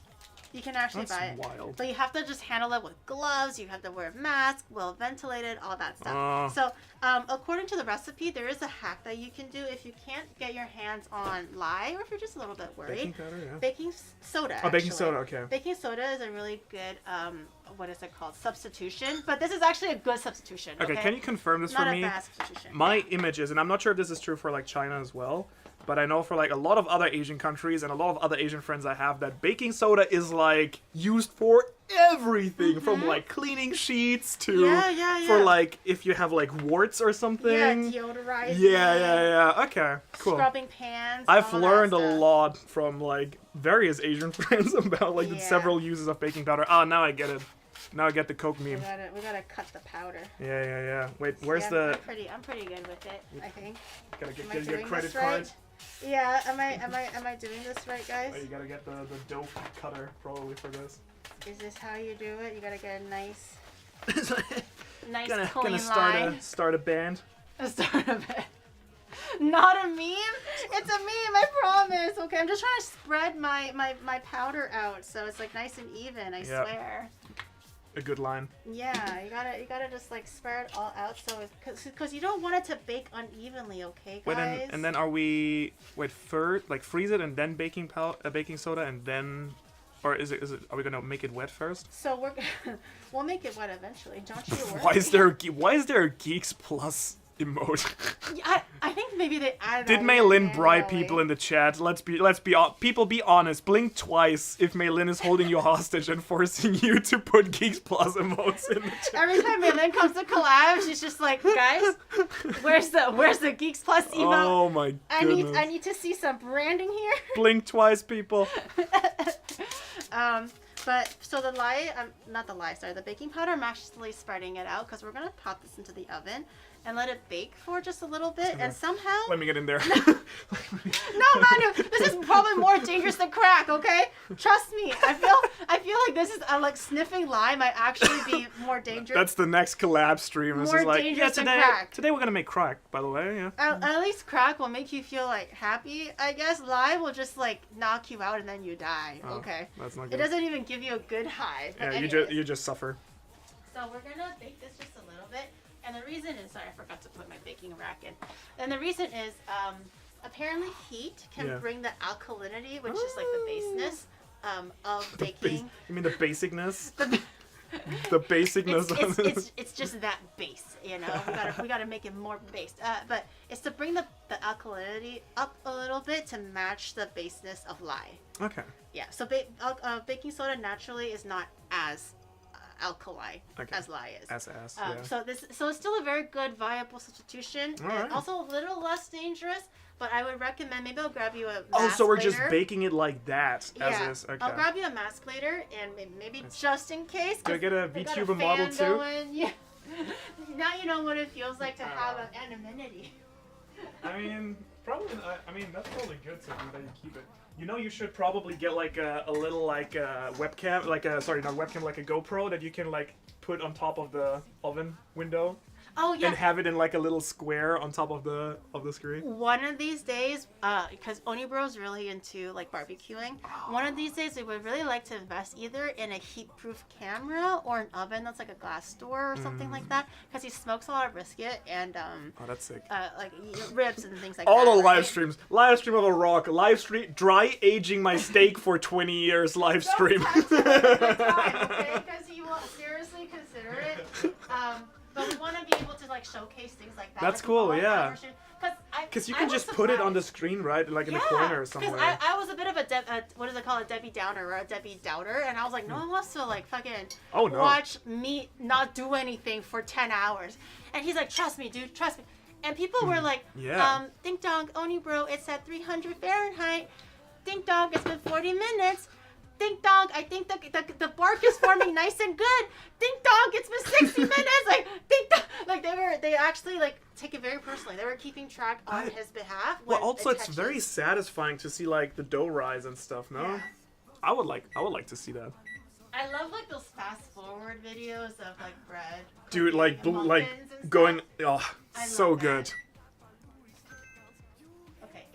You can actually That's buy it. wild. But you have to just handle it with gloves. You have to wear a mask, well ventilated, all that stuff. So, according to the recipe, there is a hack that you can do if you can't get your hands on lye, or if you're just a little bit worried. Baking powder, yeah. Baking soda. Oh, baking soda, okay. Baking soda is a really good, what is it called? Substitution. But this is actually a good substitution. Okay, can you confirm this for me? Not a bad substitution. My images, and I'm not sure if this is true for like China as well, but I know for like a lot of other Asian countries and a lot of other Asian friends I have that baking soda is like used for everything, from like cleaning sheets to for like if you have like warts or something. Yeah, deodorizing. Yeah. Okay, cool. Scrubbing pans. I've learned a lot from like various Asian friends about like the several uses of baking powder. Oh, now I get it. Now I get the Coke meme. We gotta cut the powder. Yeah. Wait, where's the? I'm pretty good with it. I think. Gotta get your credit card. Right? Yeah. Am I doing this right, guys? Oh, you gotta get the dough cutter probably for this. Is this how you do it? You gotta get a nice Gonna start a band. Start a band. Not a meme? It's a meme, I promise. Okay, I'm just trying to spread my powder out so it's like nice and even, I swear. A good line. Yeah, you gotta just like spread it all out so because you don't want it to bake unevenly, okay, guys? Wait, and then are we first like freeze it and then baking soda and then, or is it are we gonna make it wet first? So we'll make it wet eventually. Don't you worry. Why is there a Geeks Plus emote? I think maybe they added. Did Maylin bribe people in the chat? Let's be people be honest. Blink twice if Maylin is holding you hostage and forcing you to put Geeks Plus emotes in the chat. Every time Maylin comes to collab, she's just like, guys, where's the Geeks Plus emote? Oh my goodness. I need to see some branding here. Blink twice, people. But so the baking powder, I'm actually spreading it out because we're gonna pop this into the oven and let it bake for just a little bit, and somehow. Let me get in there. No, Manu, this is probably more dangerous than crack. Okay, trust me. I feel like this is like sniffing lye might actually be more dangerous. That's the next collab stream. It's More just like, dangerous than crack. Today we're gonna make crack, by the way. Yeah. At least crack will make you feel like happy. I guess lye will just like knock you out and then you die. Okay. That's not It good. doesn't even give you a good high. Yeah, anyways. you just suffer. So we're gonna bake this just a little bit, and the reason is, sorry, I forgot to put my baking rack in. And the reason is, apparently heat can bring the alkalinity, which is like the baseness of baking. You mean the basicness? The basicness of it. It's just that base, you know. We gotta make it more based. But it's to bring the alkalinity up a little bit to match the baseness of lye. Okay. Yeah. So baking soda naturally is not as alkali as lye is. Yeah. So it's still a very good viable substitution. And also a little less dangerous. But I would recommend, maybe I'll grab you a mask Oh, so we're later. just baking it like that, yeah. as is. Okay. I'll grab you a mask later, and maybe just in case. Do I get a VTuber model too? Going. Yeah. Now you know what it feels like to have an anonymity. I mean, probably. I mean, that's probably good to do that you keep it. You know, you should probably get like a little like webcam, like a sorry, not webcam, like a GoPro that you can like put on top of the oven window. Oh yeah. And have it in like a little square on top of the screen. One of these days, because Onibro's really into like barbecuing. One of these days, we would really like to invest either in a heat-proof camera or an oven that's like a glass door or something like that. Because he smokes a lot of brisket and oh, that's sick. like ribs and things like All that. the live streams, live stream of a rock, live stream, dry aging my steak for 20 years, live stream. Because he will seriously consider it. But we want to be able to like showcase things like that. That's like, cool, yeah. Because you can just put it on the screen, right? Like in the corner or somewhere. Because I was a bit of a what is it called? A Debbie Downer or a Debbie Doubter. And I was like, no one wants to like fucking watch me not do anything for 10 hours. And he's like, trust me, dude, trust me. And people were like, ding dong, Onibro, it's at 300 Fahrenheit. Ding dong, it's been 40 minutes. Ding dong, I think the bark is forming nice and good. Ding dong, it's been 60 minutes. Like ding dong, like they actually like take it very personally. They were keeping track on his behalf. Well, also it's very satisfying to see like the dough rise and stuff. No, yeah. I would like to see that. I love like those fast forward videos of like bread. Dude, like going, so good.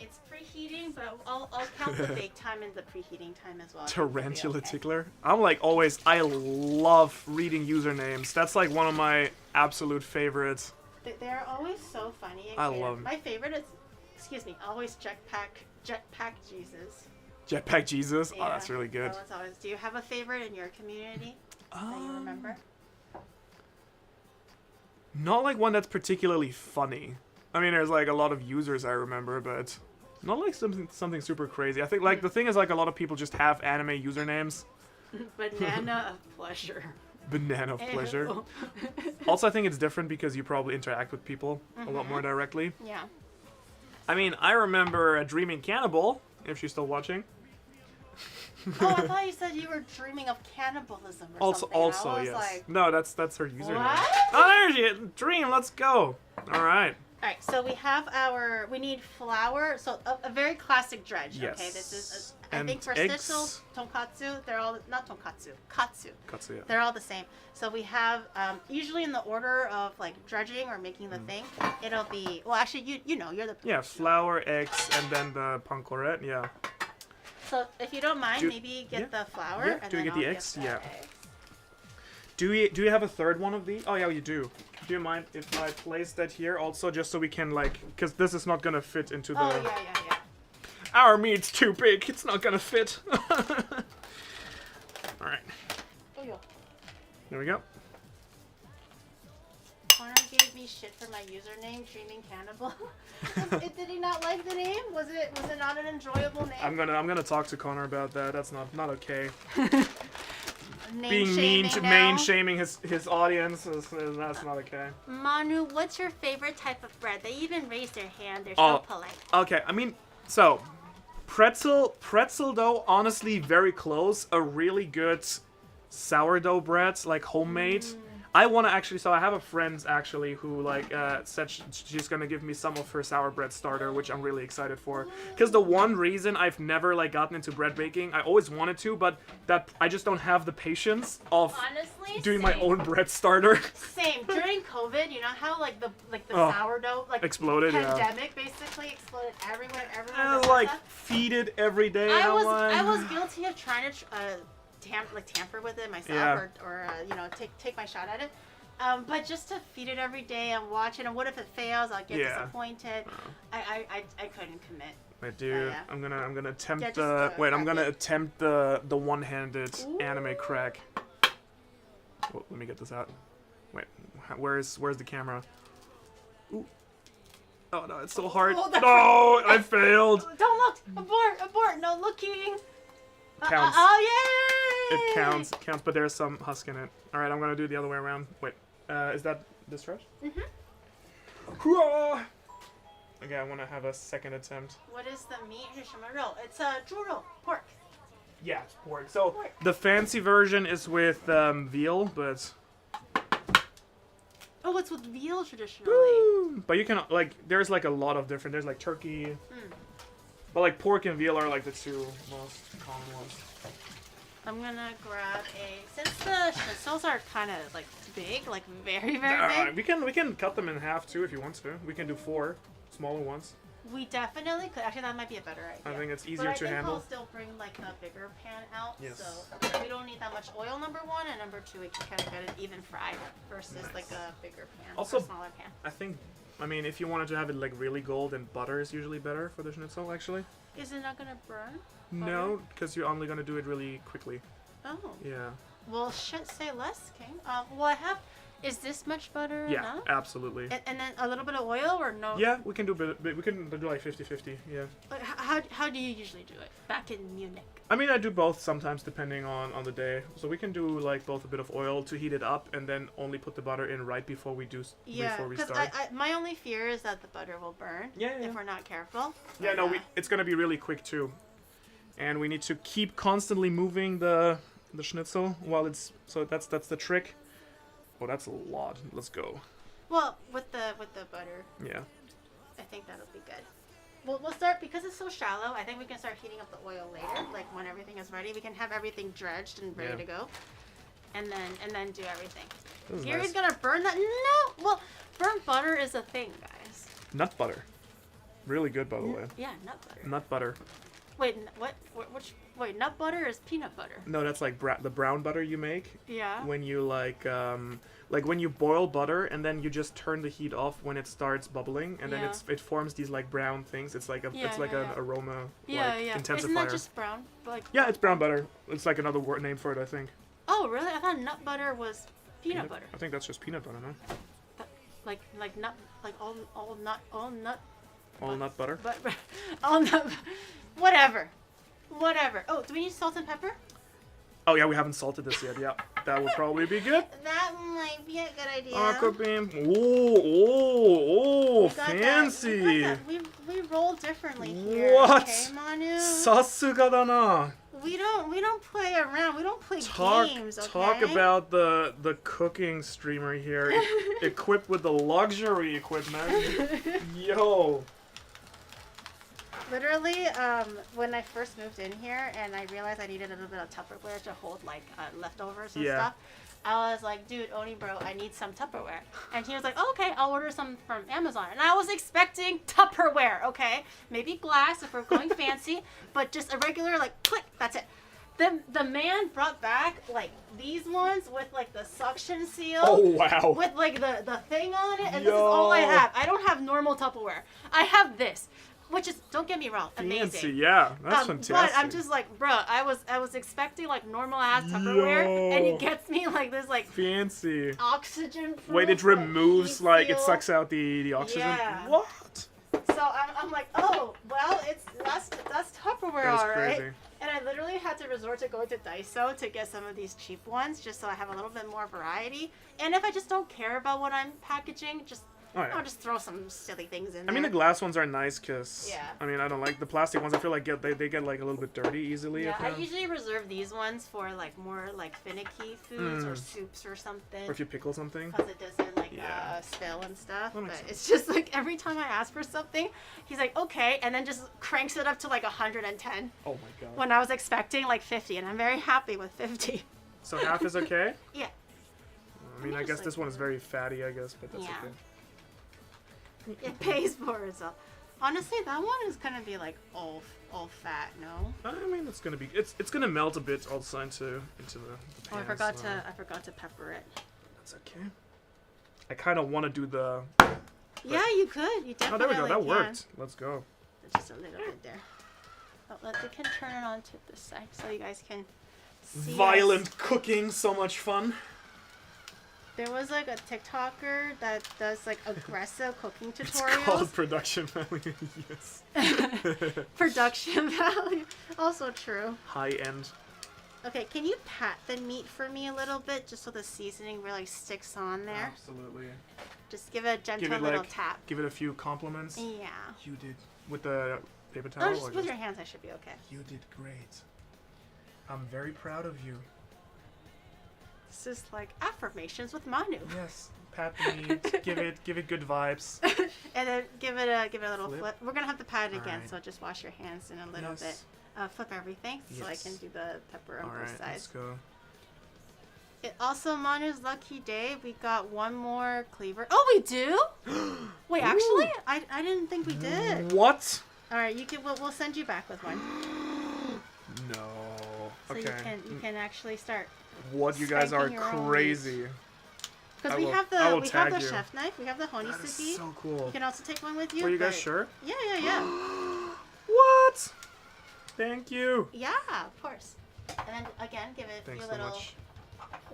It's preheating, but I'll count the bake time and the preheating time as well. Tarantula tickler. I'm like always. I love reading usernames. That's like one of my absolute favorites. They're always so funny. And I love them. My favorite is, always Jetpack Jesus. Jetpack Jesus. Yeah, oh, that's really good. That one's always. Do you have a favorite in your community that you remember? Not like one that's particularly funny. I mean, there's like a lot of users I remember, but not like something super crazy. I think like the thing is like a lot of people just have anime usernames. Banana of pleasure. Banana of pleasure. Also, I think it's different because you probably interact with people a lot more directly. Yeah. I mean, I remember a Dreaming Cannibal, if she's still watching. Oh, I thought you said you were dreaming of cannibalism or something. Also, yes. Like, no, that's her username. What? Oh, there she is. Dream, let's go. All right. All right, so we need flour, so a very classic dredge. Yes. Okay, this is And I think for eggs. schnitzel, tonkatsu, they're all not tonkatsu, katsu. Katsu, yeah. They're all the same. So we have usually in the order of like dredging or making the thing, it'll be actually you know you're the flour, eggs, and then the pankoret. Yeah. So if you don't mind, maybe get the flour. Yeah. And Do we then get the I'll eggs? the Yeah. eggs. Do you have a third one of these? Oh yeah, you do. Do you mind if I place that here also, just so we can like, because this is not gonna fit into the. Oh yeah. Our meat's too big. It's not gonna fit. All right. Oh yeah. There we go. Connor gave me shit for my username, Dreaming Cannibal. Did he not like the name? Was it not an enjoyable name? I'm gonna talk to Connor about that. That's not okay. Being main shaming his audience that's not okay. Manu, what's your favorite type of bread? They even raise their hand. They're so polite. Okay, I mean, so pretzel dough, honestly, very close. A really good sourdough bread, like homemade. I want to actually, so I have a friend actually who like said she's gonna give me some of her sour bread starter, which I'm really excited for. Because the one reason I've never like gotten into bread baking, I always wanted to, but that I just don't have the patience of doing my own bread starter. Same. During COVID, you know how like the sourdough like exploded, pandemic basically exploded everywhere. And like feed it every day. I was guilty of trying to tamper with it myself Yeah. or you know, take my shot at it. But just to feed it every day and watch it, and what if it fails? I'll get disappointed. I couldn't commit. Wait, dude, yeah. I'm gonna attempt just, I'm gonna attempt the one-handed anime crack. Oh, let me get this out. Wait, where's the camera? Ooh. Oh no, it's so hard. Oh, No, I failed. Don't look! Abort! No looking! Counts. Oh, yay! It counts, but there's some husk in it. Alright, I'm gonna do it the other way around. Wait, is that this fresh? Mm-hmm. Okay, I wanna have a second attempt. What is the meat? It's a churro, pork. Yeah, it's pork. So, the fancy version is with veal, but... Oh, it's with veal traditionally. Woo! But you can, like, there's like a lot of different, there's like turkey. But like pork and veal are like the two most common ones. I'm gonna grab since the schnitzels are kind of like big, like very big. We can cut them in half too if you want to. We can do 4 smaller ones. We definitely could. Actually, that might be a better idea. I think it's easier to handle. I'll still bring like a bigger pan out. Yes. So we don't need that much oil, number one, and number two, we can kind of get it even fried versus like a bigger pan also, or a smaller pan. I mean, if you wanted to have it like really golden, butter is usually better for the schnitzel actually. Is it not gonna burn? No, because you're only gonna do it really quickly. Oh. Yeah. Well, should say less, King. Well, I have. Is this much butter Yeah, enough? absolutely. And then a little bit of oil or no? Yeah, we can do we can do like 50-50. Yeah. Like, how do you usually do it back in Munich? I mean, I do both sometimes depending on the day. So we can do like both a bit of oil to heat it up and then only put the butter in right before we start. Because my only fear is that the butter will burn if we're not careful. Yeah, no, it's gonna be really quick too, and we need to keep constantly moving the schnitzel while it's that's the trick. Oh, that's a lot. Let's go. Well, with the butter. Yeah. I think that'll be good. We'll start because it's so shallow. I think we can start heating up the oil later, like when everything is ready. We can have everything dredged and ready to go, and then do everything. Gary's gonna burn that. No, well, burnt butter is a thing, guys. Nut butter, really good by the way. Yeah, nut butter. Nut butter. Wait, what? Wait, nut butter is peanut butter? No, that's like the brown butter you make. Yeah. When you like when you boil butter and then you just turn the heat off when it starts bubbling and then it forms these like brown things. It's like an aroma intensifier. Isn't that just brown? Yeah, it's brown butter. It's like another name for it, I think. Oh, really? I thought nut butter was peanut butter. I think that's just peanut butter, no? Like nut, like all nut. All nut butter. But all nut. Whatever. Oh, do we need salt and pepper? Oh yeah, we haven't salted this yet. Yeah, that would probably be good. That might be a good idea. Aqua beam. Oh, fancy. We roll differently here. What? Okay, Manu? Sasuga da na. We don't play around. We don't play games. Okay? Talk about the cooking streamer here, equipped with the luxury equipment. Yo. Literally, when I first moved in here and I realized I needed a little bit of Tupperware to hold like leftovers and stuff, I was like, dude, Oni bro, I need some Tupperware. And he was like, oh, okay, I'll order some from Amazon. And I was expecting Tupperware, okay? Maybe glass if we're going fancy, but just a regular, like, click, that's it. The man brought back, like, these ones with, like, the suction seal. Oh, wow. With, like, the thing on it. And this is all I have. I don't have normal Tupperware. I have this. Which is, don't get me wrong, amazing. Fancy, yeah, that's fantastic. But I'm just like, bro, I was expecting like normal ass Tupperware, and he gets me like this like fancy oxygen. Wait, it removes like it sucks out the oxygen. Yeah. What? So I'm like, oh well, that's Tupperware, all right. Crazy. And I literally had to resort to going to Daiso to get some of these cheap ones, just so I have a little bit more variety. And if I just don't care about what I'm packaging, I'll just throw some silly things in there. I mean, the glass ones are nice because, I mean, I don't like the plastic ones. I feel like they get like a little bit dirty easily. Yeah, I usually reserve these ones for like more like finicky foods or soups or something. Or if you pickle something. Because it doesn't like spill and stuff. But it's just like every time I ask for something, he's like, okay, and then just cranks it up to like 110. Oh my god. When I was expecting like 50, and I'm very happy with 50. So half is okay? Yeah. I mean, I guess this one is very fatty, I guess, but that's okay. It pays for itself. Honestly, that one is gonna be like all fat, no? I mean, it's gonna be it's gonna melt a bit also into the Oh, pan, I forgot so to pepper it. that's okay. I kind of want to do the. Yeah, you could. You definitely. Oh, there we go. That can. worked. Let's go. Just a little bit there. Oh, we can turn it on to this side so you guys can see. Violent us. cooking, so much fun. There was like a TikToker that does like aggressive cooking It's tutorials. called production value. Yes. Production value. Also true. High end. Okay, can you pat the meat for me a little bit just so the seasoning really sticks on there? Absolutely. Just give it a gentle Give it little like tap. give it a few compliments. Yeah. You did with the paper towel. Oh, just or with your hands, I should be okay. You did great. I'm very proud of you. This is like affirmations with Manu. Yes. Pat the meat. give it good vibes. And then give it a little Flip. flip. We're gonna have to pat it again, Alright. so just wash your hands in a little Yes. bit. Flip everything so I Yes. can do the pepper on All right, both let's sides. go. It also, Manu's lucky day. We got one more cleaver. Oh, we do? Wait, actually, I didn't think we did. What? All right, you can. We'll send you back with one. No. So Okay. you can actually start. What? You guys are spanking your own crazy. Because I we will- have I will the tag you. chef knife. We have the That is honisuki. so cool. You can also take one with you. Were you guys but- sure? Yeah. What? Thank you. Yeah, of course. And then again, give it a Thanks few so little much.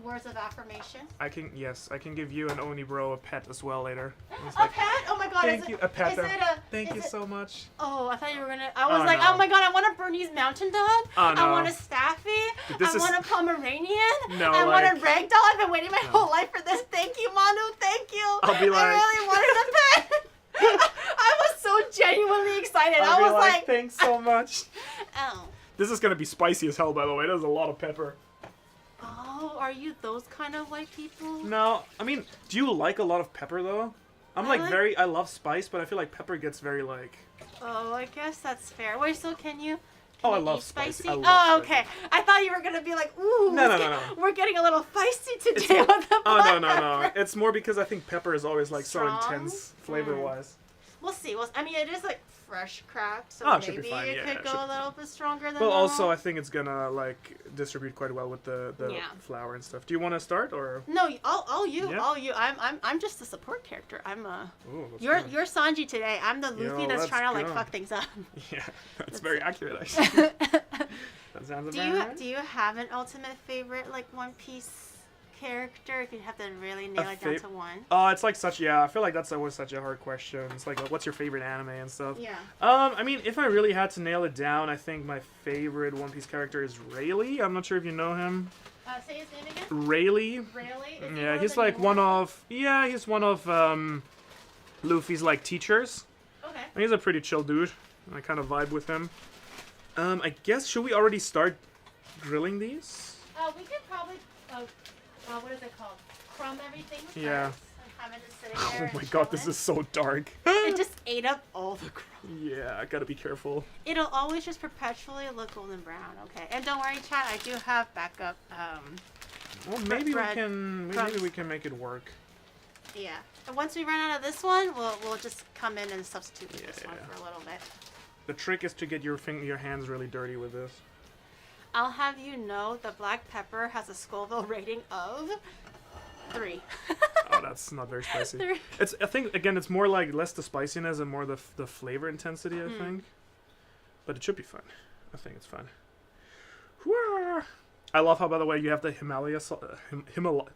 words of affirmation. I can give you and Oni Bro a pet as well later. It's A like, pet? Oh my god! thank you, a pet. Is it a? Thank is you it- so much. Oh, I thought you were gonna. I was Oh, like, no. oh my god! I want a Bernese Mountain Dog. Oh, no. I want a Staffy. Dude, this I is- want a Pomeranian. No, I want a like- Ragdoll. I've been waiting my No. whole life for this. Thank you, Manu. Thank you. I'll be like- I really wanted a pet. I was so genuinely excited. I'll I be was like, like, thanks so much. oh. This is gonna be spicy as hell, by the way. There's a lot of pepper. Oh, are you those kind of white people? No, I mean, do you like a lot of pepper though? I'm I like- I love spice, but I feel like pepper gets very like. Oh, I guess that's fair. Wait, so can you? Oh, I you love eat spicy. I love Oh, spicy. okay. I thought you were gonna be like, ooh. No, let's no, get- no. We're getting a little feisty today with the Oh black no. pepper. It's more because I think pepper is always like Strong? so intense flavor wise. We'll see. I mean, it is like fresh cracked, so Oh, it should be maybe fine, it yeah, could it go should a be little bit stronger than Well, normal. also I think it's gonna like distribute quite well with the Yeah. flour and stuff. Do you want to start or? No, all you. Yeah. I'm just a support character. Ooh, let's You're go. Sanji today. I'm the Luffy Yo, that's let's trying to like go. fuck things up. Yeah, that's very accurate actually. That sounds Do about you right. do you have an ultimate favorite like One Piece character? If you have to really nail it down to one. Oh, it's like such. Yeah, I feel like that's always such a hard question. It's like, what's your favorite anime and stuff. Yeah. I mean, if I really had to nail it down, I think my favorite One Piece character is Rayleigh. I'm not sure if you know him. Say his name again. Rayleigh. Really? Is he Yeah, one he's of the like new one ones? of. Yeah, he's one of Luffy's like teachers. Okay. And he's a pretty chill dude. I kind of vibe with him. I guess should we already start grilling these? We could probably. What is it called? Crumb everything. Yeah. First and have it just sitting Oh there my and god, this chilling. is so dark. It just ate up all the crumb. Yeah, I gotta be careful. It'll always just perpetually look golden brown. Okay. And don't worry, chat. I do have backup. Well, maybe bread maybe crumbs. we can make it work. Yeah. And once we run out of this one, we'll just come in and substitute with this one Yeah. for a little bit. The trick is to get your hands really dirty with this. I'll have you know the black pepper has a Scoville rating of 3. Oh, that's not very spicy. 3. I think again, it's more like less the spiciness and more the flavor intensity. I think, but it should be fun. I think it's fun. Hooah! I love how, by the way, you have the Himalaya salt. Himalayan.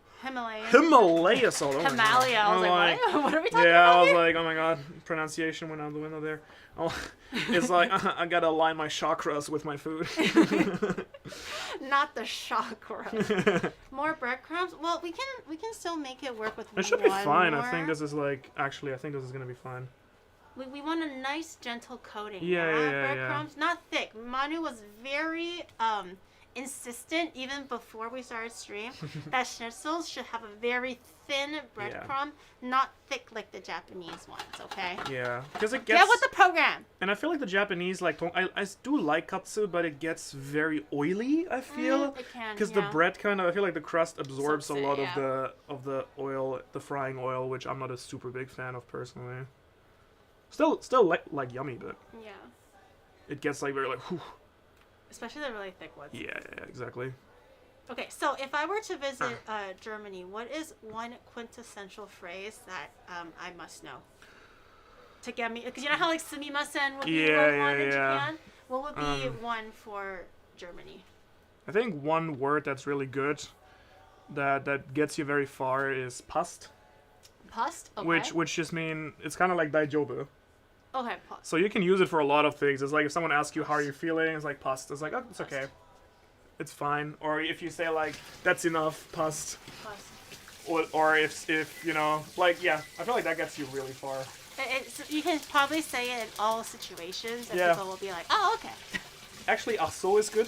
Himalaya salt. Oh my God. Himalaya. I was I'm like, what? What are we talking Yeah, about I was here? like, oh my god, pronunciation went out the window there. Oh, it's like I gotta align my chakras with my food. Not the chakra. More breadcrumbs. Well, we can still make it work with It should be one fine. more. I think this is like actually, I think this is gonna be fine. We want a nice gentle coating. Yeah, yeah, yeah. Breadcrumbs, not thick. Manu was very insistent even before we started stream that schnitzels should have a very thin breadcrumb, not thick like the Japanese ones. Okay. Yeah, because it gets. Get with the program. And I feel like the Japanese I do like katsu, but it gets very oily. I feel It can. because Yeah. the bread kind of I feel like the crust absorbs a Absorbs it, lot yeah. of the oil, the frying oil, which I'm not a super big fan of personally. Still like yummy, but Yeah. it gets like very like. Whew. Especially the really thick ones. Yeah, exactly. Okay, so if I were to visit Germany, what is one quintessential phrase that I must know to get me? Because you know how like sumimasen would be one in Japan. What would be one for Germany? I think one word that's really good, that gets you very far, is passt. Passt? Okay. Which just mean it's kind of like daijoubu. Okay, passt. So you can use it for a lot of things. It's like if someone asks you how are you feeling, it's like passt. It's like, oh, it's okay. It's fine. Or if you say like, that's enough, passt. Or if you know, like, yeah, I feel like that gets you really far. You can probably say it in all situations, and people will be like, oh, okay. Actually, aso is good.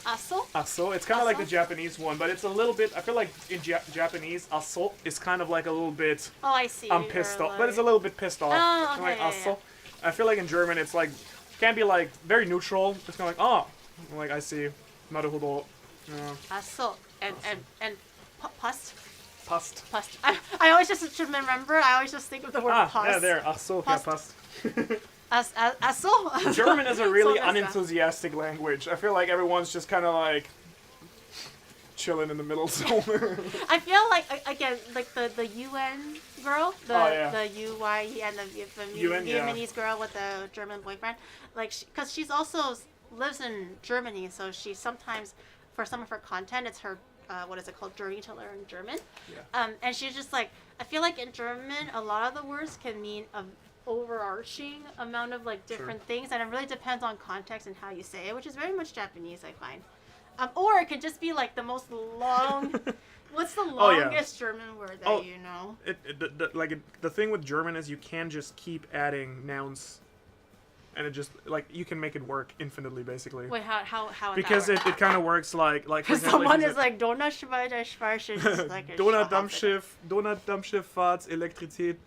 Aso? Aso. It's kind of like the Japanese one, but it's a little bit, I feel like in Japanese, aso is kind of like a little bit, oh, I see. I'm pissed off, but it's a little bit pissed off. Oh, okay, like, yeah, aso. I feel like in German it's like, can be like very neutral. It's kind of like, oh, like, I see. Naruhodo. Yeah. Aso. And passt? Passt. Passt. I always just should remember, I always just think of the word passt. Yeah, there. Aso. Yeah, passt. Aso? German is a really unenthusiastic language. I feel like everyone's just kind of like chilling in the middle somewhere. I feel like, again, like the UN girl, the UYE and the UN, Vietnamese girl with the German boyfriend, like, because she's also lives in Germany, so she sometimes, for some of her content, it's her, what is it called, journey to learn German. Yeah. And she's just like, I feel like in German, a lot of the words can mean a overarching amount of like different things, and it really depends on context and how you say it, which is very much Japanese, I find. Or it could just be like the most long. What's the longest German word that you know? The thing with German is you can just keep adding nouns, and it just like you can make it work infinitely, basically. Wait, how? Because it kind of works like for example, someone is like Donnerschweizer like Donnerdampfschiff, Fahrt,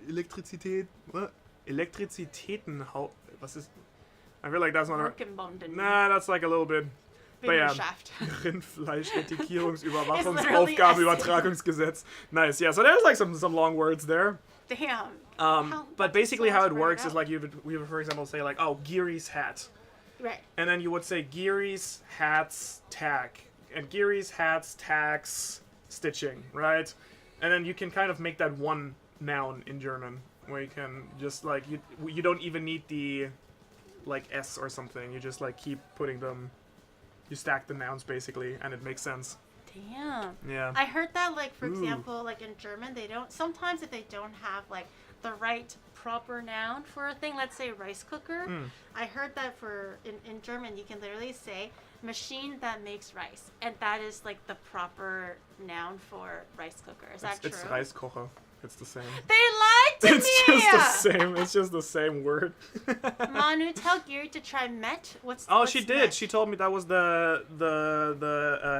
Elektrizität, what? Elektrizitätenhau. Was ist? I feel like that's not a. Nah, that's like a little bit. But yeah, Rindfleisch, Überwachungsaufgabenübertragungsgesetz. Nice, yeah. So there's like some long words there. Damn. But basically how it works is like we would for example say like, oh, Giri's hat. Right. And then you would say Giri's hat's tack, and Giri's hat's tack's stitching, right? And then you can kind of make that one noun in German, where you can just like you don't even need the like S or something. You just like keep putting them. You stack the nouns basically, and it makes sense. Damn. Yeah. I heard that, like, for example, like in German, they don't, sometimes if they don't have like the right proper noun for a thing, let's say rice cooker, I heard that in German you can literally say machine that makes rice, and that is like the proper noun for rice cooker. Is that true? It's Reiskocher. It's the same. They lied to me! It's just the same. It's just the same word. Manu, tell Giri to try met. What's she did. Met? She told me that was the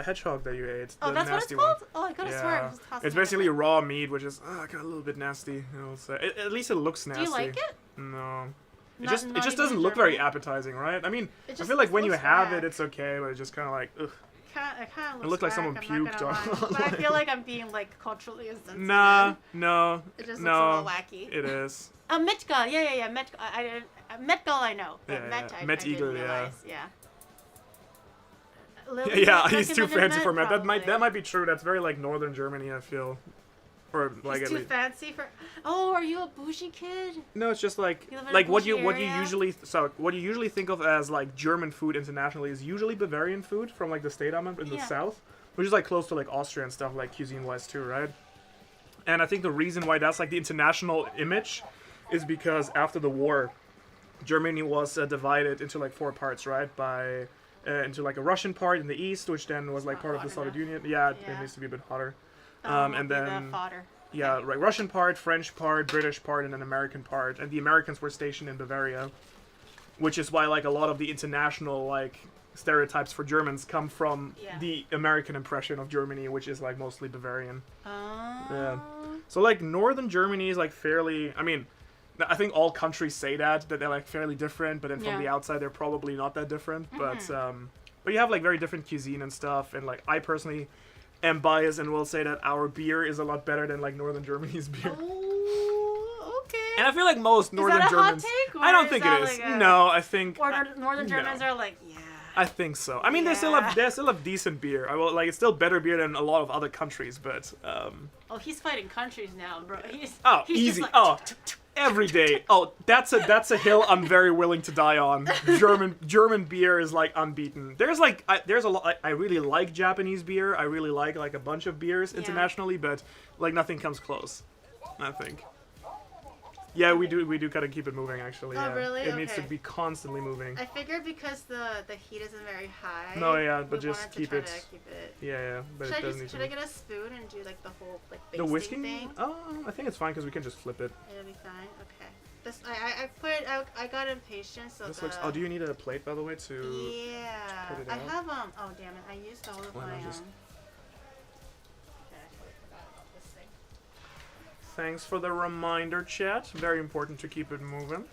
hedgehog that you ate. Oh, that's what it's called? Oh, I could have sworn it was tossed. It's basically raw meat, which is kind of a little bit nasty. At least it looks nasty. Do you like it? No. It just doesn't look very appetizing, right? I mean, I feel like when you have it, it's okay, but it's just kind of like, ugh. It looks like someone puked on. But I feel like I'm being like culturally insensitive. No. It just looks a little wacky. It is. Metgal, yeah. Metgal, I know. But Met I Eagle, didn't realize. Yeah, he's too fancy for Met. That might be true. That's very like northern Germany, I feel. Or like he's too fancy for. Oh, are you a bougie kid? No, it's just like what you usually think of as like German food internationally is usually Bavarian food from like the state I'm in the south, which is like close to like Austria and stuff like cuisine wise too, right? And I think the reason why that's like the international image is because after the war, Germany was divided into like 4 parts, right? By into like a Russian part in the east, which then was like part of the Soviet Union. Yeah, it needs to be a bit hotter. And then right, Russian part, French part, British part, and an American part. And the Americans were stationed in Bavaria, which is why like a lot of the international like stereotypes for Germans come from the American impression of Germany, which is like mostly Bavarian. Yeah. So like northern Germany is like fairly. I mean, I think all countries say that they're like fairly different, but then from the outside they're probably not that different. But you have like very different cuisine and stuff, and like I personally am biased and will say that our beer is a lot better than like northern Germany's beer. Oh, And I feel like most Northern that a Germans. hot take, or I don't is think that it is. like a- No, I think. Or Northern Germans no. are like, yeah. I think so. I mean, Yeah. they still have decent beer. I will, like, it's still better beer than a lot of other countries, but. Oh, he's fighting countries now, bro. He's Easy. Just like, Every day. Oh, that's a hill I'm very willing to die on. German beer is like unbeaten. There's a lot. I really like Japanese beer. I really like a bunch of beers internationally, but like nothing comes close, I think. Yeah, we do kind of keep it moving actually. Oh, Yeah. really? It needs to Okay. be constantly moving. I figured because the heat isn't very high. No, yeah, but we just wanted to keep try it. to keep it. Yeah, but it doesn't need to. Should I get a spoon and do like the whole like The basting whisking? thing? Oh, I think it's fine because we can just flip it. It'll be fine. Okay. This I got impatient, so This looks. Oh, do you need a plate by the way to? Yeah. put it I out? have Oh damn it! I used all of Why my not just- Okay, I totally forgot about this thing. Thanks for the reminder, chat. Very important to keep it moving.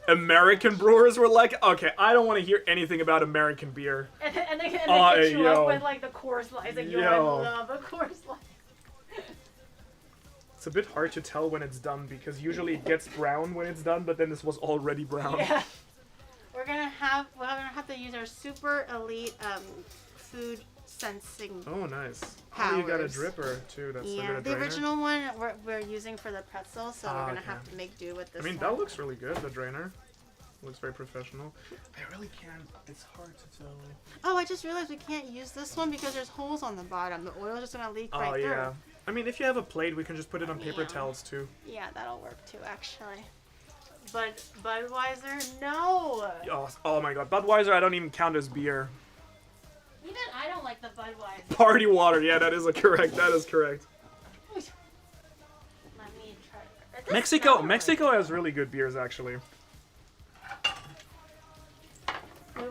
American brewers were like, okay, I don't want to hear anything about American beer. And they hit you yo. up with like the Coors Light. Like, yo, I Yo. love a Coors Light. It's a bit hard to tell when it's done because usually it gets brown when it's done, but then this was already brown. Yeah. We're gonna have to use our super elite food sensing. Oh, nice. Oh, you got a Powers. dripper too. That's Yeah, a the drainer. original one we're using for the pretzel, so we're gonna okay. have to make do with this I mean, one. that looks really good. The drainer looks very professional. I really can't. It's hard to tell. Oh, I just realized we can't use this one because there's holes on the bottom. The oil's just gonna leak Oh right through. yeah. I mean, if you have a plate, we can just put it on paper Yeah. towels too. Yeah, that'll work too, actually. But Budweiser, no. Oh my God, Budweiser, I don't even count as beer. Even I don't like the Budweiser. Party water, yeah, that is correct. That is correct. Let me try. This Mexico smells- has really good beers actually.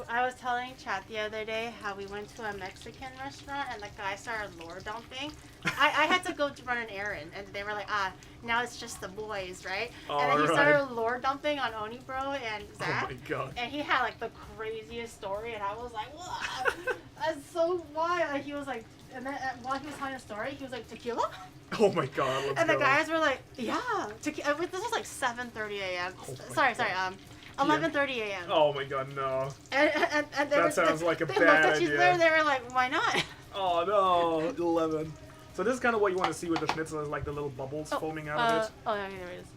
I was telling Chad the other day how we went to a Mexican restaurant and the guy started lore dumping. I had to go to run an errand and they were like, now it's just the boys, right? And then he started lore dumping on Onibro and Zach. Oh my God. And he had like the craziest story and I was like, wow, that's so wild. And he was like, and then while he was telling the story, he was like, tequila? Oh my God, let's And the go. guys were like, yeah, tequila. This was like 7:30 a.m. Oh my Sorry, God. 11:30 a.m. Oh my God, no. And they That were, sounds like a they bad looked at each idea. other and they were like, why not? Oh no, 11. So this is kind of what you want to see with the schnitzel is like the little bubbles foaming out of it. Oh, yeah, there it is.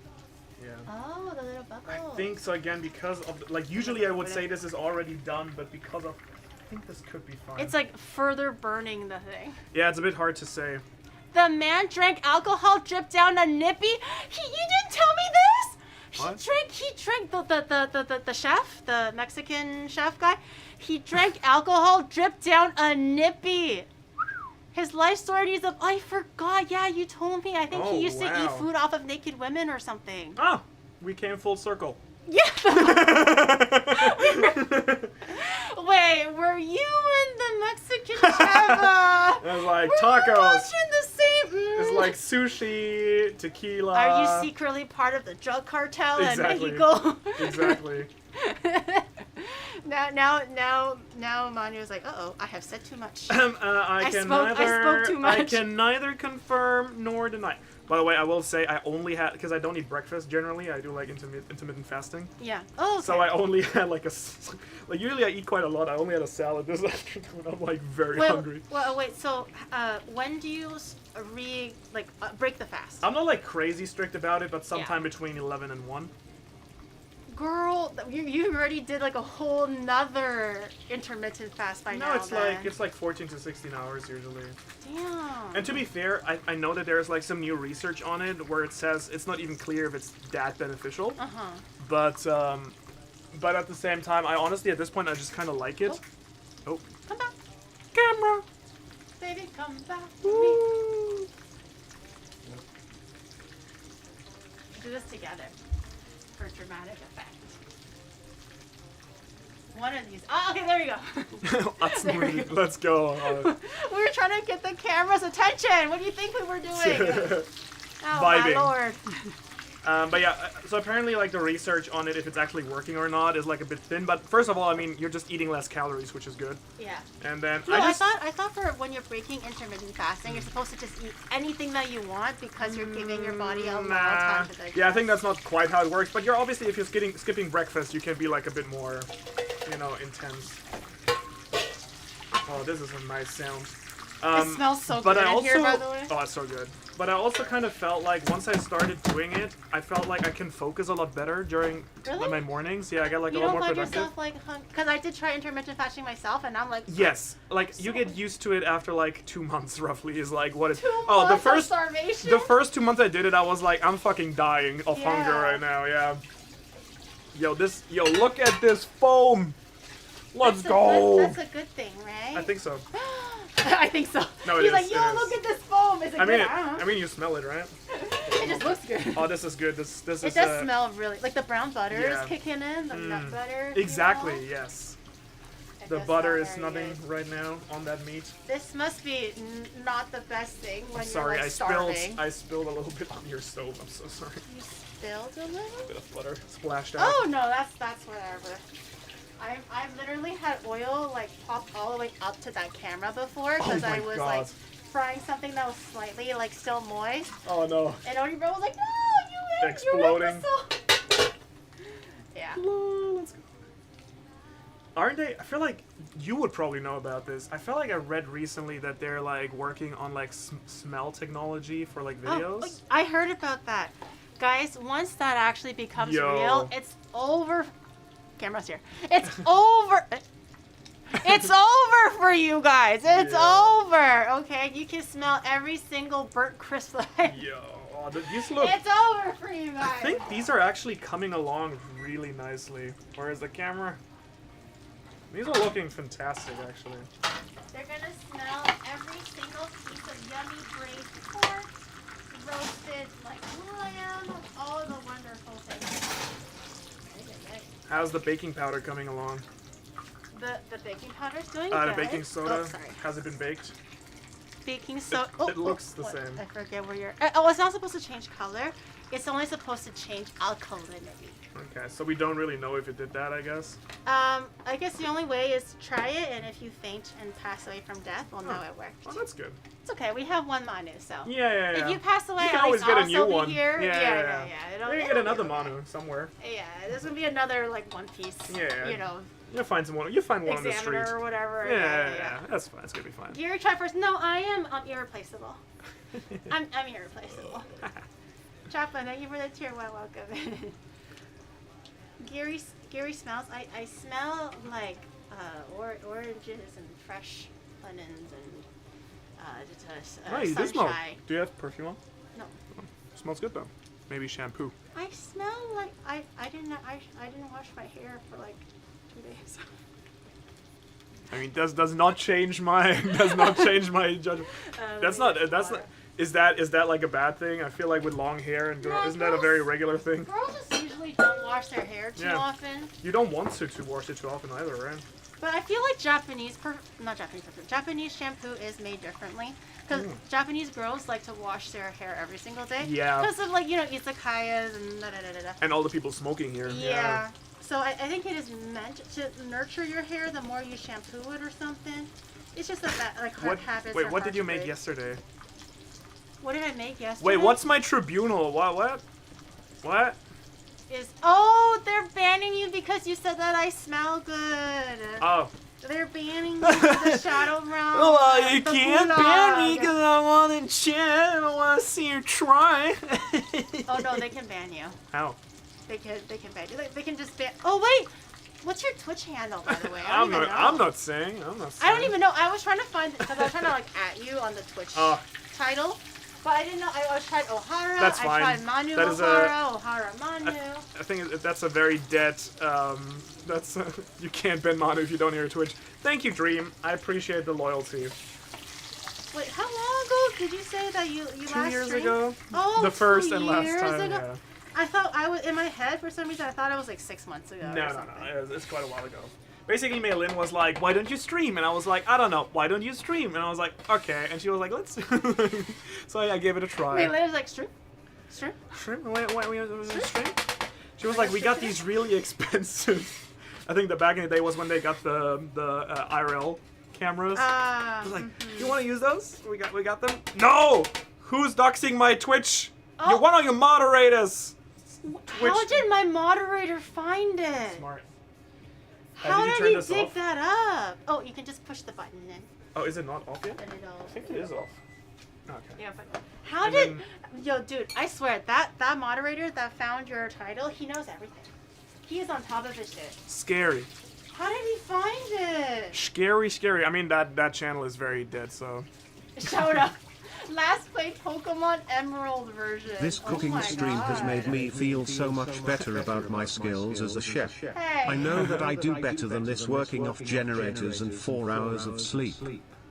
Yeah. Oh, the little bubbles. I think so again because of like usually I would say this is already done, but because of I think this could be fine. It's like further burning the thing. Yeah, it's a bit hard to say. The man drank alcohol dripped down a nippy. You didn't tell me this. What? He drank the chef, the Mexican chef guy. He drank alcohol dripped down a nippy. His life story is of, I forgot. Yeah, you told me. I think Oh, he used to eat wow. food off of naked women or something. Ah, we came full circle. Yeah. Wait, were you and the Mexican chef? It was like were you tacos. watching the same? It's like sushi, tequila. Are you secretly part of the drug cartel Exactly. in Mexico? Exactly. Now Manu's like, uh-oh, I have said too much. I spoke too much. I can neither confirm nor deny. By the way, I will say I only had because I don't eat breakfast generally. I do like intermittent fasting. Yeah. Oh, okay. So I only had like usually I eat quite a lot. I only had a salad this afternoon. I'm like very hungry. Wait. So, when do you break the fast? I'm not like crazy strict about it, but sometime between 11 and 1. Girl, you already did like a whole nother intermittent fast by now. No, it's like 14 to 16 hours usually. Damn. And to be fair, I know that there's like some new research on it where it says it's not even clear if it's that beneficial. Uh-huh. But at the same time, I honestly at this point I just kind of like it. Oh. Come back. Camera. Baby, come back to me. Woo. Do this together for dramatic effect. One of these. Oh, okay, there we go. Let's go. We were trying to get the camera's attention. What do you think we were doing? Oh, my Vibing. lord. But yeah, so apparently like the research on it, if it's actually working or not, is like a bit thin. But first of all, I mean, you're just eating less calories, which is good. Yeah. And then No, I thought for when you're breaking intermittent fasting, you're supposed to just eat anything that you want because you're giving your body a long time to digest. Yeah, I think that's not quite how it works. But you're obviously, if you're skipping breakfast, you can be like a bit more, you know, intense. Oh, this is a nice sound. It smells so good in here, by the way. Oh, it's so good. But I also kind of felt like once I started doing it, I felt like I can focus a lot better during my mornings. Yeah, I get like a lot more productive. You don't find yourself like because I did try intermittent fasting myself, and I'm like. Yes, like you get used to it after like 2 months roughly. Is like what it. 2 months of starvation. The first 2 months I did it, I was like, I'm fucking dying of hunger right now. Yeah. Yo, look at this foam. Let's go. That's a good thing, right? I think so. I think so. No, He's like, yo, look at this foam. Is it good? I mean, you smell it, right? It just looks good. Oh, this is good. This it is. does smell really like the brown butter is kicking in. The nut butter. Exactly. You know? Yes. The butter is nothing right now on that meat. This must be not the best thing when sorry, you're like starving. I spilled a little bit on your stove. I'm so sorry. You spilled a little? A bit of butter splashed out. Oh no, that's whatever. I've literally had oil like pop all the way up to that camera before because I was like frying something that was slightly like still moist. Oh no. And Odie Bro was like, no, exploding. Yeah. Let's go. Aren't they? I feel like you would probably know about this. I feel like I read recently that they're like working on like smell technology for like videos. Oh, I heard about that. Guys, once that actually becomes real, it's over. Camera's here. It's over. It's over for you guys. It's over. Okay, you can smell every single burnt crisp. Yo, these look. It's over for you guys. I think these are actually coming along really nicely. Whereas the camera, these are looking fantastic actually. They're gonna smell every single piece of yummy braised pork, roasted like lamb, all the wonderful things. How's the baking powder coming along? The baking powder's doing good. The baking soda. Oh, sorry. Has it been baked? Baking soda. It looks the same. I forget where you're. Oh, it's not supposed to change color. It's only supposed to change alkalinity. Okay, so we don't really know if it did that, I guess. I guess the only way is to try it, and if you faint and pass away from death, we'll know it worked. Oh, that's good. It's okay. We have one Manu, so. Yeah. If you pass away, you can always get a new one. Here. Yeah. We're gonna get another Manu somewhere. Yeah, there's gonna be another like one piece. Yeah. You know. You'll find someone. You find one on the street or whatever. Yeah. That's fine. It's gonna be fine. Gary, try first. No, I am irreplaceable. I'm irreplaceable. Chaplin, thank you for the tier one. Welcome. Gary smells. I smell like oranges and fresh lemons and Hey, sunshine. you smell. Do you have perfume on? No. Oh, smells good though. Maybe shampoo. I smell like I didn't wash my hair for like 2 days. I mean, does not change my judgment. That's not. Is that like a bad thing? I feel like with long hair and isn't that a very regular thing? Girls just usually don't wash their hair too often. You don't want to wash it too often either, right? But I feel like Japanese shampoo is made differently. Because Japanese girls like to wash their hair every single day. Yeah. Because of like, izakayas and da-da-da-da-da. And all the people smoking here. Yeah. So I think it is meant to nurture your hair the more you shampoo it or something. It's just that like hard habits. Wait, what did you make yesterday? What did I make yesterday? Wait, what's my tribunal? What? They're banning you because you said that I smell good. Oh. They're banning me for the shadow realm. Well, you can't ban me because I want to chat. I want to see you try. Oh no, they can ban you. How? They can ban you. They can just ban. Oh wait, what's your Twitch handle, by the way? I'm not saying. I don't even know. I was trying to find it because I was trying to like at you on the Twitch title. But I didn't know. I tried Ohara. That's fine. I tried Manu Ohara Manu. I think that's a very dead. That's you can't ban Manu if you don't hear Twitch. Thank you, Dream. I appreciate the loyalty. Wait, how long ago did you say that you last 2 years streamed? ago. Oh, the first 2 and last years time. ago? Yeah. I thought I was in my head for some reason. I thought it was like 6 months ago. No. It's quite a while ago. Basically, Maylin was like, "Why don't you stream?" And I was like, "I don't know. Why don't you stream?" And I was like, "Okay." And she was like, "Let's." So I gave it a try. Maylin is like stream. Shrimp? Shrimp? Wait, was it shrimp? She was like, we got these really expensive. I think the back in the day was when they got the IRL cameras. I was like, you want to use those? We got them. No! Who's doxing my Twitch? Oh. You're one of your moderators. How did my moderator find it? Smart. How did you did turn he this dig off? that up? Oh, you can just push the button in. Oh, is it not off yet? And it'll... I think it is off. Okay. Yeah, but how And did... then- Yo, dude, I swear, that moderator that found your title, he knows everything. He is on top of his shit. Scary. How did he find it? Scary. I mean, that channel is very dead, so... Shut up. Last played Pokemon Emerald version. This Oh cooking my stream has God. made me feel so much better about my skills as a chef. Hey. I know that I do better than this working off generators and 4 hours of sleep.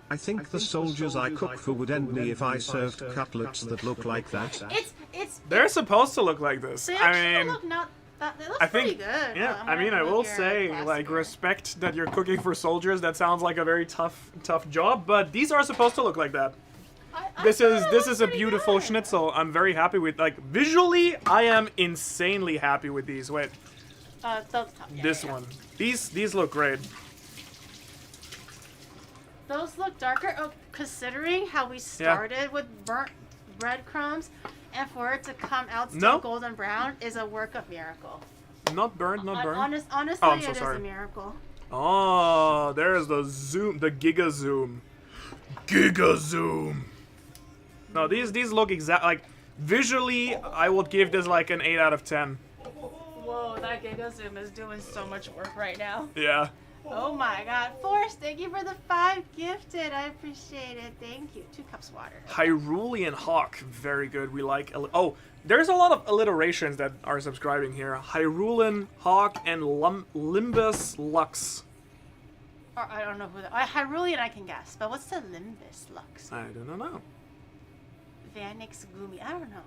I think the soldiers I cook for would end me if I served cutlets that look like that. It's They're supposed to look like this. they I actually mean... look not that they look I think, pretty good. yeah. I'm I mean, I gonna will move your say, glass like, here. respect that you're cooking for soldiers. That sounds like a very tough job, but these are supposed to look like that. This is a beautiful schnitzel. I'm very happy with. Like, visually, I am insanely happy with these. Wait, this one. These look great. Those look darker. Oh, considering how we started with burnt breadcrumbs, and for it to come out still golden brown is a work of miracle. Not burned, not burned. Honestly, Oh, I'm so it sorry. is a miracle. Oh, there's the zoom, the giga zoom. Giga zoom. No, these look like visually. I would give this like an 8 out of 10. Whoa, that Giga Zoom is doing so much work right now. Yeah. Oh my God, Forrest, thank you for the 5 gifted. I appreciate it. Thank you. 2 cups water. Hyrulean Hawk, very good. We like. Oh, there's a lot of alliterations that are subscribing here. Hyrulean Hawk and Limbus Lux. Or, I don't know who that. Hyrulean I can guess, but what's the Limbus Lux? I don't know. Vanix Gumi. I don't know.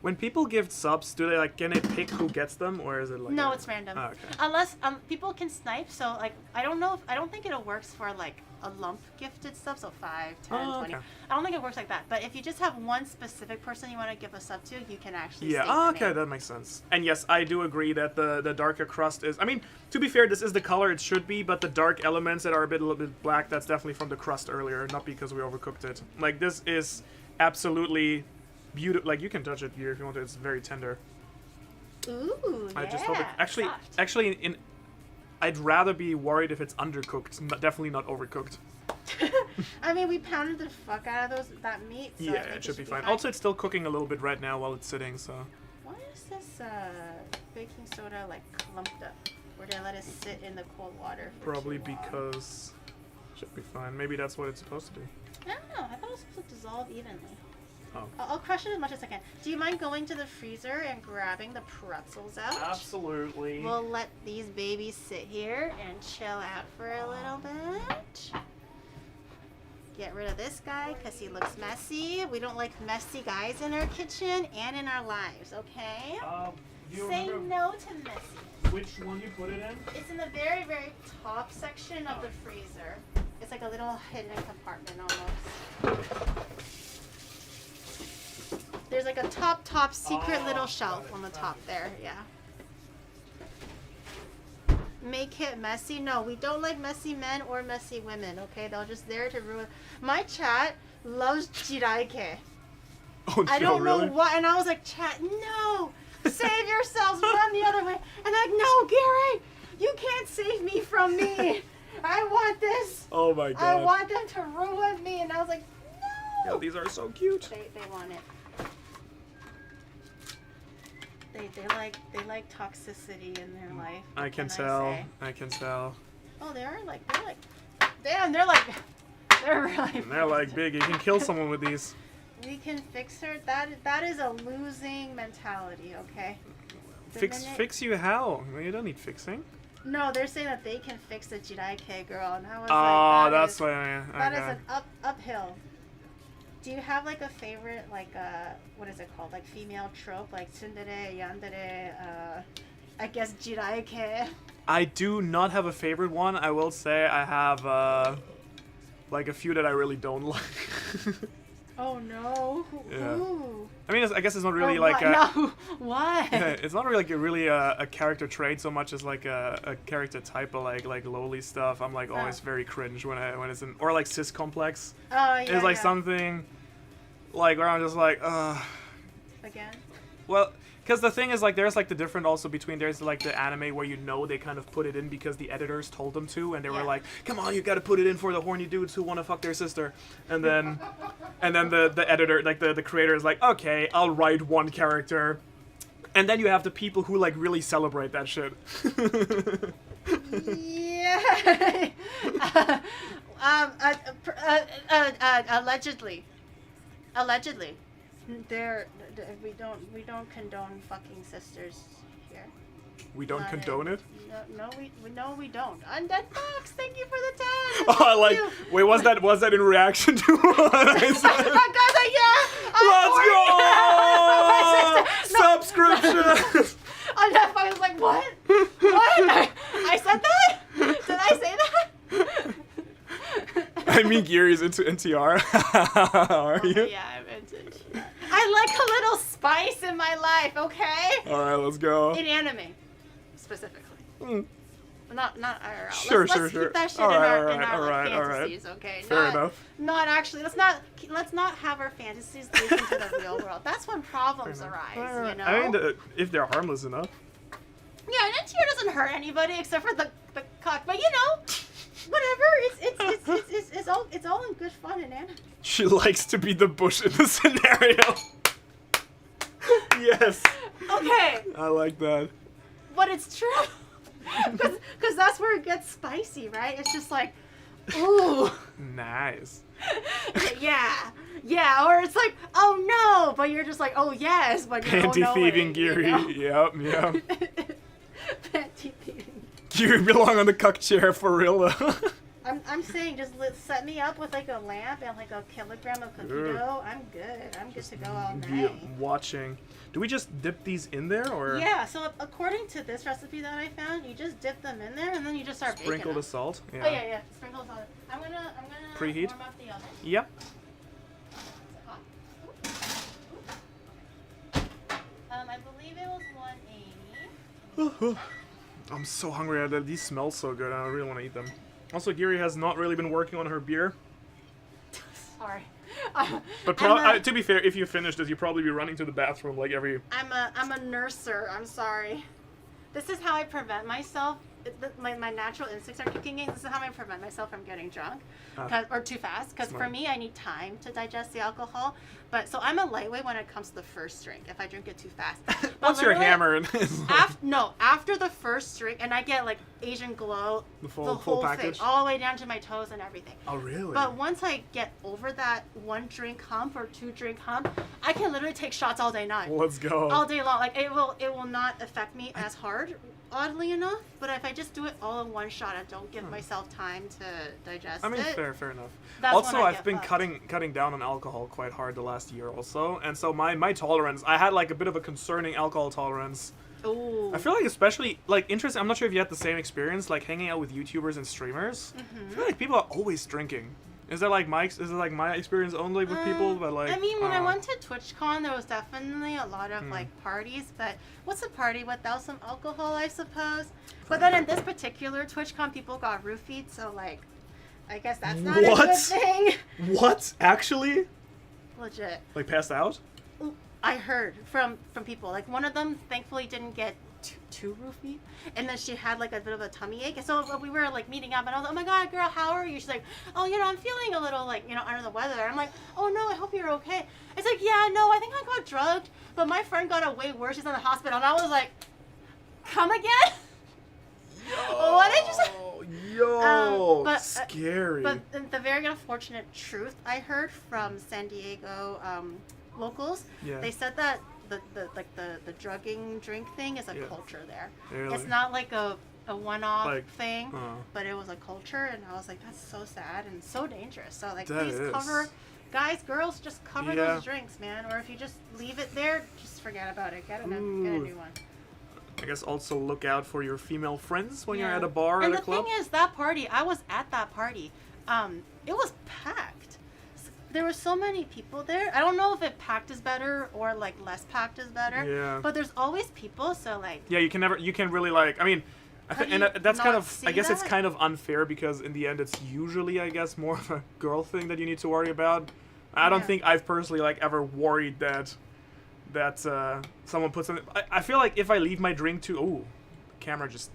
When people give subs, do they like can they pick who gets them, or is it like? No, it's random. Oh, okay. Unless people can snipe, so like I don't know. I don't think it works for like a lump gifted sub, so 5, 10, 20. Okay. I don't think it works like that. But if you just have one specific person you want to give a sub to, you can actually. Yeah. state Oh, the okay, name. that makes sense. And yes, I do agree that the darker crust is. I mean, to be fair, this is the color it should be, but the dark elements that are a little bit black, that's definitely from the crust earlier, not because we overcooked it. Like this is absolutely beautiful. Like you can touch it here if you want to. It's very tender. Ooh, I yeah. just hope it soft. actually I'd rather be worried if it's undercooked, definitely not overcooked. I mean, we pounded the fuck out of that meat. So I Yeah, think it should be fine. Also, it's still cooking a little bit right now while it's sitting, so. Why is this baking soda like clumped up? Or did I let it sit in the cold water? For Probably too long? because should be fine. Maybe that's what it's supposed to be. I don't know. I thought it was supposed to dissolve evenly. Oh. I'll crush it as much as I can. Do you mind going to the freezer and grabbing the pretzels out? Absolutely. We'll let these babies sit here and chill out for a little bit. Get rid of this guy because he looks messy. We don't like messy guys in our kitchen and in our lives, okay? Do you Say remember no to messy. which one you put it in? It's in the very, very top section of the freezer. It's like a little hidden compartment almost. There's like a top secret little shelf on the top there, yeah. Make it messy? No, we don't like messy men or messy women, okay? They're just there to ruin. My chat loves jiraike. Oh, I don't really? know why, and I was like, chat, no! Save yourselves, run the other way. And they're like, no, Gary, you can't save me from me. I want this. Oh my god. I want them to ruin me. And I was like, no. Yo, these are so cute. They want it. They like toxicity in their life. I can What tell. say? I can tell. Oh, they're like, damn, they're really. And they're like big. You can kill someone with these. We can fix her. That is a losing mentality, okay? The minute- Fix you how? Well, you don't need fixing. No, they're saying that they can fix the jiraike girl, and I was Oh, like, that's why. that is an uphill. Do you have like a favorite, like what is it called, like female trope, like tsundere, yandere, I guess jiraike? I do not have a favorite one. I will say I have like a few that I really don't like. Oh no. Yeah. Ooh. I mean, I guess it's not really Oh, like what? No. What? it's not really like a character trait so much as like a character type of like lowly stuff. I'm like always very cringe when it's in, or like cis complex. Oh yeah. It's like something like where I'm just like Again. Well, because the thing is, like, there's, like, the difference also between, there's, like, the anime where you know they kind of put it in because the editors told them to, and they were like, come on, you gotta put it in for the horny dudes who want to fuck their sister. And then the editor, like, the creator is like, okay, I'll write one character. And then you have the people who, like, really celebrate that shit. Yeah. Allegedly. We don't condone fucking sisters here. We don't condone it? No, we don't. Undead Fox, thank you for the tag. Oh, I like. Wait, was that in reaction to what I said? Let's go! Subscription. Undead Fox was like, what? What? I said that? Did I say that? I mean, Gary's into NTR. Are you? Yeah, I'm into NTR. I like a little spice in my life, okay? Alright, let's go. In anime, specifically. Not IRL. Sure. Let's keep that shit in our fantasies, okay? Fair enough. Not actually. Let's not have our fantasies leak into the real world. That's when problems arise, you know? I mean, if they're harmless enough. Yeah, and NTR doesn't hurt anybody except for the cock, but you know, whatever. It's all in good fun and anime. She likes to be the bush in the scenario. Yes. Okay. I like that. But it's true. Because that's where it gets spicy, right? It's just like, ooh. Nice. Yeah, or it's like, oh no, but you're just like, oh yes, but you're Panty-thieving Geary. You know? Yep. Panty-thieving. You belong on the cuck chair for real though. I'm saying, just set me up with like a lamp and like a kilogram of cookie dough. I'm good. I'm good to go all night. Watching. Do we just dip these in there, or? Yeah. So according to this recipe that I found, you just dip them in there and then you just start baking Sprinkle them. the salt. Yeah. Oh yeah. Sprinkle the salt. I'm gonna Preheat. warm up the oven. Yep. I believe it was 180. I'm so hungry. These smell so good. I really want to eat them. Also, Giri has not really been working on her beer. Sorry. But to be fair, if you finished this, you'd probably be running to the bathroom like every... I'm a nurser. I'm sorry. This is how I prevent myself. My natural instincts are kicking in. This is how I prevent myself from getting drunk or too fast. Because for me, I need time to digest the alcohol. But so I'm a lightweight when it comes to the first drink. If I drink it too fast. What's your hammer? After the first drink, and I get like Asian glow, the whole package, thing, all the way down to my toes and everything. Oh really? But once I get over that 1 drink hump or 2 drink hump, I can literally take shots all day long. Let's go. All day long. Like it will not affect me as hard, oddly enough. But if I just do it all in one shot, I don't give myself time to digest it. I mean, fair enough. That's also, when I've been cutting down on alcohol quite hard the last year also, and so my tolerance, I had like a bit of a concerning alcohol tolerance. Ooh. I feel like especially like interesting. I'm not sure if you had the same experience, like hanging out with YouTubers and streamers. I feel like people are always drinking. Is it like my experience only with people? But like, I mean, when I went to TwitchCon, there was definitely a lot of like parties. But what's a party without some alcohol, I suppose? But then in this particular TwitchCon, people got roofied, so like, I guess that's not a good thing. What? Actually? Legit. Like passed out? I heard from people. Like one of them, thankfully, didn't get too roofie, and then she had like a bit of a tummy ache. And so we were like meeting up, and I was like, "Oh my god, girl, how are you?" She's like, "Oh, I'm feeling a little like under the weather." I'm like, "Oh no, I hope you're okay." It's like, "Yeah, no, I think I got drugged, but my friend got it way worse. She's in the hospital." And I was like, "Come again?" What did you say? Yo, scary. But the very unfortunate truth I heard from San Diego locals, they said that the drugging drink thing is a culture there. Really? It's not like a one-off thing, but it was a culture, and I was like, that's so sad and so dangerous. So like, please cover, guys, girls, just cover those drinks, man. Or if you just leave it there, just forget about it. Get a new one. I guess also look out for your female friends when you're at a bar or at a club. And the thing is, that party, I was at that party. It was packed. there were so many people there. I don't know if it packed is better or like less packed is better. Yeah. But there's always people, so like. Yeah, you can really like. I mean, that's kind of. I guess it's kind of unfair because in the end, it's usually, I guess, more of a girl thing that you need to worry about. I don't think I've personally like ever worried that someone puts something. I feel like if I leave my drink too. Ooh, the camera just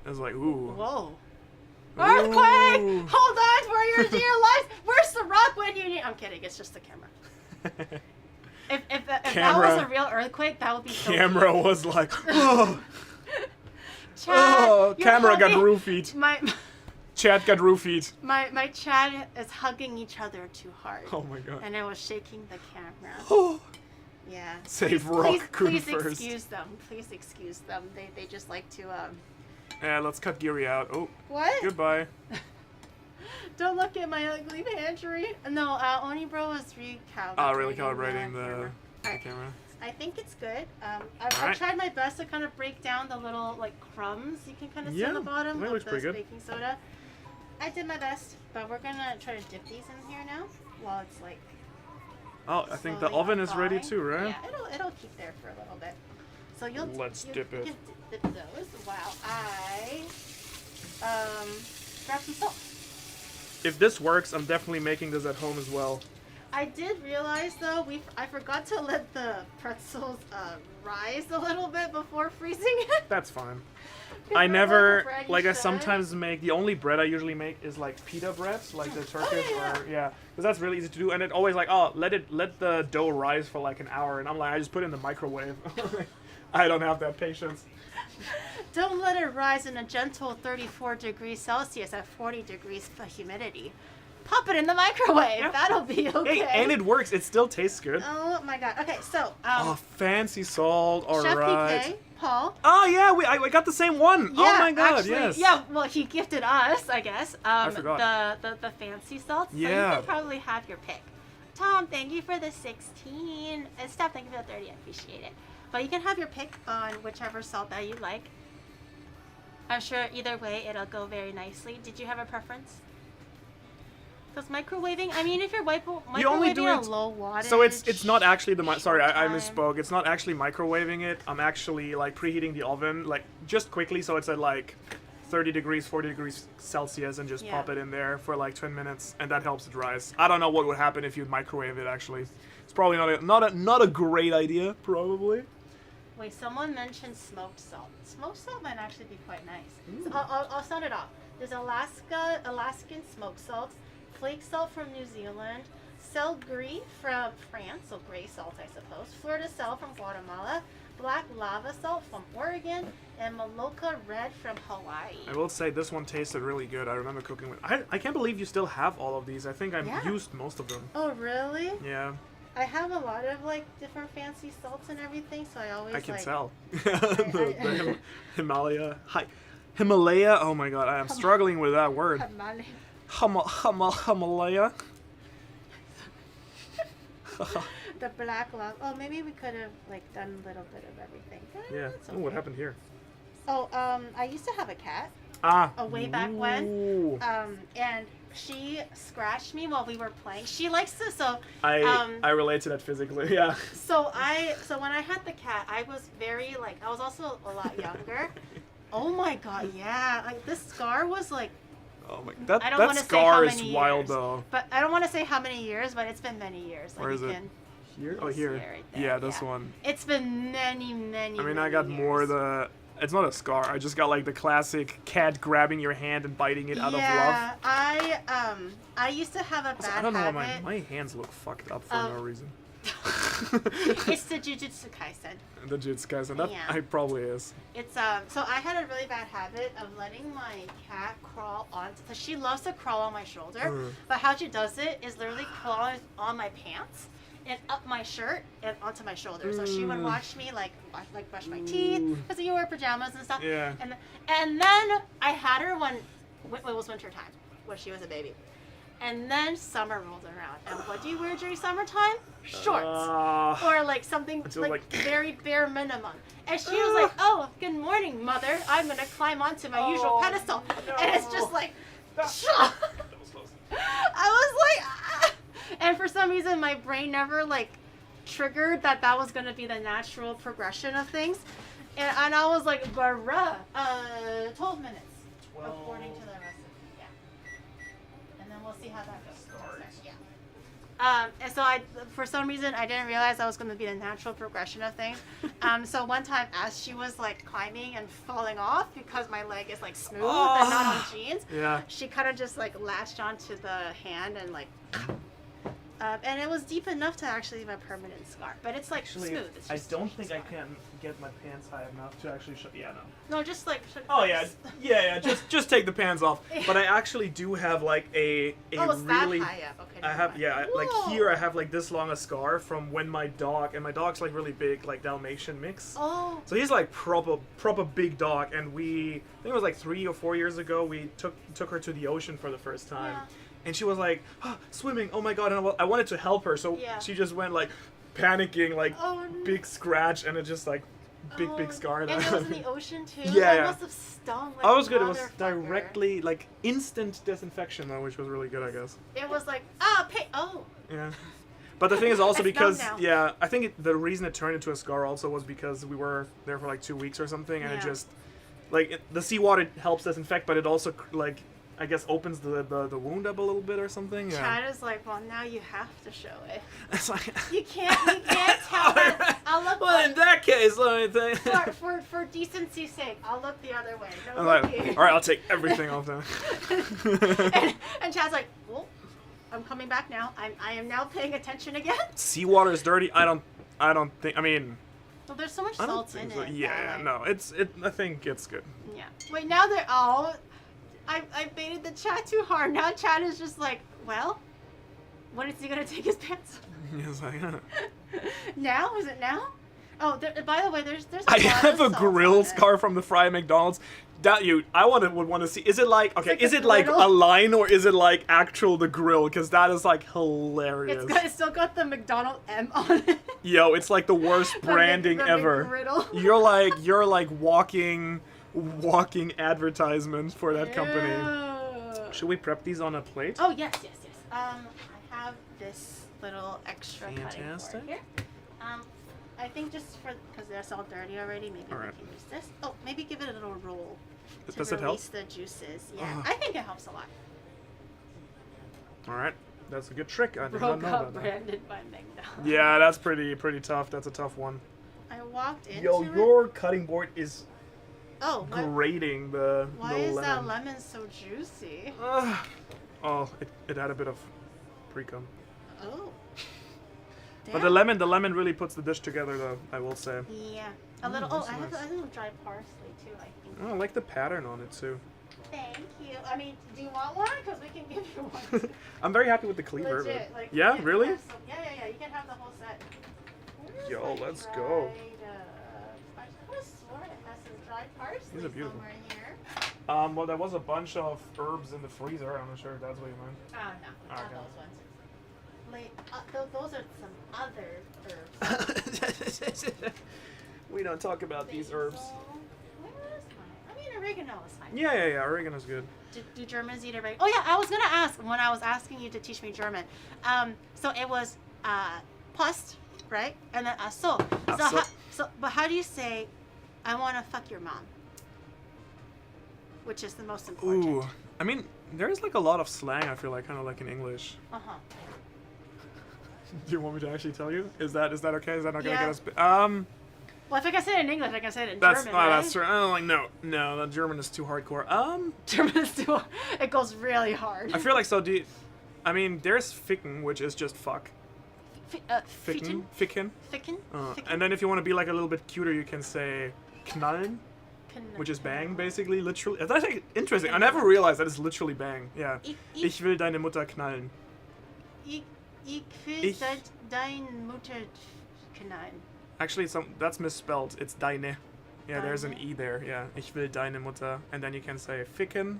is like ooh. Whoa. Earthquake! Hold on for your dear life. Where's the rock when you need? I'm kidding. It's just the camera. if that was a real earthquake, that would be so. Camera cute. was like, oh. Chad, camera got roofied. Chad got roofied. My Chad is hugging each other too hard. Oh my god. And I was shaking the camera. Oh. Yeah. Save Raccoon first. Excuse them. Please excuse them. They just like to Yeah, let's cut Geary out. Oh. What? Goodbye. Don't look at my ugly pantry. No, Onibro was recalibrating the camera. I think it's good. I've tried my best to kind of break down the little like crumbs you can kind of see on the bottom of this baking soda. I did my best, but we're gonna try to dip these in here now while it's like. Oh, I think the oven is ready too, right? Yeah, it'll keep there for a little bit. So Let's dip it. You can dip those while I grab some salt. If this works, I'm definitely making this at home as well. I did realize though I forgot to let the pretzels rise a little bit before freezing it. That's fine. I never I sometimes make the only bread I usually make is like pita bread, like the Turkish because that's really easy to do, and it always like let the dough rise for like an hour, and I'm like I just put it in the microwave. I don't have that patience. Don't let it rise in a gentle 34 degrees Celsius at 40 degrees for humidity. Pop it in the microwave. Yeah. That'll be okay. Hey, and it works. It still tastes good. Oh my god. Okay, so fancy salt. All Chef right. PK, Paul. Oh yeah, I got the same one. Yeah, oh my god, actually, yes. Yeah, well he gifted us, I guess. I forgot. The fancy salt. Yeah. So you can probably have your pick. Tom, thank you for the 16. And Steph, thank you for the 30. I appreciate it. But you can have your pick on whichever salt that you like. I'm sure either way it'll go very nicely. Did you have a preference? Because microwaving, I mean, if you're microwaving a low wattage... So it's not actually sorry, I misspoke. It's not actually microwaving it. I'm actually like preheating the oven like just quickly so it's at like 30 degrees, 40 degrees Celsius and just pop it in there for like 10 minutes and that helps it rise. I don't know what would happen if you microwave it actually. It's probably not a great idea, probably. Wait, someone mentioned smoked salt. Smoked salt might actually be quite nice. So I'll sound it off. There's Alaskan smoked salt, flake salt from New Zealand, sel gris from France, so gray salt I suppose, fleur de sel from Guatemala, black lava salt from Oregon, and Maloka red from Hawaii. I will say this one tasted really good. I remember cooking with... I can't believe you still have all of these. I think I've used most of them. Oh, really? Yeah. I have a lot of like different fancy salts and everything, so I always I can like, tell. the Himalaya. Oh my god, I am struggling with that word. Himalaya. The black lava. Oh, maybe we could have like done a little bit of everything. Yeah. Okay. What happened here? Oh, I used to have a cat. Way back when. And she scratched me while we were playing. She likes to, so I relate to that physically, yeah. So when I had the cat, I was very like I was also a lot younger. Oh my god, yeah. Like this scar was like oh my that scar is wild though. But I don't want to say how many years, but it's been many years. Like, where is it? Here? Oh, here. Right yeah, this one. It's been many. I mean, I got more it's not a scar. I just got like the classic cat grabbing your hand and biting it out of love. Yeah, I used to have a bad habit. I don't know why my hands look fucked up for no reason. It's the Jujutsu Kaisen. The Jujutsu Kaisen. That it probably is. It's so I had a really bad habit of letting my cat crawl on. So she loves to crawl on my shoulder, but how she does it is literally crawling on my pants and up my shirt and onto my shoulder. So she would watch me like brush my teeth because you wear pajamas and stuff. Yeah. And then I had her when it was winter time when she was a baby. And then summer rolled around. And what do you wear during summertime? Shorts. Or like something like very bare minimum. And she was like, oh, good morning, mother. I'm going to climb onto my usual pedestal. No. And it's just like, I was like, ah. And for some reason, my brain never like triggered that was gonna be the natural progression of things, and I was like, bruh, 12 minutes, according to the recipe. Yeah. And then we'll see how that goes. Yeah. And so for some reason, I didn't realize that was going to be the natural progression of things. So one time, as she was like climbing and falling off because my leg is like smooth and not on jeans, she kind of just like latched onto the hand and like, and it was deep enough to actually leave a permanent scar. But it's like smooth. It's just I don't think I can get my pants high enough to actually show. Yeah, no. No, just like. Oh yeah. Just take the pants off. But I actually do have like a it's really. that high up. Okay. I have like here I have like this long a scar from when my dog's like really big, like Dalmatian mix. Oh. So he's like proper big dog, and I think it was like 3 or 4 years ago we took her to the ocean for the first time. Yeah. And she was like, swimming, oh my god, and I wanted to help her, so she just went like panicking, like big scratch, and it just like big scar. And it was in the ocean too? Yeah. That must have stung like Oh, it was good. It was motherfucker. directly, like, instant disinfection though, which was really good, I guess. It was like, Yeah. But the thing is also It's because, numb now. I think the reason it turned into a scar also was because we were there for like 2 weeks or something, and it just, like, the seawater helps disinfect, but it also, like, I guess opens the wound up a little bit or something. Yeah. Chad is like, well, now you have to show it. It's like You can't tell that. I'll look. Well, in that case, let me think. For decency's sake, I'll look the other way. No I'm look like, here. all right, I'll take everything off now. and Chad's like, well, I'm coming back now. I am now paying attention again. Seawater is dirty. I don't think. I mean. Well, there's so much I don't salt think in so. it. Yeah, that, no, I think it's good. Yeah. Wait, now they're I baited the Chad too hard. Now Chad is just like, well, when is he gonna take his pants off? He's like, Now? Is it now? Oh, by the way, there's a I lot have of a salt grill on it. scar from the fry at McDonald's. That would want to see. Is it like okay? It's like Is a it like griddle? a line or is it like actual the grill? Because that is like hilarious. It's still got the McDonald M on it. Yo, it's like the worst branding the ever. McGriddle. You're like walking advertisement for that company. Ew. Should we prep these on a plate? Oh yes. I have this little extra cutting Fantastic. board here. I think just because they're all dirty already, maybe we can use this. Oh, maybe give it a little roll to Does it help? release the juices. Yeah, I think it helps a lot. All right, that's a good trick. I did not know about that. Branded by McDonald's. Yeah, that's pretty tough. That's a tough one. I walked into Yo, it. your cutting board is what? grating the Why the is lemon. that lemon so juicy? Oh, it had a bit of pre-cum. Oh. But the lemon really puts the dish together, though, I will say. Yeah. A little. that's I have nice. a little dried parsley too. I think. Oh, I like the pattern on it too. Thank you. I mean, do you want one? Because we can give you one. I'm very happy with the cleaver. Legit. Like, Yeah, you can really? have some- Yeah. You can have the whole set. Where's Yo, my let's go. I could have sworn it has some dried parsley These are beautiful. somewhere in here. Well, there was a bunch of herbs in the freezer. I'm not sure if that's what you meant. Oh, no. Not Okay. those ones. Those are some other herbs. We don't talk about these herbs. Basil. Where is mine? I mean, oregano is fine. Yeah. Oregano's good. Do Germans eat oregano? Oh yeah, I was gonna ask when I was asking you to teach me German. So it was Post, right? And then so. But how do you say, I want to fuck your mom? Which is the most important. Ooh, I mean, there's like a lot of slang. I feel like kind of like in English. Do you want me to actually tell you? Is that okay? Is that not gonna Yeah. get us? Well, if I can say it in English, I can say it in That's German, right? that's true. I'm like no, the German is too hardcore. German is too. It goes really hard. I feel like so. I mean, there's ficken, which is just fuck. Ficken. Ficken. And then if you want to be like a little bit cuter, you can say knallen, which is bang, basically, literally. That's actually interesting. I never realized that it's literally bang. Yeah. Ich will deine Mutter knallen. Ich will deine Mutter knallen. Actually, that's misspelled. It's deine. Yeah, there's an Deine? E there. Yeah. Ich will deine Mutter. And then you can say ficken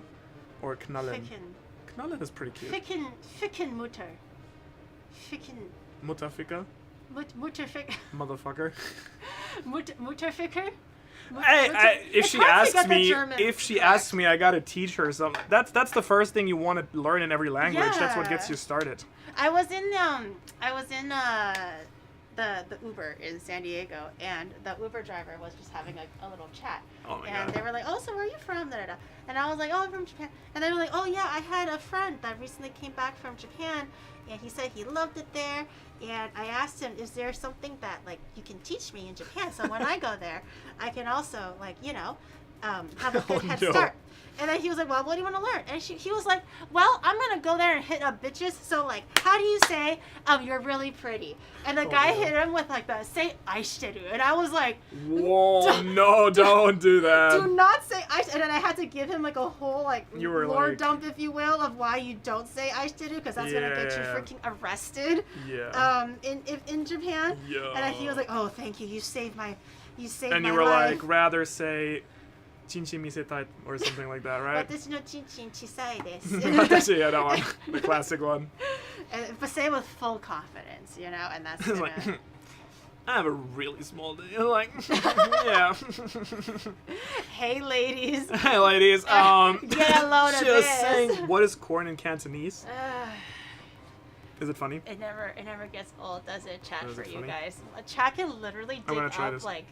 or knallen. Ficken. Knallen is pretty cute. Ficken Mutter. Ficken. Mutterficker. Mutterficker. Motherfucker. Mutterficker. If she hard to asks get the me, German asks me, I gotta teach her something. That's the first thing you want to learn in every language. That's what gets Yeah. you started. I was in the Uber in San Diego, and the Uber driver was just having a little chat. Oh my and God. they were like, "Oh, so where are you from?" Da, da, da. And I was like, "Oh, I'm from Japan." And they were like, "Oh yeah, I had a friend that recently came back from Japan, and he said he loved it there." And I asked him, "Is there something that like you can teach me in Japan, so when I go there, I can also like have a good head no. start?" And then he was like, "Well, what do you want to learn?" And he was like, "Well, I'm gonna go there and hit up bitches. So like, how do you say you're really pretty?" And the guy no. hit him with like the say aishiteru, and I was like, Whoa, no, don't do that. "Do not say aishiteru." And then I had to give him like a whole like You were lore like- dump, if you will, of why you don't say aishiteru, because that's gonna get you Yeah. freaking arrested. Yeah. In Japan. Yeah. And then he was like, "Oh, thank you. You saved my And my you were life." like, rather say, "Chinchin misetai" or something like that, right? 私のチンチン小さいです。 Actually, yeah, that one, the classic one. But say it with full confidence, and that's It's gonna... like, I have a really small day. Like, yeah. Hey, ladies. Hey, ladies. Get a load of Just this. saying, what is corn in Cantonese? Ugh, Is it funny? it never gets old, does it, chat, Is for it you funny? guys? Chat can literally I'm dig gonna try up this. like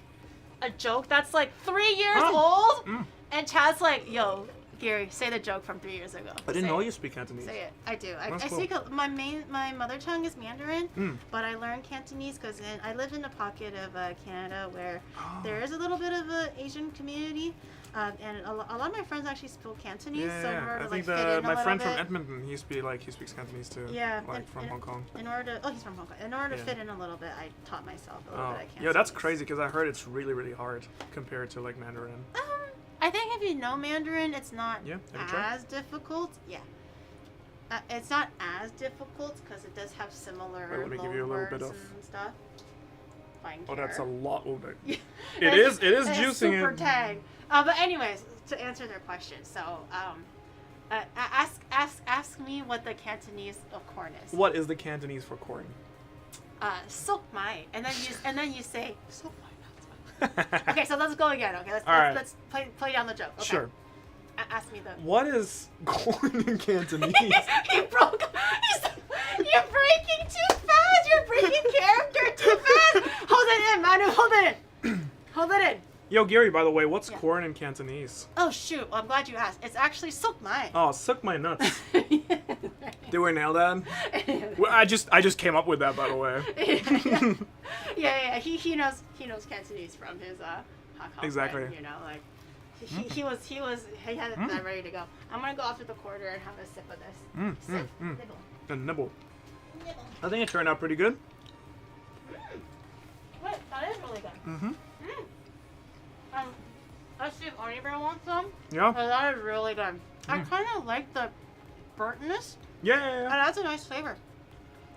a joke that's like 3 years Oh. old, and Chat's like, "Yo, Gary, say the joke from 3 years ago." I didn't Say know it. you speak Cantonese. Say it. I do. I That's cool. speak my mother tongue is Mandarin, but I learned Cantonese because I live in a pocket of Canada where there is a little bit of an Asian community, and a lot of my friends actually speak Cantonese. Yeah, So in order I to think like fit in my a friend little from bit, Edmonton, he speaks Cantonese too. Yeah, like from Hong Kong. in order to he's from Hong Kong. In order to Yeah. fit in a little bit, I taught myself a little Oh, bit of Cantonese. yeah, that's crazy because I heard it's really, really hard compared to like Mandarin. I think if you know Mandarin, it's not Yeah, have you tried? as difficult. Yeah. It's not as difficult because it does have similar Wait, let me give loan you a little bit words of- and stuff. Fine Oh, that's a care. lot. Oh, It is It's juicing super it. tag. But anyways, to answer their question, so ask me what the Cantonese of corn is. What is the Cantonese for corn? Sok mai, and then you say sok mai. Okay, so let's go again. Okay, All right. let's play down the joke. Okay. Sure. Ask me the. What is corn in Cantonese? He broke. You're breaking too fast. You're breaking character too fast. Hold it in, Manu. Hold it in. Hold it in. Yo, Gary, by the way, what's Yeah. corn in Cantonese? Oh shoot! Well, I'm glad you asked. It's actually sok mai. Oh, suck my nuts. Did we nail that? Well, I just came up with that, by the way. Yeah. He knows Cantonese from his Hong Kong Exactly. friend, like he had that ready to go. I'm gonna go off to the quarter and have a sip of this. Sip, nibble, A nibble. nibble. I think it turned out pretty good. Wait, that is really good. Let's see if Onibro wants some. Yeah. Oh, that is really good. I kind of like the burntness. Yeah. And that's a nice flavor.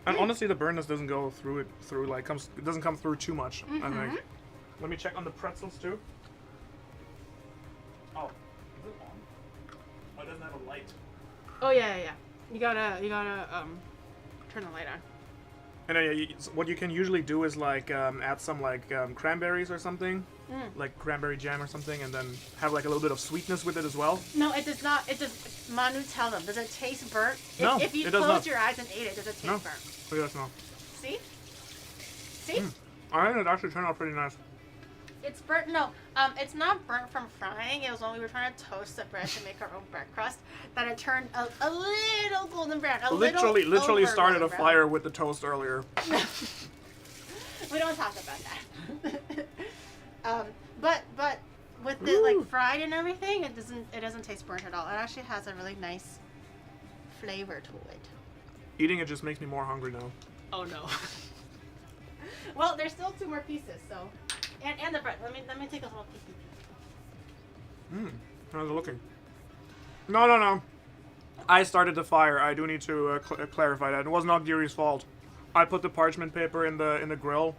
And honestly, the burnness doesn't go through it. It doesn't come through too much. I think. Let me check on the pretzels too. Oh, is it on? Oh, it doesn't have a light. Oh yeah. You gotta turn the light on. And then, what you can usually do is like add some like cranberries or something, like cranberry jam or something, and then have like a little bit of sweetness with it as well. No, it does not. It does. Manu, tell them. Does it taste burnt? No, If you it does closed not. your eyes and ate it, does it taste No. burnt? Look at that smell. See? See? I think it actually turned out pretty nice. It's burnt. No, it's not burnt from frying. It was when we were trying to toast the bread to make our own bread crust that it turned a little golden brown. Literally over started a golden brown. fire with the toast earlier. We don't talk about that. But with it like fried and everything, it doesn't taste burnt at all. It actually has a really nice flavor to it. Eating it just makes me more hungry now. Oh no. Well, there's still 2 more pieces, so and the bread. Let me take a little peek. How's it looking? No. I started the fire. I do need to clarify that. It was not Gary's fault. I put the parchment paper in the grill,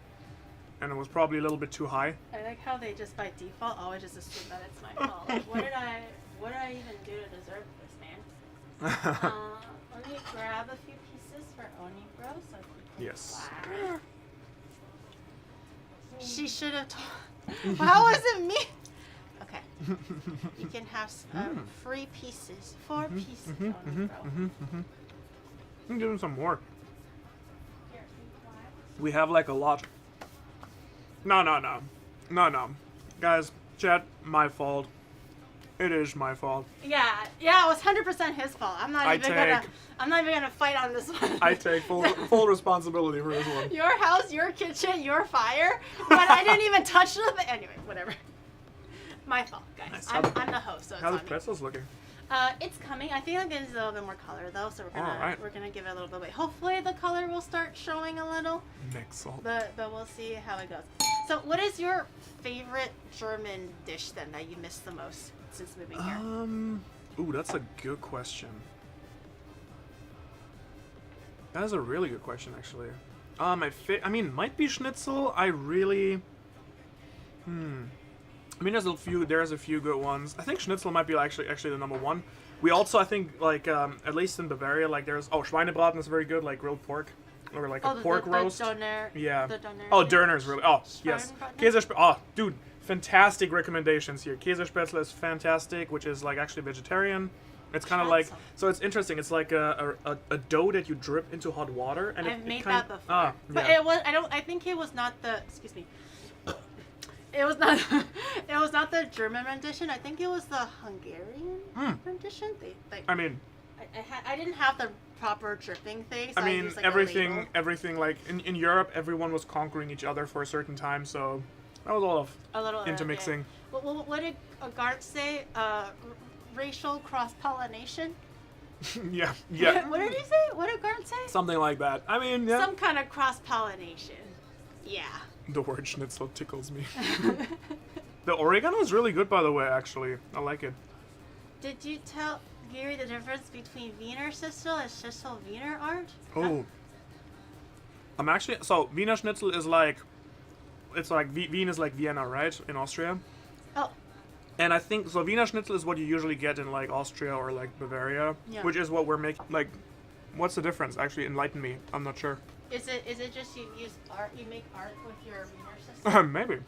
and it was probably a little bit too high. I like how they just by default always just assume that it's my fault. Like, what did I even do to deserve this, man? Let me grab a few pieces for Onibro so he can Yes. splash. She should have told. How was it me? You can have 3 pieces, 4 pieces. I'm giving some more. We have like a lot. No. Guys, chat, my fault. It is my fault. Yeah, it was 100% his fault. I'm not even gonna fight on this one. I take full responsibility for this one. Your house, your kitchen, your fire. But I didn't even touch the thing. Anyway, whatever. My fault, guys. Nice. I'm the host, so it's How's on the me. pretzels looking? It's coming. I think I'm getting a little bit more color though, so Alright. we're gonna give it a little bit. Hopefully the color will start showing a little. Mix salt. But we'll see how it goes. So, what is your favorite German dish then that you miss the most since moving here? Ooh, that's a good question. That is a really good question, actually. I mean, might be schnitzel. I really. I mean, there's a few good ones. I think schnitzel might be actually the number one. We also, I think, like at least in Bavaria, like there's Schweinebraten is very good, like grilled pork. Or like a pork roast. Yeah. The Doner. Oh, Döner's really. Oh, yes. Schweinebraten? Oh, dude, fantastic recommendations here. Käsespätzle is fantastic, which is like actually vegetarian. It's kind of like, so it's interesting. It's like a dough that you drip into hot water, and I've made that before. But yeah. it was. I think it was not the. Excuse me. It was not. It was not the German rendition. I think it was the Hungarian rendition. I mean. I didn't have the proper dripping thing. So I mean, used, like, everything like in Europe, everyone was conquering each other for a certain time, so that was a little intermixing. Yeah. What did Gart say? Racial cross-pollination? yeah. What did he say? What did Gart say? Something like that. I mean, yeah. Some kind of cross-pollination. Yeah. The word schnitzel tickles me. The oregano is really good, by the way, actually. I like it. Did you tell Gary the difference between Wiener Schnitzel and Schnitzel Wiener art? Oh. I'm actually... So, Wiener Schnitzel is like... It's like... Wien is like Vienna, right? In Austria. Oh. And I think... So, Wiener Schnitzel is what you usually get in like Austria or like Bavaria. Yeah. Which is what we're making... Like, what's the difference? Actually, enlighten me. I'm not sure. Is it just you use art? You make art with your Wiener Schnitzel? Maybe.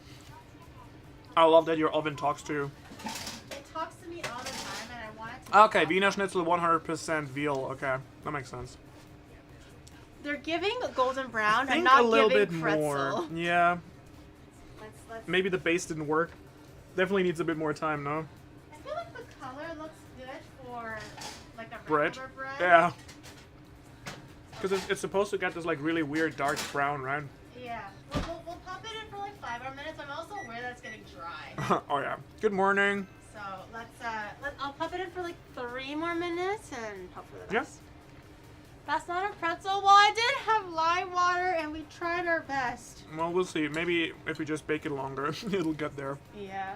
I love that your oven talks to you. It talks to me all the time, and I want it to. Okay, Wiener Schnitzel 100% veal. Okay, that makes sense. They're giving golden brown and not a little bit pretzel. More. Yeah. Let's Maybe the base didn't work. Definitely needs a bit more time, no? I feel like the color looks good for like a bread. Regular bread. Yeah. Because it's supposed to get this like really weird dark brown, right? Yeah. We'll pop it in for like 5 more minutes. I'm also aware that it's getting dry. Oh yeah. Good morning. So I'll pop it in for like 3 more minutes and hope for the best. Yeah. That's not a pretzel. Well, I did have lime water and we tried our best. Well, we'll see. Maybe if we just bake it longer, it'll get there. Yeah.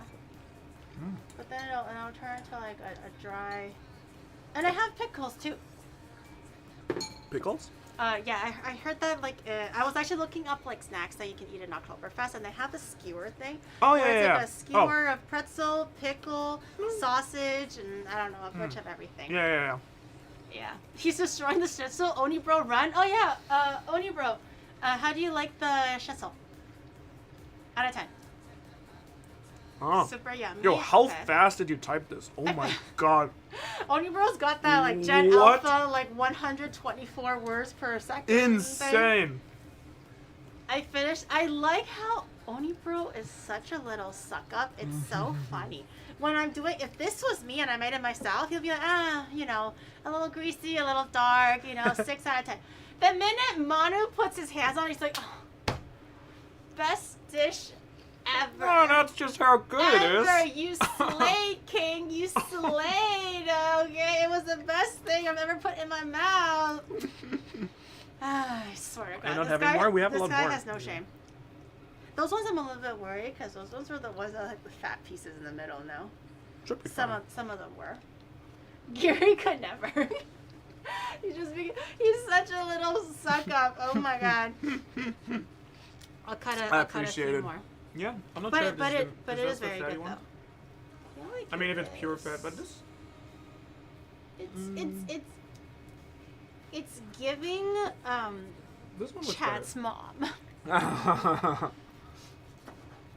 But then it'll turn into like a dry. And I have pickles too. Pickles? Yeah, I heard that like I was actually looking up like snacks that you can eat in Octoberfest, and they have the skewer thing. Oh where yeah, it's like a skewer of pretzel, pickle, sausage, and I don't know, a bunch of everything. Yeah. Yeah. He's destroying the schnitzel. Oni bro, run! Oh yeah, Oni bro, how do you like the schnitzel? Out of 10. Oh. Super yummy. Yo, how fast did you type this? Oh my god. Oni bro's got that like Gen Alpha like 124 words per second. Insane. Thing. I finished. I like how Oni bro is such a little suck up. It's so funny. When I'm doing, if this was me and I made it myself, he'll be like, you know, a little greasy, a little dark, you know, 6 out of 10. The minute Manu puts his hands on it, he's like, oh, best dish ever. No, that's just how good it is. You slayed, King. You slayed. Okay, it was the best thing I've ever put in my mouth. I swear to God. You're not having more? We have a lot more. This guy has no shame. Those ones I'm a little bit worried because those ones were the ones that had like the fat pieces in the middle. No, should be some of them were. Gary could never. He's such a little suck up. Oh my God. I'll cut a few more. Yeah, I'm not but sure. But it is very good one? though. Like I mean, if it's pure fat, but this. It's giving this one was Chad's mom.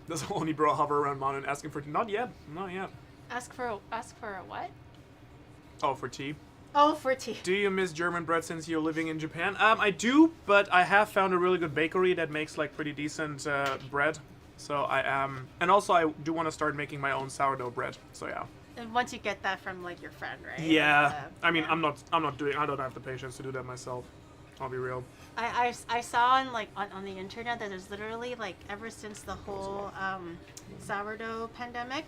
Does Oni bro hover around Manu and asking for not yet. Ask for a what? Oh, for tea. Oh, for tea. Do you miss German bread since you're living in Japan? I do, but I have found a really good bakery that makes like pretty decent bread. So I am, and also I do want to start making my own sourdough bread. So yeah. And once you get that from like your friend, right? Yeah. Like, I mean, I don't have the patience to do that myself. I'll be real. I saw on the internet that there's literally like ever since the whole sourdough pandemic,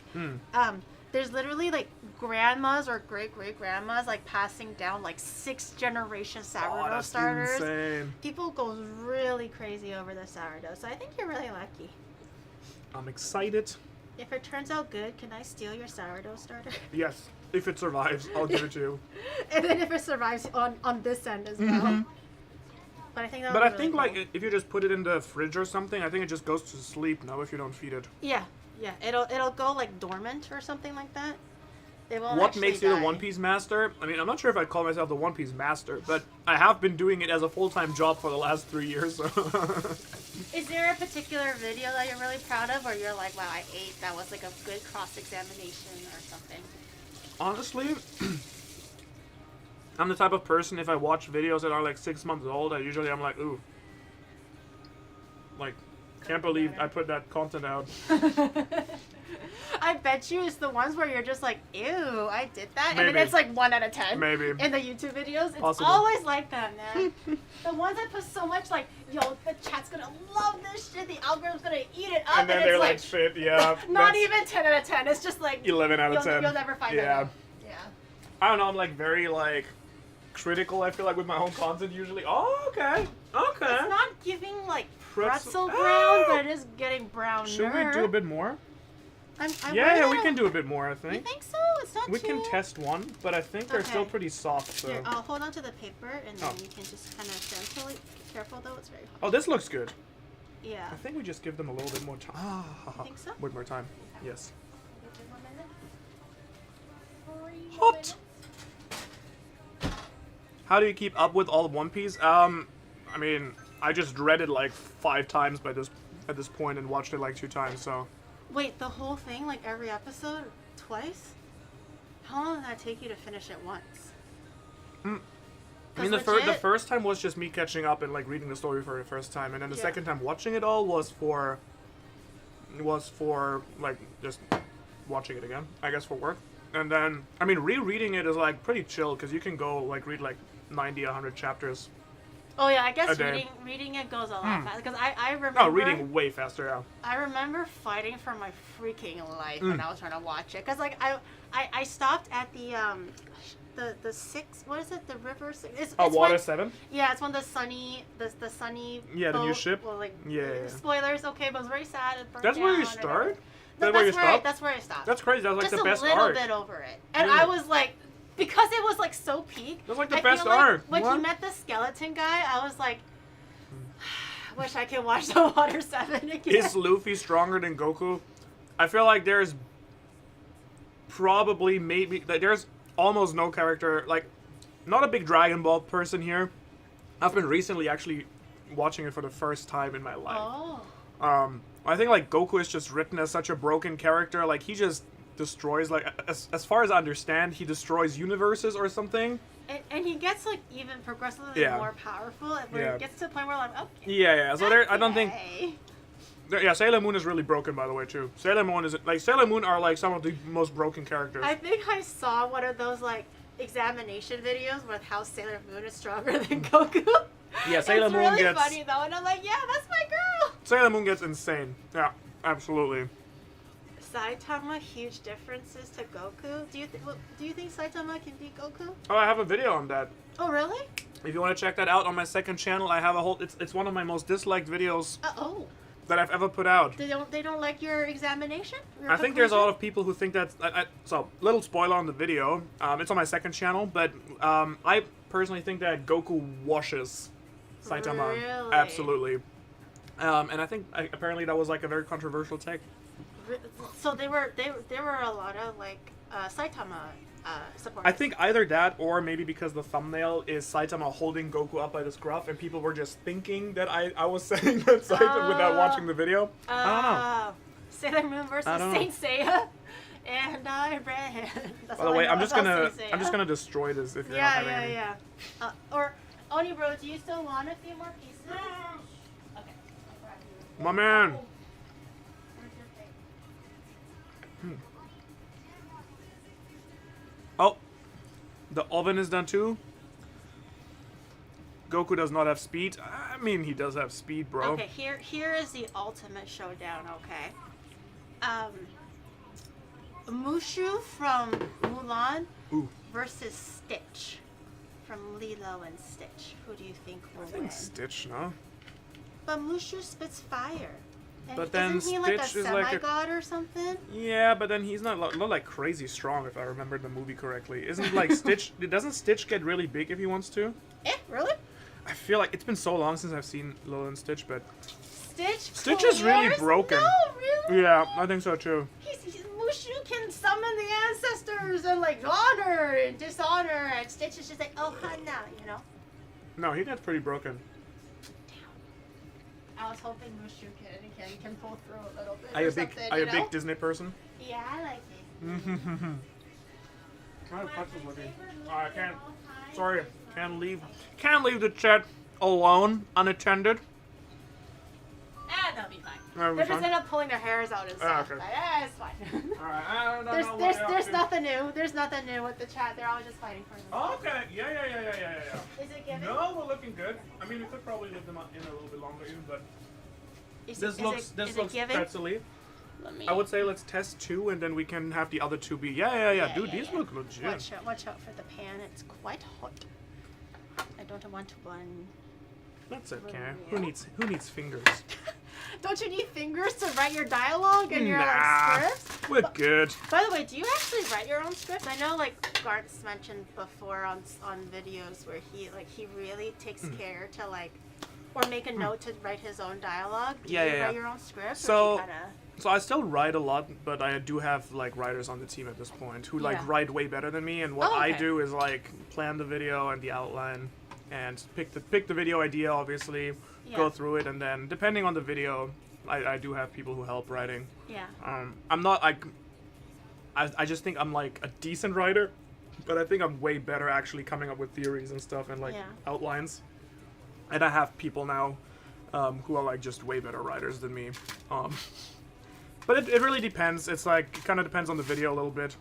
there's literally like grandmas or great grandmas like passing down like 6th generation sourdough starters. Insane. People go really crazy over the sourdough, so I think you're really lucky. I'm excited. If it turns out good, can I steal your sourdough starter? Yes, if it survives, I'll give it to you. And then if it survives on this end as well. But I think that. But I really think cool. like if you just put it in the fridge or something, I think it just goes to sleep now if you don't feed it. Yeah, it'll go like dormant or something like that. It won't. What actually makes you the die. One Piece master? I mean, I'm not sure if I'd call myself the One Piece master, but I have been doing it as a full-time job for the last 3 years. So. Is there a particular video that you're really proud of, or you're like, wow, I ate, that was like a good cross-examination or something? Honestly, I'm the type of person, if I watch videos that are like 6 months old, I'm like, ooh. Like, can't believe I put that content out. I bet you it's the ones where you're just like, ew, I did that. Maybe. And then it's like 1 out of 10. Maybe. In the YouTube videos. It's Possible. always like that, man. The ones that put so much like, yo, the chat's gonna love this shit, the algorithm's gonna eat it up. And then it's they're like, shit, yeah. Not even 10 out of 10. It's just like 11 out of 10. You'll never find it. Yeah. Yeah. I don't know, I'm like very like critical, I feel like, with my own content usually. Oh, okay. Okay. It's not giving like Pretzel- pretzel brown, but it is getting browner. Should we do a bit more? I Yeah, we wanna- can do a bit more, I think. You think so? It's not We too... can test one, but I think they're still Okay. pretty soft, so. Here, I'll hold on to the paper, and then Oh. you can just kind of gently... Be careful, though. It's very hot. Oh, this looks good. Yeah. I think we just give them a little bit more time. You think so? Wait more time. Yes. Give it 1 minute. 3 Hot! minutes. How do you keep up with all One Piece? I mean, I just read it like 5 times at this point and watched it like 2 times, so. Wait, the whole thing? Like every episode? Twice? How long did that take you to finish it once? I mean, the first time was just me catching up and like reading the story for the first time, and then the Yeah. second time watching it all was for like just watching it again, I guess, for work. And then, I mean, rereading it is like pretty chill because you can go like read like 90, 100 chapters. Oh yeah, I guess A day. reading it goes a lot faster. Because I remember... Oh, reading way faster, yeah. I remember fighting for my freaking life when I was trying to watch it. Because, like, I stopped at the 6... What is it? The river... It's Water when, 7? Yeah, it's when the sunny... The sunny Yeah, the new boat- ship? Well, like, Yeah. spoilers, okay, but it was very sad. It burnt That's where you down and start? everything. That's where you stop? That's where I stopped. That's crazy. That was like Just the best a little arc. bit over it. And Really? I was like... Because it was, like, so peak. That's like the I best feel like arc. when What? he met the skeleton guy, I was like... Wish I could watch the Water 7 again. Is Luffy stronger than Goku? I feel like there's probably there's almost no character, like, not a big Dragon Ball person here. I've been recently actually watching it for the first time in my life. Oh. I think like Goku is just written as such a broken character. Like he just destroys, like, as far as I understand, he destroys universes or something. And he gets like even progressively Yeah. more powerful, where Yeah. it gets to the point where I'm like, okay. Yeah. So I don't think. okay. Yeah, Sailor Moon is really broken, by the way, too. Sailor Moon are like some of the most broken characters. I think I saw one of those like examination videos with how Sailor Moon is stronger than Goku. Yeah, Sailor it's Moon really gets. funny though, and I'm like, yeah, that's my girl. Sailor Moon gets insane. Yeah, absolutely. Saitama, huge differences to Goku. Do you think Saitama can beat Goku? Oh, I have a video on that. Oh really? If you want to check that out on my second channel, I have a whole. It's one of my most disliked videos Oh. that I've ever put out. They don't like your examination? Your I think there's a lot conclusion? of people who think that's. So, little spoiler on the video. It's on my second channel, but I personally think that Goku washes Saitama. Really? Absolutely. And I think apparently that was like a very controversial take. So there were a lot of like Saitama supporters. I think either that or maybe because the thumbnail is Saitama holding Goku up by the scruff and people were just thinking that I was saying that Saitama without watching the video. I don't know. Sailor Moon I versus don't know. Saint Seiya And I ran. That's By the all I way, know. I'm just That's all gonna they say, I'm just huh? gonna destroy this if you're not Yeah, having yeah, any. yeah. Or Oni bro, do you still want a few more pieces? Okay. My man. Where's your plate? Oh, the oven is done too. Goku does not have speed. I mean, he does have speed, bro. Okay, here is the ultimate showdown. Okay. Mushu from Mulan Ooh. versus Stitch from Lilo and Stitch. Who do you think will I think win? Stitch, no? But Mushu spits fire. And But then isn't he like a Stitch is like a- semi-god or something? Yeah, but then he's not like crazy strong, if I remember the movie correctly. Isn't like Stitch? Doesn't Stitch get really big if he wants to? Really? I feel like it's been so long since I've seen Lilo and Stitch, but Stitch is really clears? broken. No, really? yeah, I think so too. Mushu can summon the ancestors and like honor and dishonor, and Stitch is just like, oh, Hana, you know? No, he gets pretty broken. I was hoping Mushu can pull through a little bit. Are you or a big something, Are you a know? big Disney person? Yeah, I like it. How the pretzel's looking? Oh, I can't. Sorry, can't leave the chat alone, unattended. They'll be fine. That'll be They're just fine. end up pulling their hairs out and stuff. okay. But, it's fine. Alright, I don't know what there's else to- nothing new. There's nothing new with the chat. They're all just fighting for them. Oh, okay, yeah. Is it given? No, we're looking good. I mean, we could probably leave them in a little bit longer even, but Is this it, looks is it pretzel-y. given? Let me. I would say let's test 2 and then we can have the other 2 be. Yeah. Dude, these yeah. look legit. Watch out for the pan. It's quite hot. I don't want to burn. That's okay. Yeah. Who needs fingers? Don't you need fingers to write your dialogue and your Nah, like scripts? we're good. By the way, do you actually write your own scripts? I know like Gart's mentioned before on videos where he really takes care to like or make a note to write his own dialogue. Do you write your own scripts? So- or do you kinda... So I still write a lot, but I do have like writers on the team at this point who like Yeah. write way better than me. And what Oh, I okay. do is like plan the video and the outline, and pick the video idea. Obviously, go Yeah. through it, and then depending on the video, I do have people who help writing. Yeah. I'm not I just think I'm like a decent writer, but I think I'm way better actually coming up with theories and stuff and like Yeah. outlines. And I have people now who are like just way better writers than me. But it really depends. It's like, it kind of depends on the video a little bit.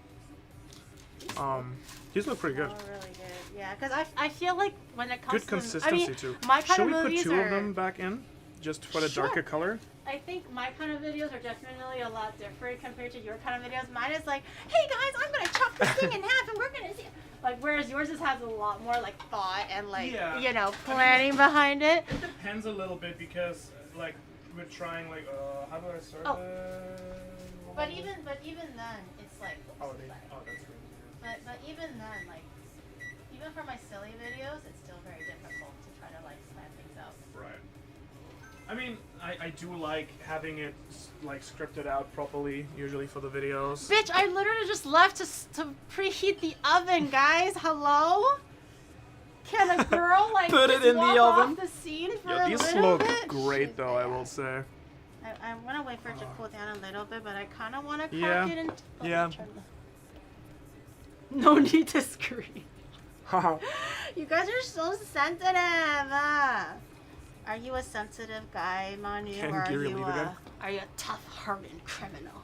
These look pretty good. Oh, really good. Yeah, because I feel like when it comes Good to consistency I mean, too. my kind Should we of put movies 2 are, of them back in? Just for the Sure. darker color? I think my kind of videos are definitely a lot different compared to your kind of videos. Mine is like, hey guys, I'm gonna chop this thing in half and we're gonna see. Like, whereas yours just has a lot more like thought and like Yeah. you know planning behind it. It depends a little bit because like we're trying like how do I start? Oh. But even then, it's like. Oh, that's good. But even then, like, even for my silly videos, it's still very difficult to try to like plan things out. Right. I mean, I do like having it like scripted out properly, usually for the videos. Bitch, I literally just left to preheat the oven, guys. Hello? Can a girl like Put just it in the walk oven? off the scene for Yeah, a these little look bit? great Shit, though, I yeah. will say. I want to wait for it to cool down a little bit, but I kind of want to Yeah. crack it and. Yeah. No need to scream. Haha. You guys are so sensitive. Are you a sensitive guy, Manu, Can or Giri leave again? are you a tough-hearted criminal?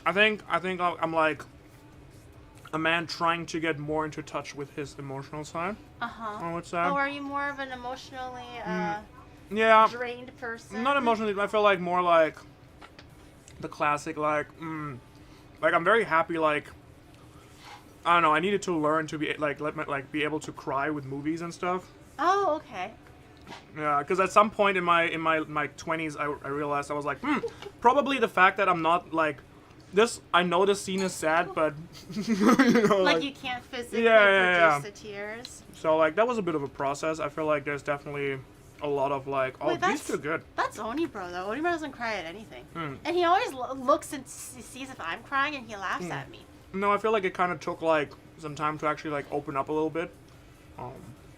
I think I'm like a man trying to get more into touch with his emotional side. I would say. Oh, are you more of an emotionally Yeah. drained person? Not emotionally, I feel like more like the classic, like I'm very happy, like, I don't know, I needed to learn to be, like, be able to cry with movies and stuff. Oh, okay. Yeah, because at some point in my 20s, I realized I was like, probably the fact that I'm not, like, I know this scene is sad, but, you know, Like you can't physically Yeah. produce the tears. So, like, that was a bit of a process. I feel like there's definitely a lot of, like, oh, Wait, these two good. That's Oni Bro, though. Oni Bro doesn't cry at anything. Hmm. And he always looks and sees if I'm crying, and he laughs at me. No, I feel like it kind of took, like, some time to actually, like, open up a little bit.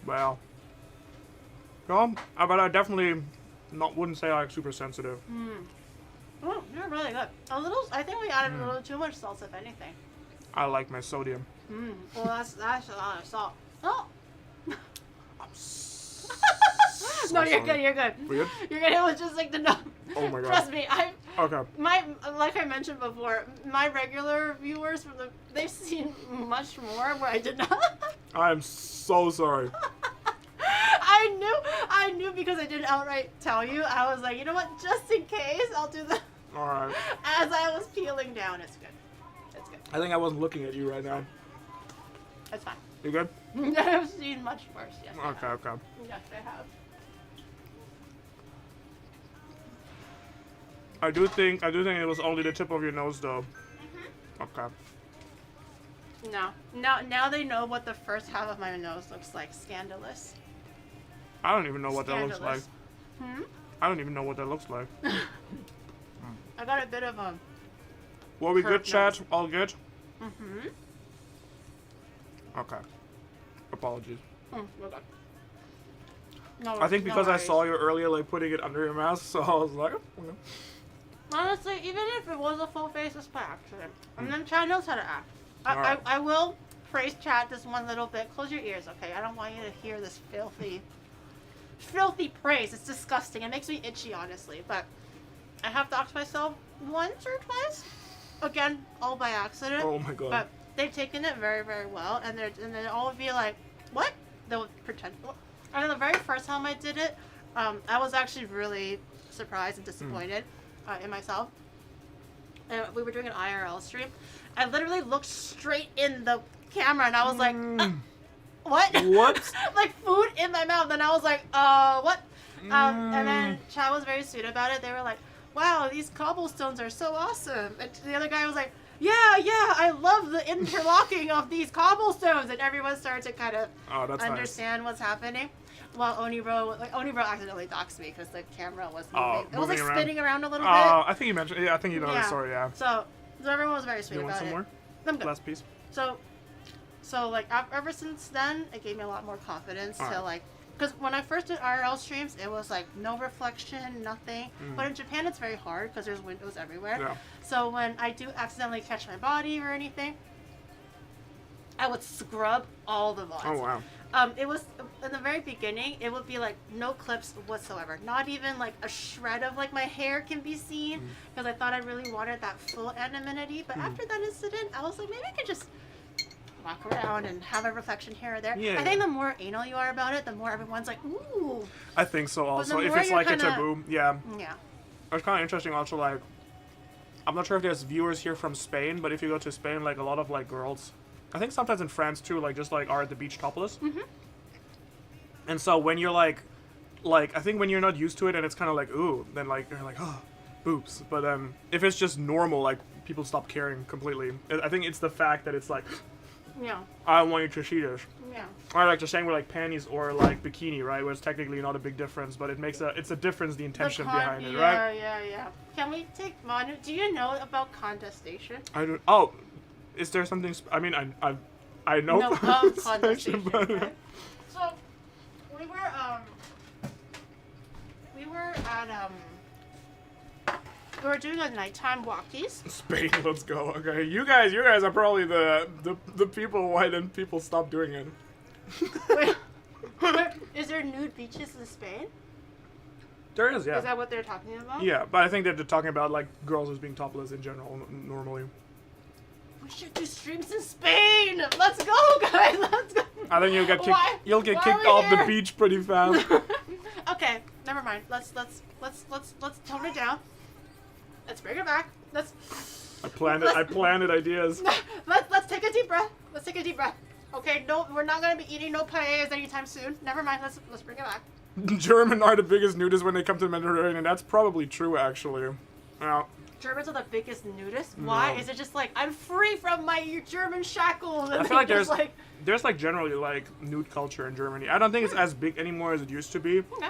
Well. No, but I definitely wouldn't say, like, super sensitive. Oh, you're really good. A little. I think we added a little too much salt, if anything. I like my sodium. Well, that's a lot of salt. Oh. I'm so No, you're sorry. good. You're good. We good? You're good. It was just like the no. Oh my god. Trust me, Okay. like I mentioned before, my regular viewers they've seen much more where I did not. I am so sorry. I knew because I didn't outright tell you. I was like, you know what? Just in case, I'll do the. All right. As I was peeling down, it's good. It's good. I think I wasn't looking at you right now. It's fine. You good? I've seen much worse. Yes. I Okay. have. Okay. Yes, I have. I do think it was only the tip of your nose though. Okay. No. Now they know what the first half of my nose looks like. Scandalous. I don't even know what that looks like. Scandalous. I don't even know what that looks like. I got a bit of a. Were we good, Curved chat? All good? Mhm. Okay. Apologies. We're good. No, I think because I worries. saw you earlier, like putting it under your mask, so I was like, oh, okay. Honestly, even if it was a full face, it's by accident. And then Chad knows how to act. Alright. I will praise Chad just one little bit. Close your ears, okay? I don't want you to hear this filthy praise. It's disgusting. It makes me itchy, honestly. But I have doxed myself once or twice. Again, all by accident. Oh my god. But they've taken it very, very well. And then all of you like, what? They'll pretend. I know the very first time I did it, I was actually really surprised and disappointed in myself. And we were doing an IRL stream. I literally looked straight in the camera and I was like, what? What? Like food in my mouth. And I was like, what? And then Chad was very sweet about it. They were like, wow, these cobblestones are so awesome. And the other guy was like, yeah, I love the interlocking of these cobblestones. And everyone started to kind of understand what's happening. While Onibro accidentally doxed me because the camera was moving. It was like spinning around a little bit. I think you mentioned. Yeah, I think you know the story. Yeah. So everyone was very sweet You want about some it. more? I'm good. Last piece. So like ever since then, it gave me a lot more confidence to like. Because when I first did IRL streams, it was like no reflection, nothing. But in Japan, it's very hard because there's windows everywhere. Yeah. So when I do accidentally catch my body or anything, I would scrub all the VODs. Oh wow. It was in the very beginning. It would be like no clips whatsoever. Not even like a shred of like my hair can be seen because I thought I really wanted that full anonymity. But after that incident, I was like, maybe I could just walk around and have a reflection here or there. Yeah. I think the more anal you are about it, the more everyone's like, ooh. I think so. Also, if more it's you're like kinda- a taboo, yeah. Yeah. It's kind of interesting. Also, like, I'm not sure if there's viewers here from Spain, but if you go to Spain, like a lot of like girls. I think sometimes in France too, like just like are at the beach topless. And so when you're like I think when you're not used to it and it's kind of like ooh, then like you're like oh, boobs. But if it's just normal, like people stop caring completely. I think it's the fact that it's like Yeah. I want you to see this. Yeah. Or like the same with like panties or like bikini, right? Where it's technically not a big difference, but it's a difference the intention behind it, right? Yeah. Can we take Manu? Do you know about condensation? I don't. Oh, is there something? I mean, I know. No, condensation. but, Okay? So we were doing a nighttime walkies. Spain, let's go. Okay, you guys are probably the people. Why didn't people stop doing it? Wait, is there nude beaches in Spain? There is, yeah. Is that what they're talking about? Yeah, but I think they're talking about like girls as being topless in general normally. We should do streams in Spain. Let's go, guys. Let's go. I think you'll get kicked. Why? You'll get Why kicked are we off the here? beach pretty fast. Okay, never mind. Let's tone it down. Let's bring it back. I planted ideas. Let's take a deep breath. Let's take a deep breath. Okay, no, we're not gonna be eating no paellas anytime soon. Never mind. Let's bring it back. German are the biggest nudists when they come to the Mediterranean. That's probably true, actually. Now, Germans are the biggest nudists. Why? No. Is it just like I'm free from my German shackles? And I feel like they just, there's like generally like nude culture in Germany. I don't think it's as big anymore as it used to be. Okay.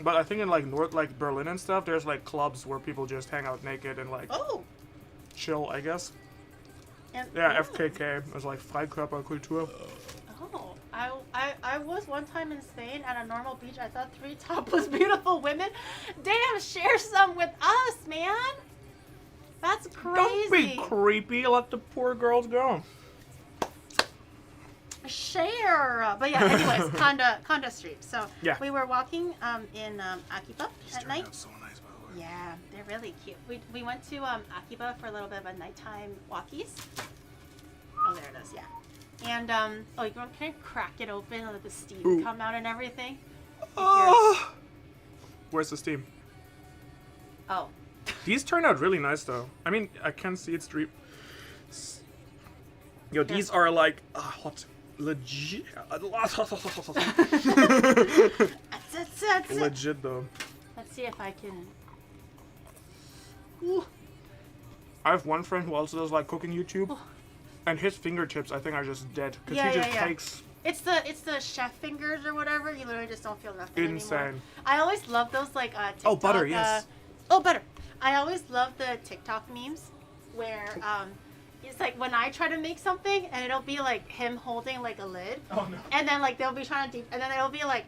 But I think in like like Berlin and stuff, there's like clubs where people just hang out naked and like chill, I guess. And, Yeah, FKK is like Freikörperkultur. Oh, I was one time in Spain at a normal beach. I saw 3 topless beautiful women. Damn, share some with us, man. That's crazy. Don't be creepy. Let the poor girls go. Share. But yeah, anyways, Kanda Street. So Yeah. we were walking in Akiba These at turned night. out so nice, by the way. Yeah, they're really cute. We went to Akiba for a little bit of a nighttime walkies. Oh, there it is. Yeah. And oh, can I crack it open and let the steam come out and everything? Oh. Where's the steam? Oh. These turn out really nice, though. I mean, I can see it's street. Yo, these are like hot, legit. Legit though. Let's see if I can. Ooh. I have one friend who also does like cooking YouTube, and his fingertips I think are just dead because he just takes. It's the chef fingers or whatever. You literally just don't feel nothing Insane. anymore. I always love those like TikTok, oh, butter, yes. Butter. I always love the TikTok memes where it's like when I try to make something and it'll be like him holding like a lid. Oh no. And then like they'll be trying to and then it'll be like.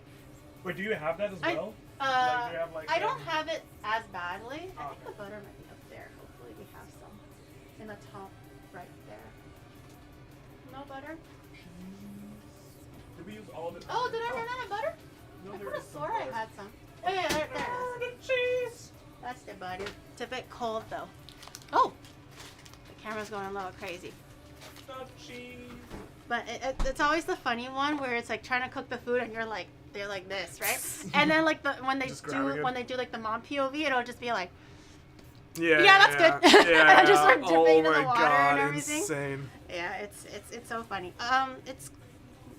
Wait, do you have that as well? Like, do you have, like, I don't have it as badly. Oh, I think the butter might be up there. Hopefully we have some in the top right there. No butter? Did we use all of it? Oh, did I run out of butter? No, I there could have is swore some I butter. had some. Oh yeah, there it is. The cheese. That's the butter. It's a bit cold though. Oh! The camera's going a little crazy. The cheese. But it's always the funny one where it's like trying to cook the food and you're like, they're like this, right? And then like when they do like the mom POV, it'll just be like, yeah, that's good. Yeah, and just start dipping oh into my the water God, and everything. Insane. Yeah, it's so funny. It's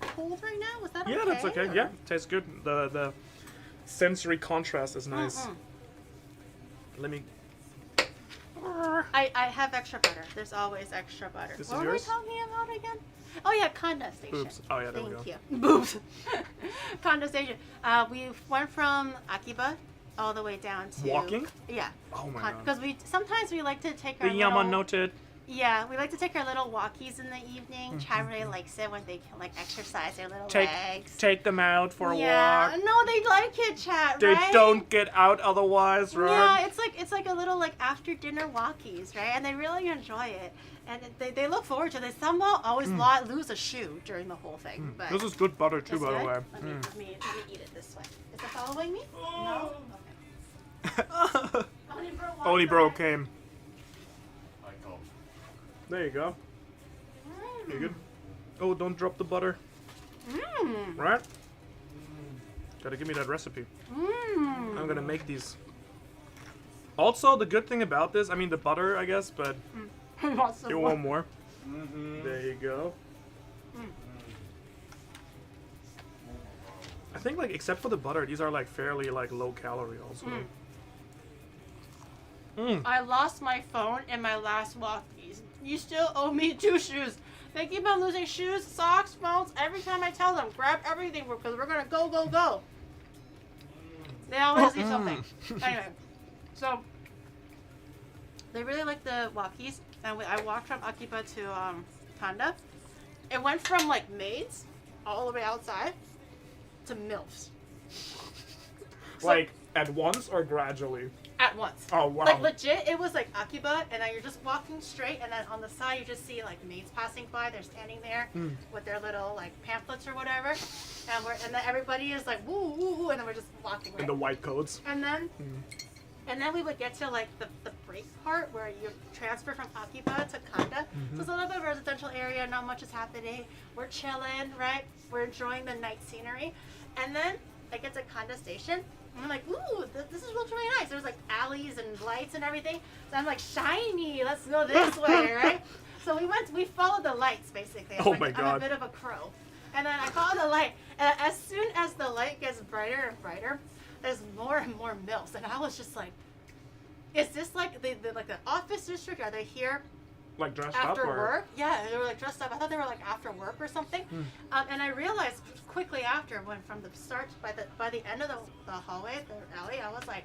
cold right now. Was that okay? Yeah, that's okay. Or? Yeah, tastes good. The sensory contrast is nice. Let me. I have extra butter. There's always extra butter. This what is were yours? we talking about again? Oh yeah, condensation. Boobs. Oh yeah, there we go. Thank you. Boobs. Condensation. We went from Akiba all the way down to Walking? Yeah. Oh my God. Because sometimes we like to take The our Yamanote. Yeah, we like to take our little walkies in the evening. Chad really likes it when they can like exercise their little legs. Take them out for a Yeah, walk. no, they like it, Chad. They right? don't get out otherwise, right? Yeah, it's like a little like after dinner walkies, right? And they really enjoy it, and they look forward to it. They somehow always lose a shoe during the whole thing. But This is good butter too, it's by the good? way. Let me eat it this way. Is it following me? Oh. No. Okay. Only bro came. There you go. You good? Oh, don't drop the butter. Right? Gotta give me that recipe. I'm gonna make these. Also, the good thing about this, I mean the butter, I guess, but you want more? There you go. I think like except for the butter, these are like fairly like low calorie also. I lost my phone in my last walkies. You still owe me 2 shoes. They keep on losing shoes, socks, phones. Every time I tell them, grab everything because we're gonna go. They always need something. Anyway, so they really like the walkies, and I walked from Akiba to Kanda. It went from like maids all the way outside to MILFs. Like at once or gradually? At once. Oh wow. Like legit, it was like Akiba, and then you're just walking straight, and then on the side you just see like maids passing by. They're standing there with their little like pamphlets or whatever, and then everybody is like woo woo woo, and then we're just walking. Right? In the white coats. And then we would get to like the break part where you transfer from Akiba to Kanda. So it's a little bit of a residential area. Not much is happening. We're chilling, right? We're enjoying the night scenery, and then I get to Kanda Station. And I'm like, ooh, this looks really nice. There's like alleys and lights and everything. So I'm like, shiny, let's go this way, right? So we followed the lights basically. Oh my God. I'm a bit of a crow. And then I follow the light. And as soon as the light gets brighter and brighter, there's more and more MILFs. And I was just like, is this like the office district? Are they here? Like dressed After up or? work? Yeah, they were like dressed up. I thought they were like after work or something. And I realized quickly after, when from the start by the end of the hallway, the alley, I was like,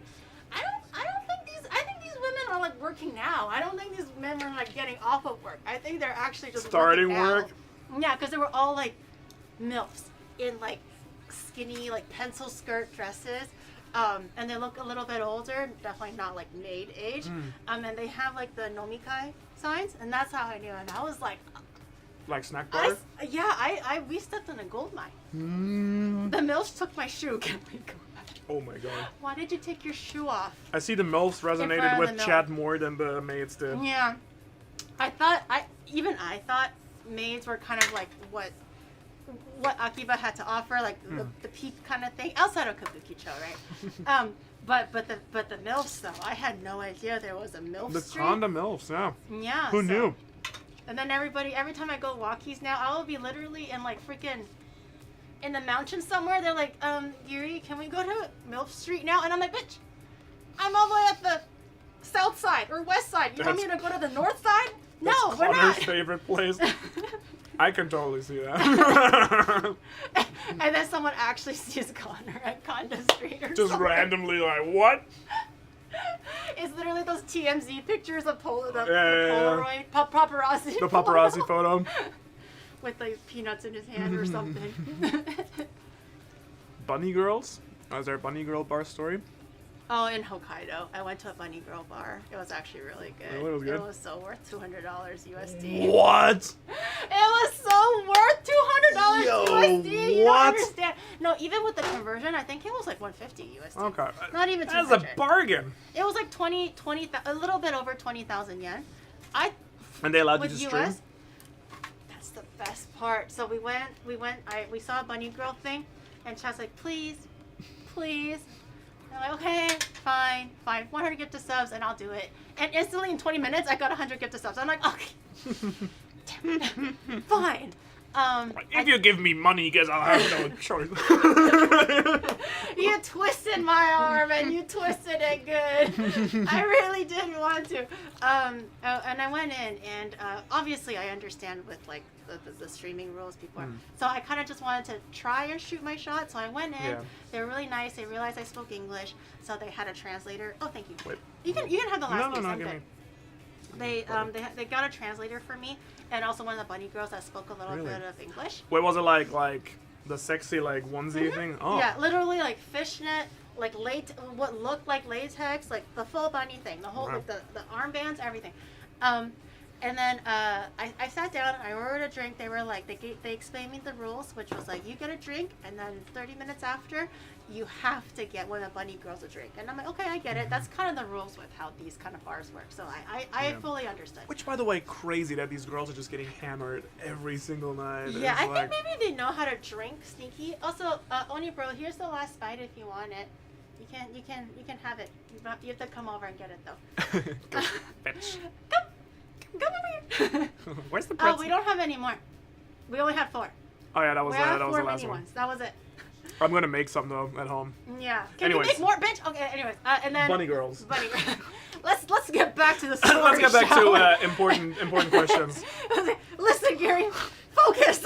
I think these women are like working now. I don't think these men are like getting off of work. I think they're actually just Starting working work? now. Yeah, because they were all like MILFs in like skinny like pencil skirt dresses. And they look a little bit older, definitely not like maid age. And they have like the nomikai signs, and that's how I knew. And I was like snack bar? We stepped in a gold mine. The MILFs took my shoe. Can we go back? Oh my god. Why did you take your shoe off? I see the MILFs resonated with Chad more than the maids did. Yeah. I thought maids were kind of like what Akiba had to offer, like the peak kind of thing, outside of Kabukicho, right? But the MILFs though, I had no idea there was a MILF street. The Honda MILFs, yeah. Yeah. Who knew? And then every time I go walkies now, I will be literally in like freaking in the mountains somewhere. They're like, Yuri, can we go to MILF Street now? And I'm like, bitch, I'm all the way at the south side or west side. You want me to go to the north side? No, we're not. Connor's favorite place. I can totally see that. And then someone actually sees Connor at Conda Street or Just something. randomly like, what? It's literally those TMZ pictures of the yeah. Polaroid, paparazzi. The paparazzi photo. With like peanuts in his hand or something. Bunny girls? Is there a bunny girl bar story? Oh, in Hokkaido. I went to a bunny girl bar. It was actually really good. Really? It was good? It was so worth $200 USD. What? It was so worth $200 USD. You what? don't understand. No, even with the conversion, I think it was like $150 USD. Okay. Not even $200. That's a bargain. It was like 20, a little bit over 20,000 yen. And they allowed you with to US, stream? that's the best part. So we saw a bunny girl thing, and Chad's like, please. I'm like, okay, fine. 100 gift of subs, and I'll do it. And instantly in 20 minutes, I got 100 gift of subs. I'm like, okay. Damn it. Fine. If you give me money, guess I'll have no choice. You twisted my arm, and you twisted it good. I really didn't want to. And I went in, and obviously I understand with like the streaming rules before. So I kind of just wanted to try and shoot my shot. So I went in. Yeah. They were really nice. They realized I spoke English, so they had a translator. Oh, thank you. Wait. You can have the last piece. No, they got a translator for me, and also one of the bunny girls that spoke a little bit of English. Wait, was it like the sexy like onesie thing? Oh. Yeah, literally like fishnet, like what looked like latex, like the full bunny thing, the whole like the armbands, everything. And then I sat down, I ordered a drink. They were like, they explained me the rules, which was like, you get a drink, and then 30 minutes after, you have to get one of the bunny girls a drink. And I'm like, okay, I get it. That's kind of the rules with how these kind of bars work. So I fully understood. Which, by the way, crazy that these girls are just getting hammered every single night. Yeah, I think maybe they know how to drink sneaky. Also, Oni bro, here's the last bite if you want it. You can have it. You have to come over and get it though. Go, bitch. Come over here. Where's the pretzel? Oh, we don't have any more. We only had 4. Oh yeah, that was the last one. Ones. That was it. I'm gonna make some though at home. Yeah. Can you make more, bitch? Okay. Anyways, and then bunny girls. Let's get back to the story. Let's get back to important questions. Listen, Gary, focus.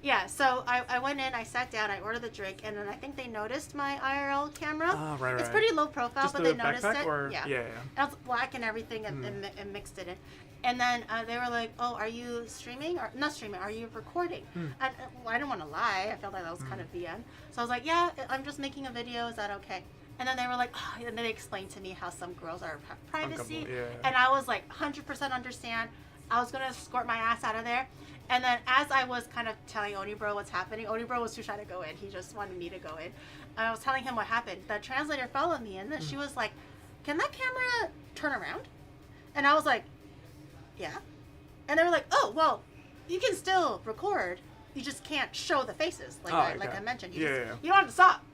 Yeah. So I went in, I sat down, I ordered the drink, and then I think they noticed my IRL camera. Oh, right. It's pretty low profile, just but they noticed it. Or? Yeah. It was black and everything, and mixed it in. And then they were like, "Oh, are you streaming or not streaming? Are you recording?" And I didn't want to lie. I felt like that was kind of BN. So I was like, "Yeah, I'm just making a video. Is that okay?" And then they were like, oh, and then they explained to me how some girls have privacy, and I was like, 100% understand. I was gonna escort my ass out of there. And then as I was kind of telling Onibro what's happening, Onibro was too shy to go in. He just wanted me to go in. And I was telling him what happened. The translator followed me, and then she was like, "Can that camera turn around?" And I was like, "Yeah." And they were like, "Oh, well, you can still record. You just can't show the faces, like I mentioned. You don't have to stop.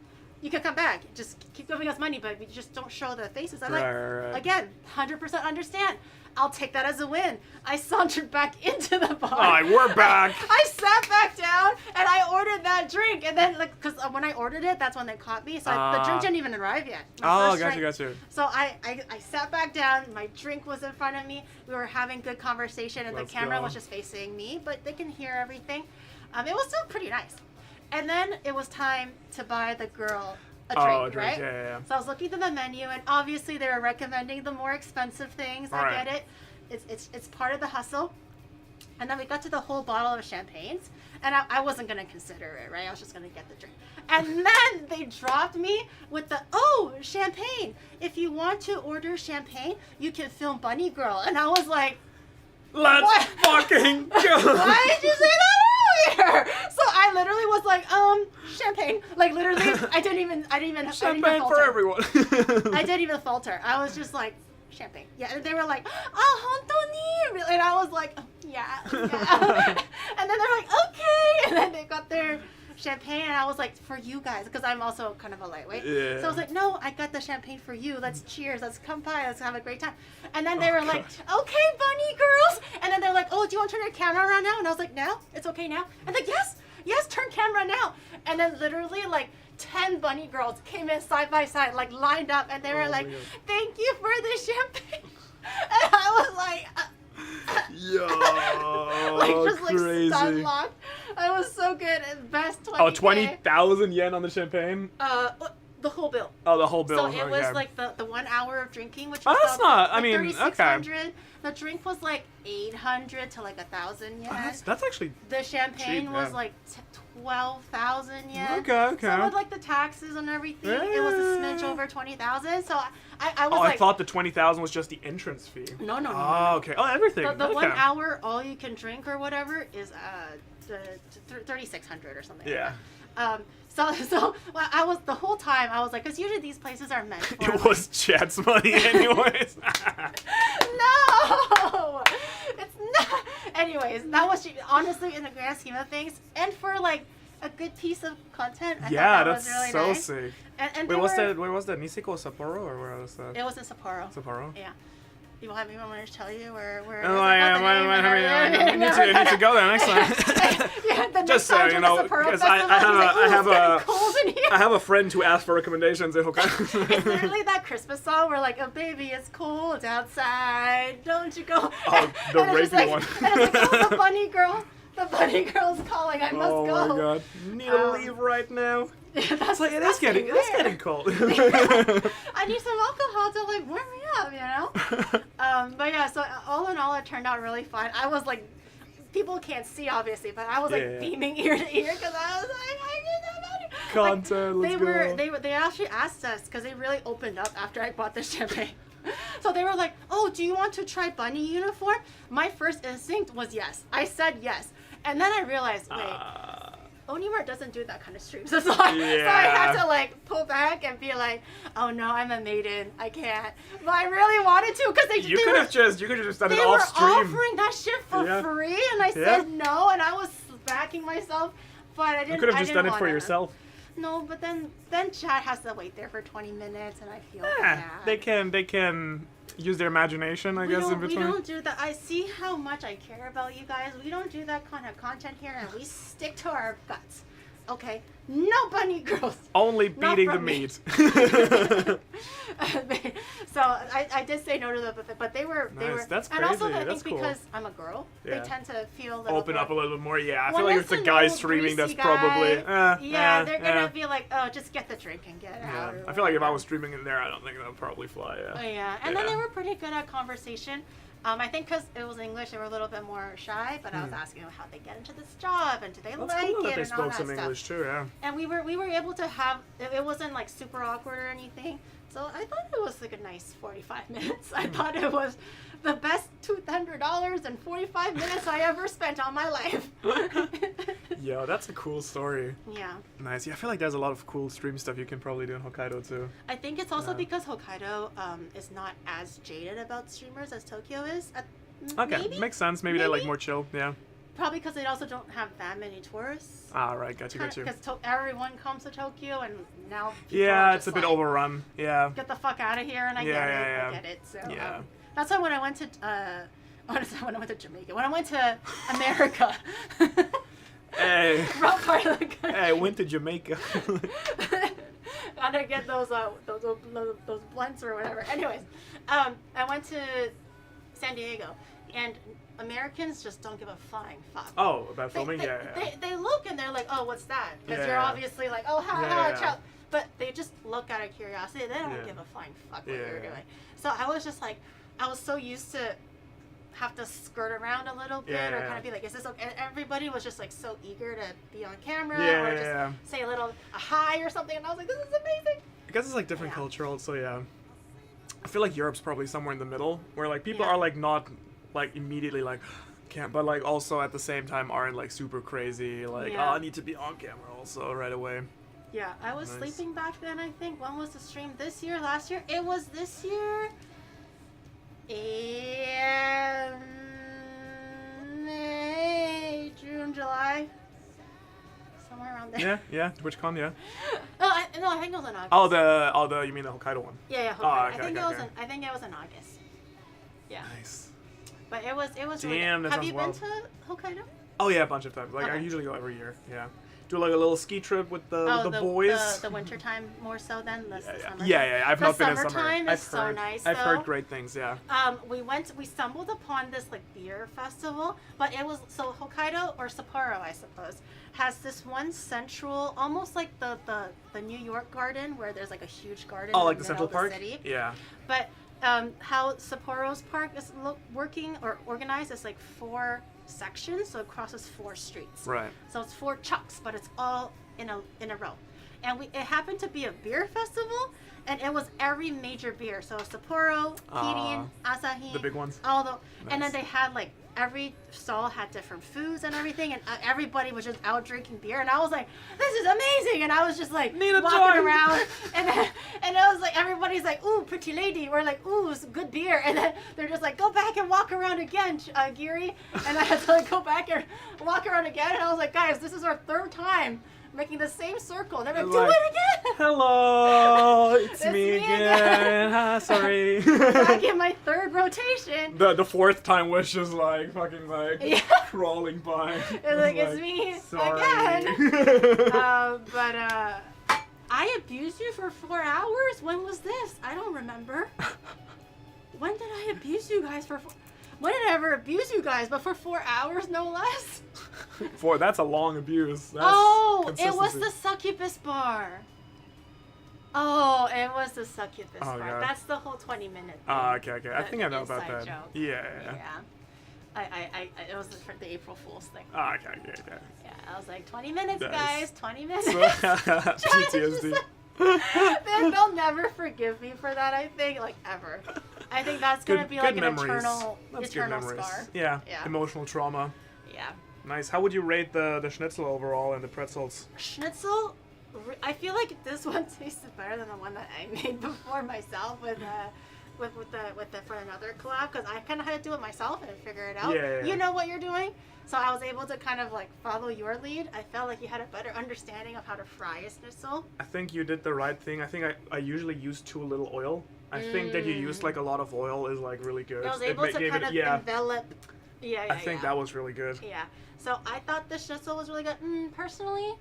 You can come back. Just keep giving us money, but you just don't show the faces." I'm again, 100% understand. I'll take that as a win. I sauntered back into the bar. All right, we're back. I sat back down and I ordered that drink, and then because when I ordered it, that's when they caught me. So the drink didn't even arrive yet. Gotcha. So I sat back down. My drink was in front of me. We were having good conversation, and the camera was just facing me, but they can hear everything. It was still pretty nice. And then it was time to buy the girl a drink, right? Yeah. So I was looking through the menu, and obviously they were recommending the more expensive things. I get it. It's part of the hustle. And then we got to the whole bottle of champagnes, and I wasn't gonna consider it, right? I was just gonna get the drink. And then they dropped me with the, oh, champagne. If you want to order champagne, you can film Bunny Girl. And I was like, let's what? fucking go. Why did you say that earlier? So I literally was like, champagne. Like literally, I didn't even Champagne for everyone. I didn't even falter. I was just like, champagne. Yeah, and they were like, oh, hontoni. And I was like, oh, yeah. And then they're like, okay. And then they got their champagne, and I was like, for you guys, because I'm also kind of a lightweight. Yeah. So I was like, no, I got the champagne for you. Let's cheers. Let's come by. Let's have a great time. And then they were like, okay, bunny girls. And then they're like, oh, do you want to turn your camera around now? And I was like, no, it's okay now. And like, yes, turn camera now. And then literally like 10 bunny girls came in side by side, like lined up, and they were like, thank you for the champagne. And I was like, yo, like just crazy. like stun locked. I was so good. Best 20K. Oh, 20,000 yen on the champagne? The whole bill. Oh, the whole bill. So it was like the 1 hour of drinking, which was that's not, I mean, 3,600. okay. The drink was like 800 to like 1,000 yen. That's actually the champagne cheap, was yeah. like 12,000 yen. Okay. So with like the taxes and everything, it was a smidge over 20,000. So I was like, I thought the 20,000 was just the entrance fee. No. Oh, okay. Oh, everything. The okay. 1 hour all you can drink or whatever is 3,600 or something. Yeah. Like that. So well, I was the whole time I was like, because usually these places are meant for. It was Chad's money, anyways. No, it's not. Anyways, that was honestly in the grand scheme of things, and for like a good piece of content. I thought that that's was really so nice. sick. And Wait, where was that? Niseko or Sapporo, or where was that? It was in Sapporo. Sapporo? Yeah. You want me to tell you where Oh, I need to go there next time. Yeah, the next Just so time you to know, the Sapporo because Festival, I have a friend who asked for recommendations in Hokkaido. It's literally that Christmas song where like, oh baby, it's cold outside, don't you go? Oh, the and it's rapey like, one. And it's like, oh, the bunny girl's calling, I must go. Oh my god, need to leave right now. Yeah, that's like, it is getting cold. I need some alcohol to like warm me up, you know? But yeah, so all in all, it turned out really fun. I was like, people can't see obviously, but I was like beaming ear to ear because I was like, I did that. Content, let's They actually asked us because they really opened up after I bought the champagne. So they were like, oh, do you want to try bunny uniform? My first instinct was yes. I said yes. And then I realized, wait, Onimart doesn't do that kind of streams. So I had to like pull back and be like, oh no, I'm a maiden. I can't. But I really wanted to because you could have just done it they off stream. They were offering that shit for free, and I said no, and I was backing myself, but I didn't. You could have just done it for yourself. No, but then Chad has to wait there for 20 minutes, and I feel bad. They can use their imagination, I guess, in between. We don't do that. I see how much I care about you guys. We don't do that kind of content here, and we stick to our guts. Okay? No bunny girls. Only beating the meat. So I did say no to them, but they were. That's crazy. And also I that's think because I'm a girl, they tend to feel a little open up a little bit more. Yeah, I feel when like if it's a guy streaming, that's probably. They're gonna be like, oh, just get the drink and get out. I feel like if I was streaming in there, I don't think that would probably fly. And then they were pretty good at conversation. I think because it was English, they were a little bit more shy. But I was asking them how they get into this job and do they like cool it that they and all spoke that some stuff. English too, yeah. And we were able to have it wasn't like super awkward or anything. So I thought it was like a nice 45 minutes. I thought it was the best $200 and 45 minutes I ever spent on my life. Yeah, that's a cool story. Yeah. Nice. Yeah, I feel like there's a lot of cool stream stuff you can probably do in Hokkaido too. I think it's also because Hokkaido is not as jaded about streamers as Tokyo is. Okay, makes sense. Maybe they're like more chill. Yeah. Probably because they also don't have that many tourists. Ah, right. Got you. Because everyone comes to Tokyo, and now it's a bit overrun. Yeah. Get the fuck out of here, and I get it. So that's why when I went to when I went to Jamaica, when I went to America. Hey. Wrong part of the country. Hey, I went to Jamaica. Gotta get those blunts or whatever. Anyways, I went to San Diego, and Americans just don't give a flying fuck. Oh, about filming? They look and they're like, oh, what's that? Because you're obviously like, oh, child. But they just look out of curiosity. They don't give a flying fuck what you're doing. So I was just like, I was so used to have to skirt around a little bit or kind of be like, is this okay? And everybody was just like so eager to be on camera or just say a hi or something. And I was like, this is amazing. I guess it's like different culture also, yeah. I feel like Europe's probably somewhere in the middle where like people are like not like immediately like can't, but like also at the same time aren't like super crazy like oh I need to be on camera also right away. Yeah, I was sleeping back then. I think when was the stream? This year, last year? It was this year. And May, June, July, somewhere around there. Yeah. TwitchCon, yeah. I think it was in August. Oh, the you mean the Hokkaido one? Yeah, Hokkaido. Oh, okay, I think it was in August. Yeah. Nice. But it was Damn, really good. Have you wild. been to Hokkaido? Oh yeah, a bunch of times. Like I usually go every year. Yeah. Do like a little ski trip with the boys. The winter time more so than the summer. Yeah. I've not been in summer. Summertime is so nice. I've heard great things. Yeah. We stumbled upon this like beer festival, but it was so Hokkaido or Sapporo, I suppose, has this one central, almost like the New York garden where there's like a huge garden. Oh, in like the the Central Park. City. Yeah. But how Sapporo's park is working or organized is like 4 sections, so it crosses 4 streets. Right. So it's 4 chucks, but it's all in a row. And it happened to be a beer festival, and it was every major beer. So Sapporo, Kirin, Asahi, the big ones. And then they had like every stall had different foods and everything, and everybody was just out drinking beer. And I was like, this is amazing. And I was just like walking around, and I was like, everybody's like, ooh, pretty lady. We're like, ooh, it's good beer. And then they're just like, go back and walk around again, Giri. And I had to like go back and walk around again. And I was like, guys, this is our 3rd time making the same circle. They're like, do it again. Hello, it's me again. Sorry. Back in my 3rd rotation. The 4th time was just like fucking like crawling by. It's me sorry. again. I abused you for 4 hours. When was this? I don't remember. When did I abuse you guys for? When did I ever abuse you guys? But for 4 hours, no less. That's a long abuse. That's it was the succubus bar. Oh, it was the succubus bar. God. That's the whole 20-minute. Okay. I think I know about that. Joke. Yeah. It was for the April Fool's thing. Okay. Yeah, I was like 20 minutes, guys. 20 minutes. PTSD. They'll never forgive me for that. I think, like ever. I think that's gonna be like an eternal scar. Yeah. Emotional trauma. Yeah. Nice. How would you rate the schnitzel overall and the pretzels? Schnitzel, I feel like this one tasted better than the one that I made before myself with for another collab, because I kind of had to do it myself and figure it out. Yeah. You know what you're doing, so I was able to kind of like follow your lead. I felt like you had a better understanding of how to fry a schnitzel. I think you did the right thing. I think I usually use too little oil. I think that you used like a lot of oil is like really good. I was able to kind of envelop. I think that was really good. Yeah. So I thought the schnitzel was really good. Personally,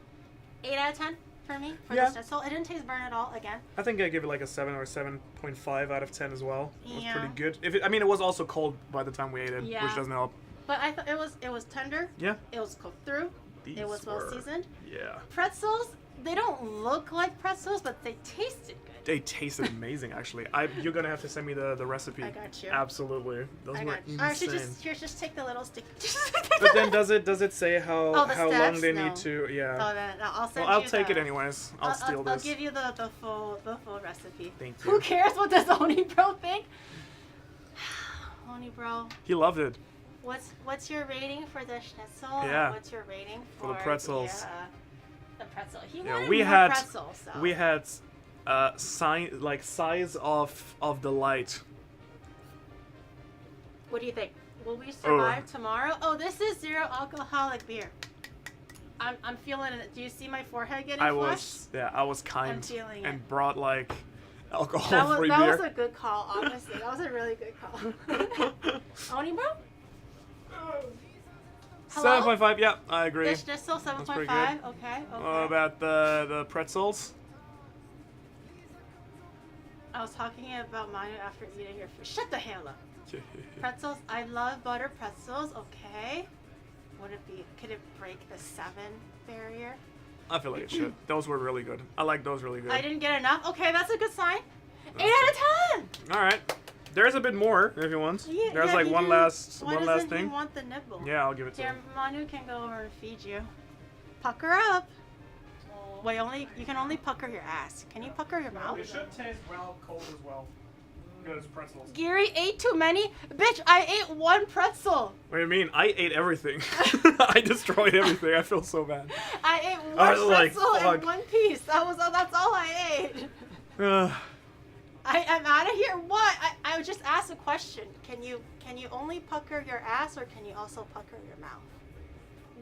8 out of 10 for me for the schnitzel. It didn't taste burnt at all. Again. I think I give it like a 7 or 7.5 out of 10 as well. It was pretty good. It was also cold by the time we ate it, which doesn't help. But I thought it was tender. Yeah. It was cooked through. It was well seasoned. Yeah. Pretzels, they don't look like pretzels, but they tasted good. They tasted amazing, actually. You're gonna have to send me the recipe. I got you. Absolutely. Those were insane. Just take the little stick. But then does it say how long they need to? Yeah. Oh, then I'll send I'll take it anyways. I'll steal this. I'll give you the full recipe. Thank you. Who cares what does Oni Bro think? Oni Bro. He loved it. What's your rating for the schnitzel? Yeah. What's your rating for the pretzels? The pretzel. He wanted more pretzel, so. We had size of the light. What do you think? Will we survive tomorrow? Oh, this is 0 alcoholic beer. I'm feeling it. Do you see my forehead getting flushed? I was kind I'm feeling and it. Brought like alcohol-free beer. That was a good call, honestly. That was a really good call. Oni bro? 7.5. Yeah, I agree. The schnitzel 7.5. Okay. About the pretzels? I was talking about mine after eating your food. Shut the hell up. Pretzels. I love butter pretzels. Okay. Could it break the 7 barrier? I feel like it should. Those were really good. I like those really good. I didn't get enough. Okay, that's a good sign. 8 out of 10. All right. There's a bit more if you want. Yeah, There's yeah, like one last doesn't thing. He want the nibble? Yeah, I'll give it to Here, him. Manu can go over and feed you. Pucker up. Wait, you can only pucker your ass. Can you pucker your mouth? It should taste well cold as well. Good as pretzels. Gary ate too many? Bitch, I ate one pretzel. What do you mean? I ate everything. I destroyed everything. I feel so bad. I ate I one was like, pretzel fuck. and one piece. That's all I ate. I'm out of here. What? I just asked a question. Can you only pucker your ass, or can you also pucker your mouth?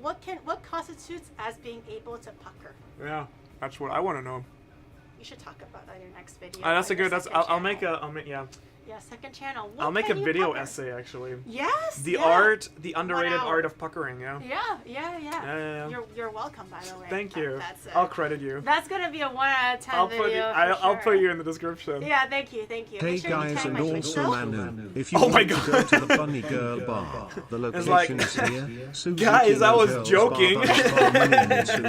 What constitutes as being able to pucker? Yeah, that's what I want to know. You should talk about that in your next video. That's a good. I'll make yeah. Yeah, second channel. I'll make a video essay actually. Yes. The underrated art of puckering. Yeah. Yeah. You're welcome, by the way. Thank you. That's I'll credit you. That's gonna be a 1 out of 10 video. I'll put you in the description. Yeah, thank you. Hey sure guys, and also Manu, if you Oh my want to go to the Bunny Girl Bar, the location is here. Guys, I was joking. Make sure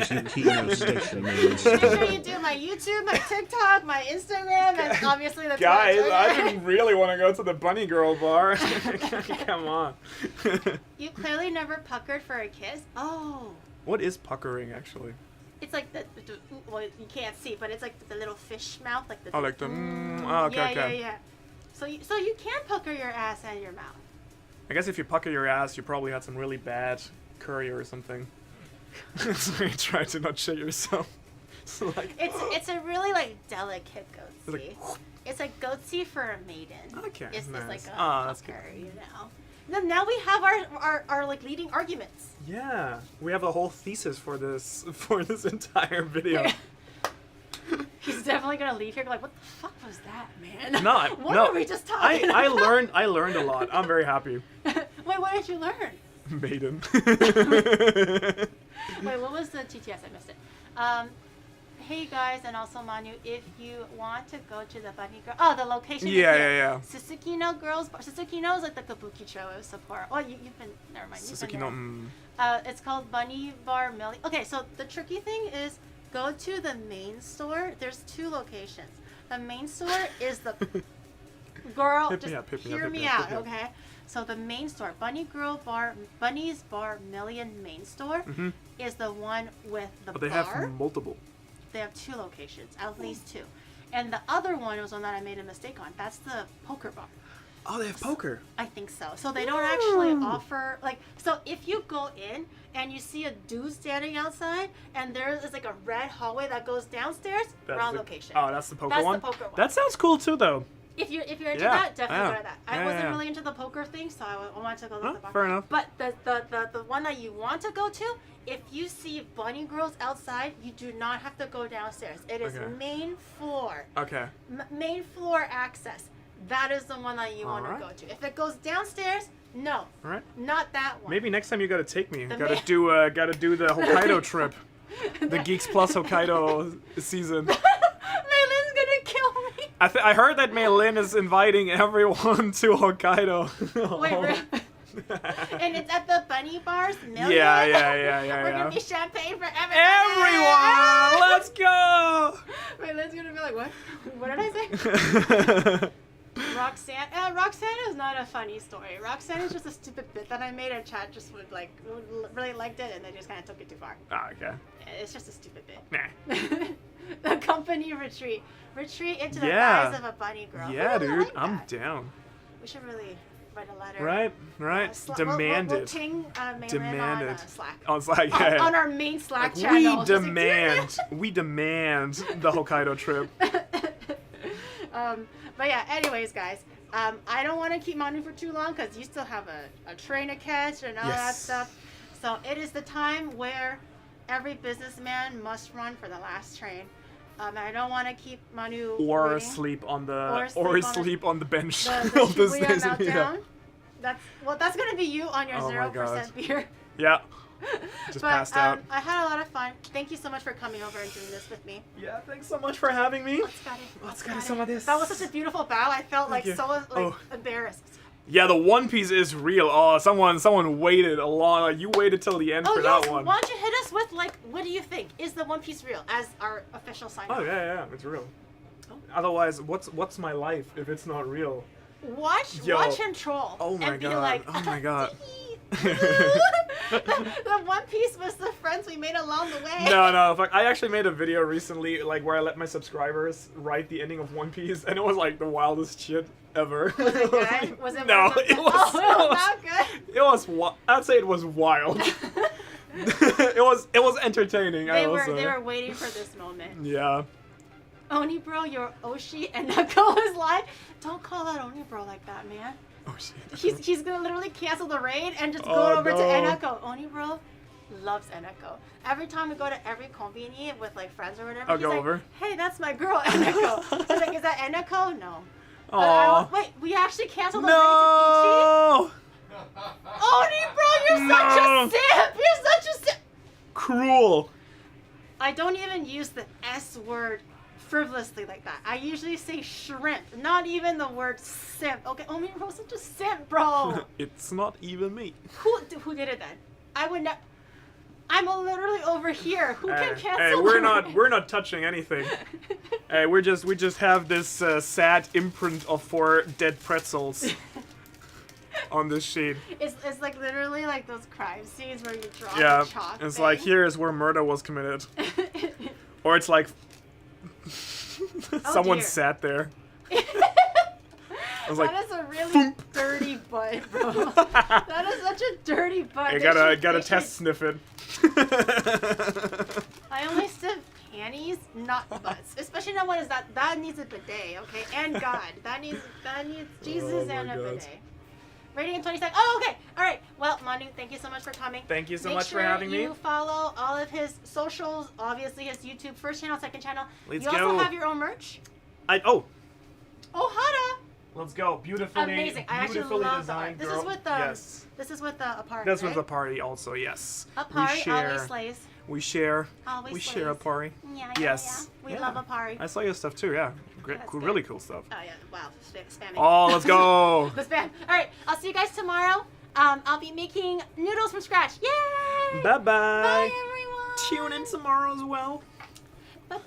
you do my YouTube, my TikTok, my Instagram, and obviously the Twitter. Guys, I didn't really want to go to the Bunny Girl Bar. Come on. You clearly never puckered for a kiss. Oh. What is puckering actually? It's like well, you can't see, but it's like the little fish mouth, like the. Oh, like the. Okay. Yeah. So you can pucker your ass and your mouth. I guess if you pucker your ass, you probably had some really bad curry or something. So you try to not shit yourself. So like. It's a really like delicate goatsy. Like, it's like goatsy for a maiden. Okay. It's nice. like a that's pucker, good. you know. Now we have our like leading arguments. Yeah, we have a whole thesis for this entire video. He's definitely gonna leave here like, what the fuck was that, man? No, what were we just talking about? I learned a lot. I'm very happy. Wait, what did you learn? Maiden. Wait, what was the TTS? I missed it. Hey guys, and also Manu, if you want to go to the Bunny Girl, the location. Yeah. Susukino Girls Bar. Susukino is like the kabukicho of Sapporo. Oh, you've been. Never mind. Susukino. It's called Bunny Bar Millie. Okay, so the tricky thing is go to the main store. There's 2 locations. The main store is the girl. Hear me out, okay? So the main store, Bunny's Bar Million main store, is the one with the bar. But they have multiple. They have 2 locations, at least 2. And the other one was one that I made a mistake on. That's the poker bar. Oh, they have poker. I think so. So they don't actually offer, like, so if you go in and you see a dude standing outside and there is like a red hallway that goes downstairs, wrong location. Oh, that's the poker one? That's the poker one. That sounds cool too, though. If you're into that, definitely go to that. I wasn't really into the poker thing, so I wanted to go to the bar. Fair enough. But the one that you want to go to, if you see bunny girls outside, you do not have to go downstairs. It is main floor. Okay. Main floor access. That is the one that you want to go to. If it goes downstairs, no. All right. Not that one. Maybe next time you gotta take me. Gotta do the Hokkaido trip. The Geeks Plus Hokkaido season. Maylin's gonna kill me. I heard that Maylin is inviting everyone to Hokkaido. Wait, really? And it's at the bunny bars. Yeah. We're gonna be champagne for everyone. Let's go. Maylin's gonna be like, what? What did I say? Roxanne is not a funny story. Roxanne is just a stupid bit that I made, and chat just really liked it, and they just kind of took it too far. Ah, okay. It's just a stupid bit. Nah. The company retreat into the eyes of a bunny girl. Yeah, dude, like I'm down. We should really write a letter. Right. Demand we'll it. Ping Demand on it. Slack. On Slack, yeah. On our main Slack channel. We demand the Hokkaido trip. But yeah, anyways, guys, I don't want to keep Manu for too long because you still have a train to catch and all that stuff. So it is the time where every businessman must run for the last train. I don't want to keep Manu waiting. Sleep on the bench. The Shibuya meltdown. That's gonna be you on your 0% beer. Yeah. Just passed out. I had a lot of fun. Thank you so much for coming over and doing this with me. Yeah, thanks so much for having me. That was such a beautiful bow. I felt embarrassed. Yeah, the One Piece is real. Oh, someone waited a long. Like, you waited till the end for that one. Why don't you hit us with what do you think? Is the One Piece real? As our official sign. Oh yeah, it's real. Oh. Otherwise, what's my life if it's not real? Watch him troll. Oh my and be god. like, Oh my god. the One Piece was the friends we made along the way. No, fuck. I actually made a video recently, like, where I let my subscribers write the ending of One Piece, and it was, like, the wildest shit ever. Was it good? Was it No, one of the- it was, Oh, it was not good. It was, I'd say it was wild. it was entertaining, I will say. They were waiting for this moment. Yeah. Oni bro, your Oshi and Neko is live. Don't call out Oni bro like that, man. Oh shit. He's gonna literally cancel the raid and just go Oh, over no. to Eneko. Oni bro loves Eneko. Every time we go to every konbini with like friends or whatever, I'll he's go like, over. "Hey, that's my girl, Eneko." I was like, "Is that Eneko?" No. Aww. Wait, we actually canceled the No. raid to Peachy? Oni bro, you're such a simp. You're such a simp. Cruel. I don't even use the S word frivolously like that. I usually say shrimp, not even the word simp. Okay, Oni bro's such a simp, bro. It's not even me. Who did it then? I would not. I'm literally over here. Who can cancel? Hey, we're not touching anything. Hey, we just have this sad imprint of 4 dead pretzels on this sheet. It's like literally like those crime scenes where you draw Yeah, the chalk. it's thing. like here is where murder was committed, or it's like someone dear. sat there. I was like, that is a really dirty butt, bro. That is such a dirty butt. I They gotta should- test sniff it. I only sniff panties, not butts. Especially not one is that needs a bidet, okay? And God, that needs Jesus Oh my and a God. bidet. Rating in 20 seconds. Oh, okay. All right. Well, Manu, thank you so much for coming. Thank you so Make much sure for having me. you follow all of his socials. Obviously, his YouTube first channel, second channel. Let's you also go. have your own merch. Oh, Ohara. let's go. Beautifully, Amazing. I actually beautifully love the art. designed This girl. is with Yes. This is with a party. That's right? with the party also. Yes. A party we share. always slays. We share. Always we slays. share a party. Yeah. Yes. We Yeah. love a party. I saw your stuff too. Yeah. Great. That's Cool. good. Really cool stuff. Oh yeah! Wow, spamming. Oh, let's go. The spam. All right, I'll see you guys tomorrow. I'll be making noodles from scratch. Yay! Bye bye. Bye everyone. Tune in tomorrow as well. Bye bye.